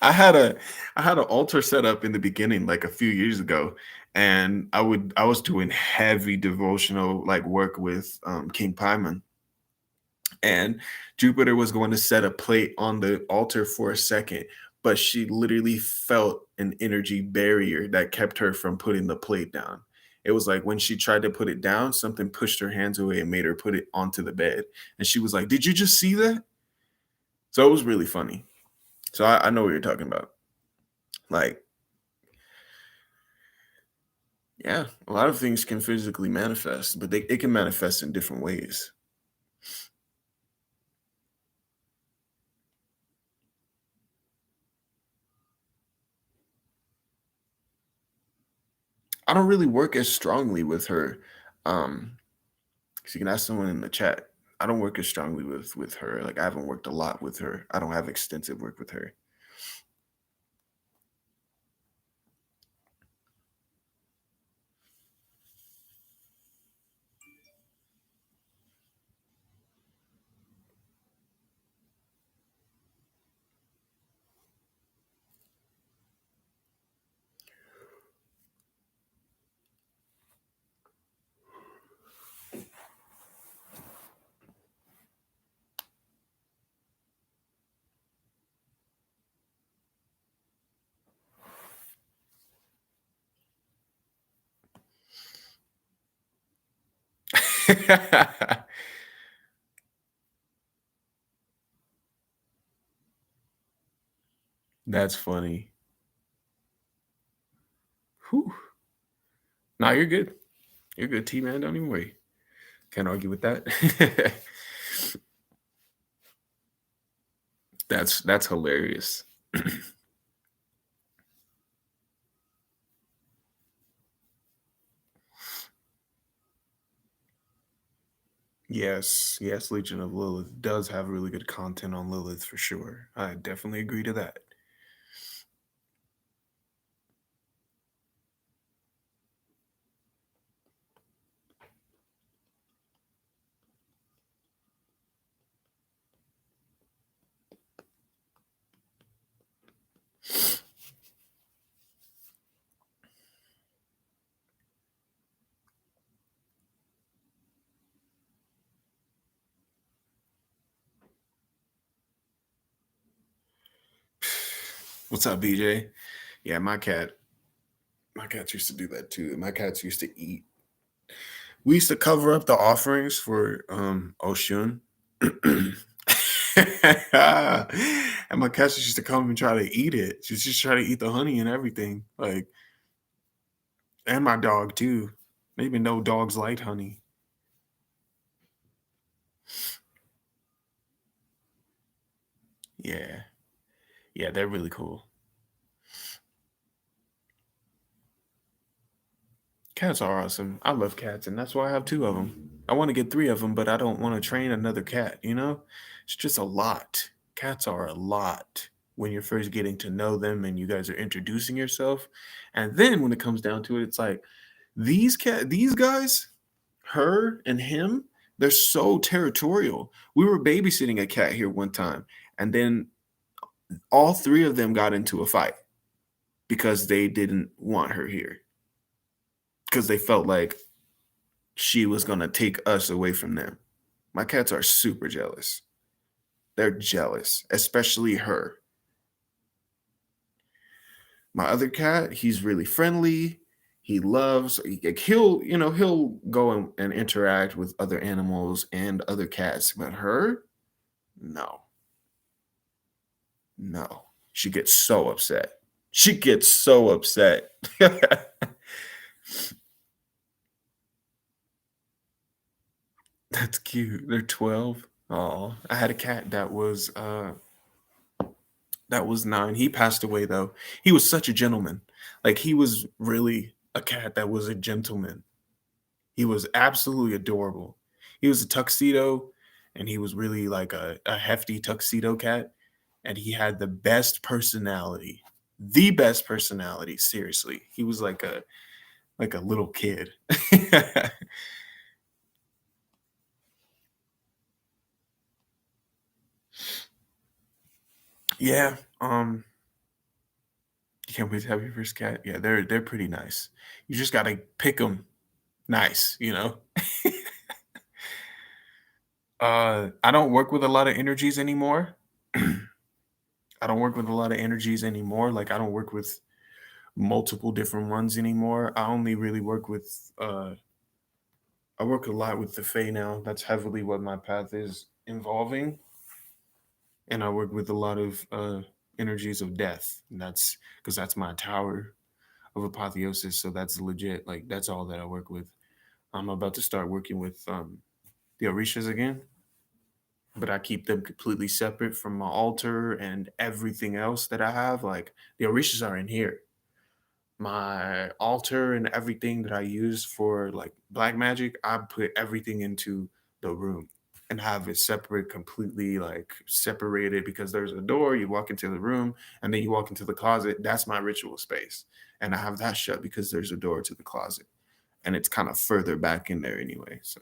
I had a I had an altar set up in the beginning, like a few years ago, and I was doing heavy devotional like work with King Paimon, and Jupiter was going to set a plate on the altar for a second, but she literally felt an energy barrier that kept her from putting the plate down. It was like when she tried to put it down, something pushed her hands away and made her put it onto the bed. And she was like, "Did you just see that?" So it was really funny. So I know what you're talking about. Like, yeah, a lot of things can physically manifest, but it can manifest in different ways. I don't really work as strongly with her. Um, So you can ask someone in the chat. I don't work as strongly with her. Like I haven't worked a lot with her. I don't have extensive work with her. That's funny. Whew. Nah, you're good. You're good, T man. Don't even worry. Can't argue with that. That's hilarious. Yes, yes, Legion of Lilith does have really good content on Lilith for sure. I definitely agree to that. What's up, BJ? Yeah, my cats used to do that too. My cats used to eat. We used to cover up the offerings for Oshun. And my cats used to come and try to eat it. She just try to eat the honey and everything. Like, and my dog too. Maybe no dogs like honey. Yeah. Yeah, they're really cool. Cats are awesome. I love cats, and that's why I have two of them. I want to get three of them, but I don't want to train another cat, you know? It's just a lot. Cats are a lot when you're first getting to know them and you guys are introducing yourself. And then when it comes down to it, it's like these guys, her and him, they're so territorial. We were babysitting a cat here one time, and then all three of them got into a fight. because they didn't want her here because they felt like she was going to take us away from them. My cats are super jealous. They're jealous, especially her. My other cat, he's really friendly. He loves, like, he'll go and interact with other animals and other cats, but her, no, no. She gets so upset. She gets so upset. That's cute. They're 12. Oh, I had a cat that was 9. He passed away though. He was such a gentleman. Like he was really a cat that was a gentleman. He was absolutely adorable. He was a tuxedo and he was really like a hefty tuxedo cat. And he had the best personality. The best personality, seriously. He was like a little kid. Yeah. You can't wait to have your first cat. Yeah, they're pretty nice. You just gotta pick them nice, you know? I don't work with a lot of energies anymore. I don't work with a lot of energies anymore. Like I don't work with multiple different ones anymore. I only really work with I work a lot with the Fae now. That's heavily what my path is involving. And I work with a lot of energies of death. And that's because that's my tower of apotheosis. So that's legit. Like that's all that I work with. I'm about to start working with the Orishas again, but I keep them completely separate from my altar and everything else that I have. Like the Orishas are in here. My altar and everything that I use for like black magic, I put everything into the room and have it separate, completely like separated because there's a door. You walk into the room and then you walk into the closet. That's my ritual space. And I have that shut because there's a door to the closet and it's kind of further back in there anyway. So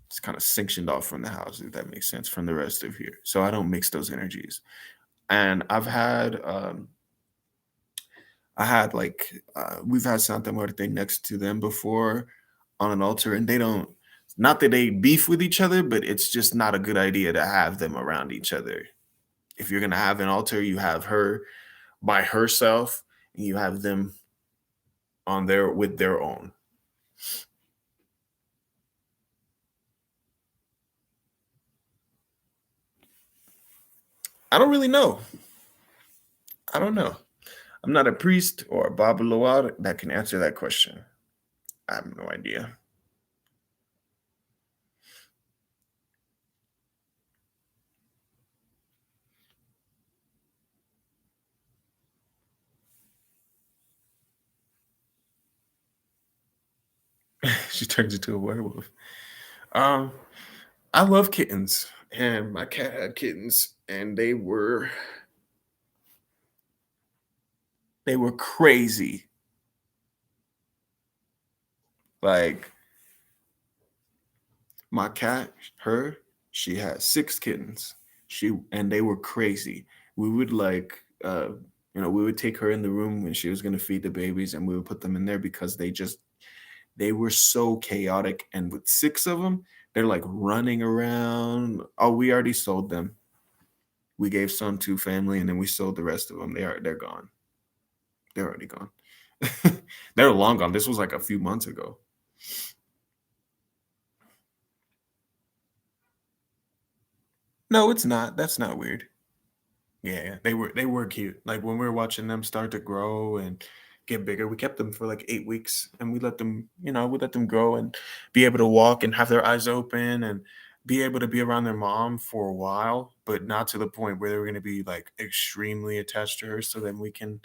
it's kind of sanctioned off from the house, if that makes sense, from the rest of here. So I don't mix those energies. And I had like we've had Santa Muerte next to them before on an altar, and they don't. Not that they beef with each other, but it's just not a good idea to have them around each other. If you're gonna have an altar, you have her by herself, and you have them on there with their own. I don't really know. I don't know. I'm not a priest or a Babaloa that can answer that question. I have no idea. She turns into a werewolf. Um, I love kittens, and my cat had kittens, and they were crazy. Like my cat, her, she had 6 kittens. And they were crazy. We would we would take her in the room when she was gonna feed the babies, and we would put them in there because they were so chaotic. And with 6 of them, they're like running around. Oh, we already sold them. We gave some to family, and then we sold the rest of them. They're gone. They're already gone. They're long gone. This was like a few months ago. No, it's not. That's not weird. Yeah, they were cute. Like when we were watching them start to grow and get bigger, we kept them for like 8 weeks and we let them, we let them grow and be able to walk and have their eyes open and be able to be around their mom for a while, but not to the point where they were going to be like extremely attached to her. So then we can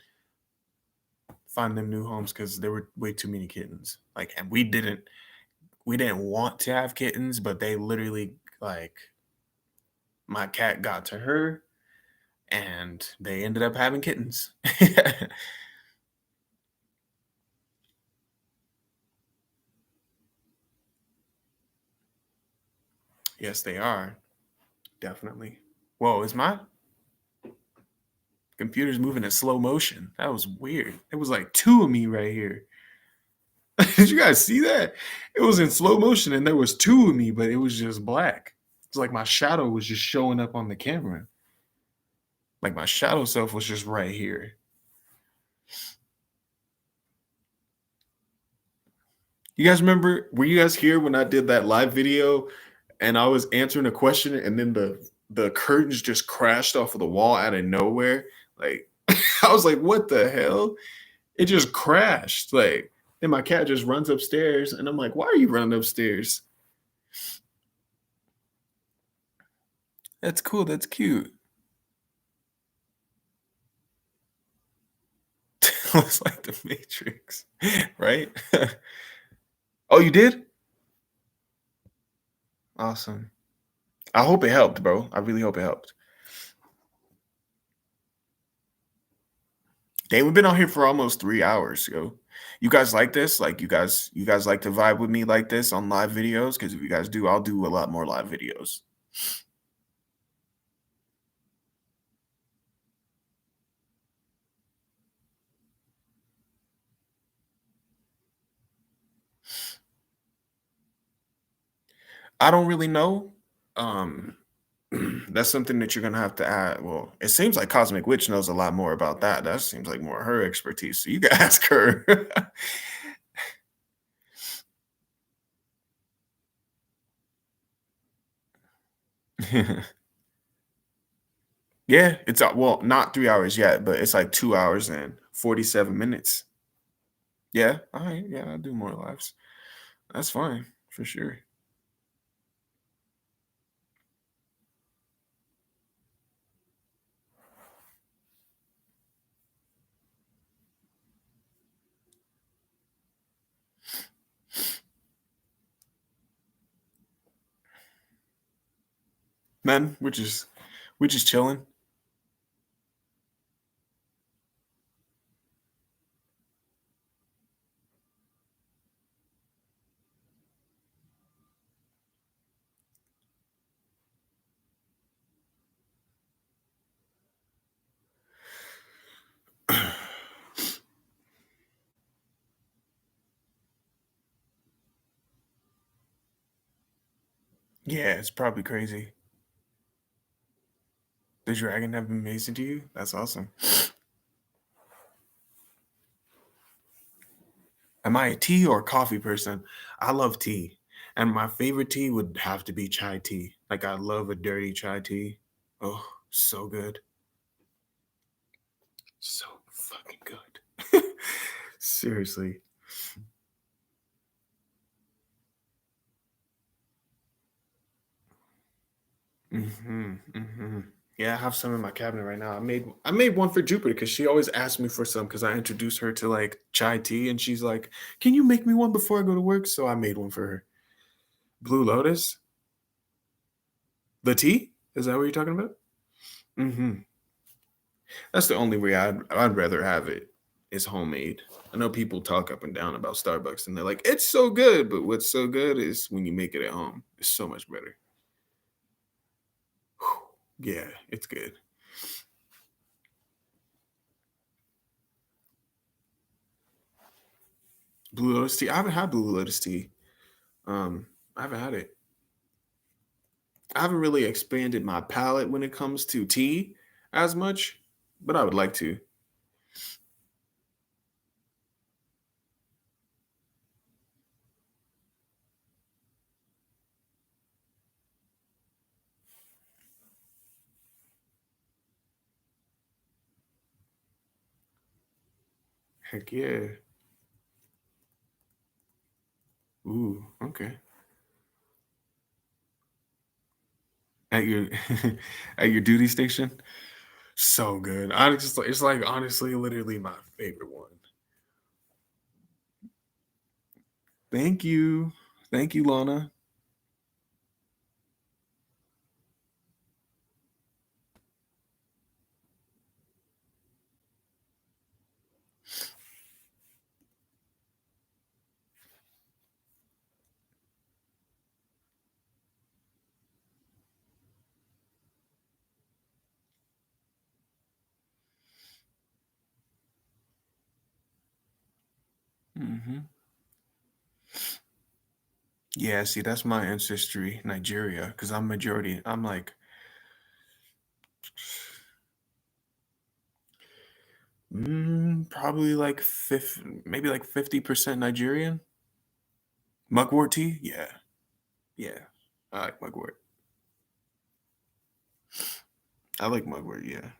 find them new homes because there were way too many kittens. Like, and we didn't want to have kittens, but they literally like my cat got to her and they ended up having kittens. Yes, they are. Definitely. Whoa, is my Computer's moving in slow motion. That was weird. It was like two of me right here. Did you guys see that? It was in slow motion and there was two of me, but it was just black. It's like my shadow was just showing up on the camera. Like my shadow self was just right here. You guys remember? Were you guys here when I did that live video and I was answering a question and then the curtains just crashed off of the wall out of nowhere? Like I was like, what the hell? It just crashed. Like then my cat just runs upstairs and I'm like, why are you running upstairs? That's cool. That's cute. It's like the Matrix, right? Oh, you did? Awesome. I hope it helped, bro. I really hope it helped. Dang, we've been on here for almost 3 hours, yo. You guys like this? Like you guys like to vibe with me like this on live videos? Because if you guys do, I'll do a lot more live videos. I don't really know. Um, that's something that you're gonna have to add. Well, it seems like Cosmic Witch knows a lot more about that. That seems like more her expertise. So you can ask her. Yeah, it's well, not 3 hours yet, but it's like 2 hours and 47 minutes. Yeah, all right, yeah, I'll do more lives. That's fine for sure. Man, which is chilling. Yeah, it's probably crazy. The dragon have been amazing to you? That's awesome. Am I a tea or coffee person? I love tea. And my favorite tea would have to be chai tea. Like I love a dirty chai tea. Oh, so good. So fucking good. Seriously. Yeah, I have some in my cabinet right now. I made one for Jupiter because she always asks me for some because I introduced her to like chai tea and she's like, "Can you make me one before I go to work?" So I made one for her. Blue Lotus, the tea. Is that what you're talking about? hmm That's the only way I'd rather have it is homemade. I know people talk up and down about Starbucks and they're like, "It's so good," but what's so good is when you make it at home. It's so much better. Yeah, it's good. Blue Lotus tea. I haven't had Blue Lotus tea. I haven't had it. I haven't really expanded my palate when it comes to tea as much, but I would like to. Heck yeah. Ooh, okay. At your at your duty station? So good. I just it's like honestly literally my favorite one. Thank you. Thank you, Lana. Hmm. Yeah, see, that's my ancestry, Nigeria, because I'm majority. I'm like, probably like maybe like 50% Nigerian. Mugwort tea, yeah, yeah. I like mugwort. I like mugwort. Yeah,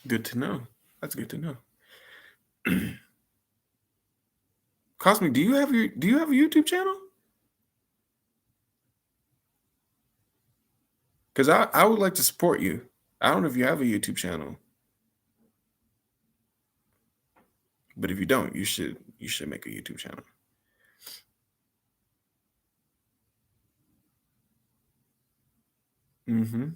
good to know. That's good to know. Cosmic, do you have a YouTube channel? Because I would like to support you. I don't know if you have a YouTube channel, but if you don't, you should make a YouTube channel. Hmm.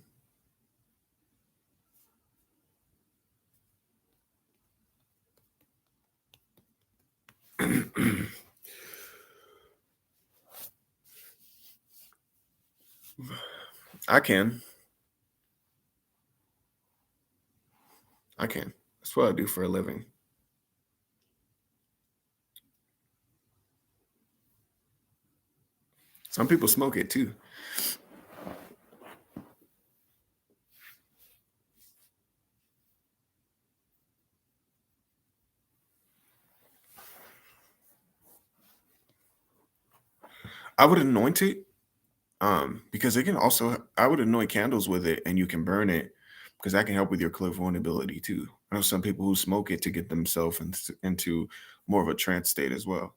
I can. I can. That's what I do for a living. Some people smoke it too. I would anoint it, because it can also. I would anoint candles with it, and you can burn it, because that can help with your clairvoyant ability too. I know some people who smoke it to get themselves into more of a trance state as well.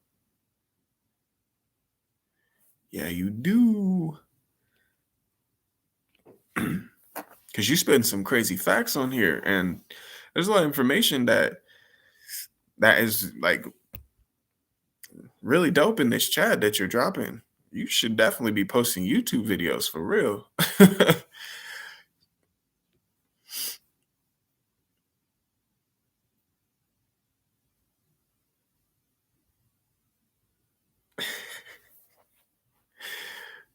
Yeah, you do. Because you spend some crazy facts on here, and there's a lot of information that is like really dope in this chat that you're dropping. You should definitely be posting YouTube videos for real.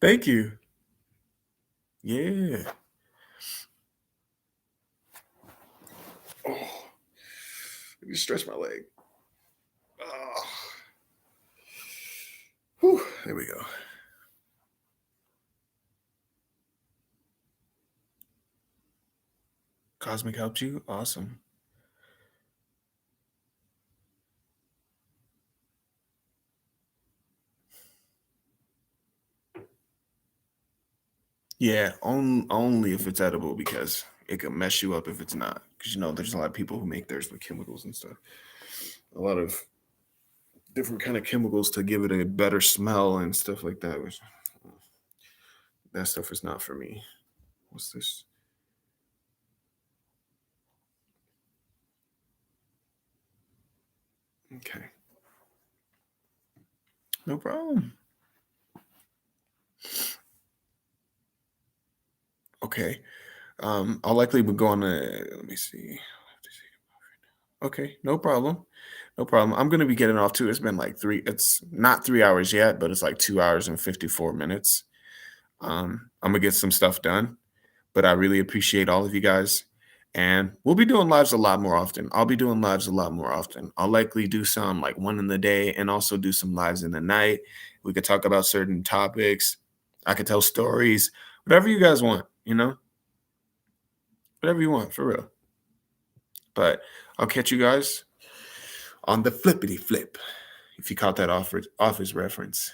Thank you. Yeah. Oh, let me stretch my leg. Oh, whew, there we go. Cosmic helped you? Awesome. Yeah, only if it's edible, because it can mess you up if it's not. Because there's a lot of people who make theirs with chemicals and stuff. A lot of different kind of chemicals to give it a better smell and stuff like that. Which that stuff is not for me. What's this? Okay, no problem. Okay, I'll likely be going to. Let me see. Okay, no problem. No problem. I'm gonna be getting off too. It's been like three. It's not 3 hours yet, but it's like 2 hours and 54 minutes. I'm gonna get some stuff done, but I really appreciate all of you guys. And we'll be doing lives a lot more often. I'll be doing lives a lot more often. I'll likely do some like one in the day and also do some lives in the night. We could talk about certain topics. I could tell stories, whatever you guys want, whatever you want for real. But I'll catch you guys on the flippity flip, if you caught that office reference.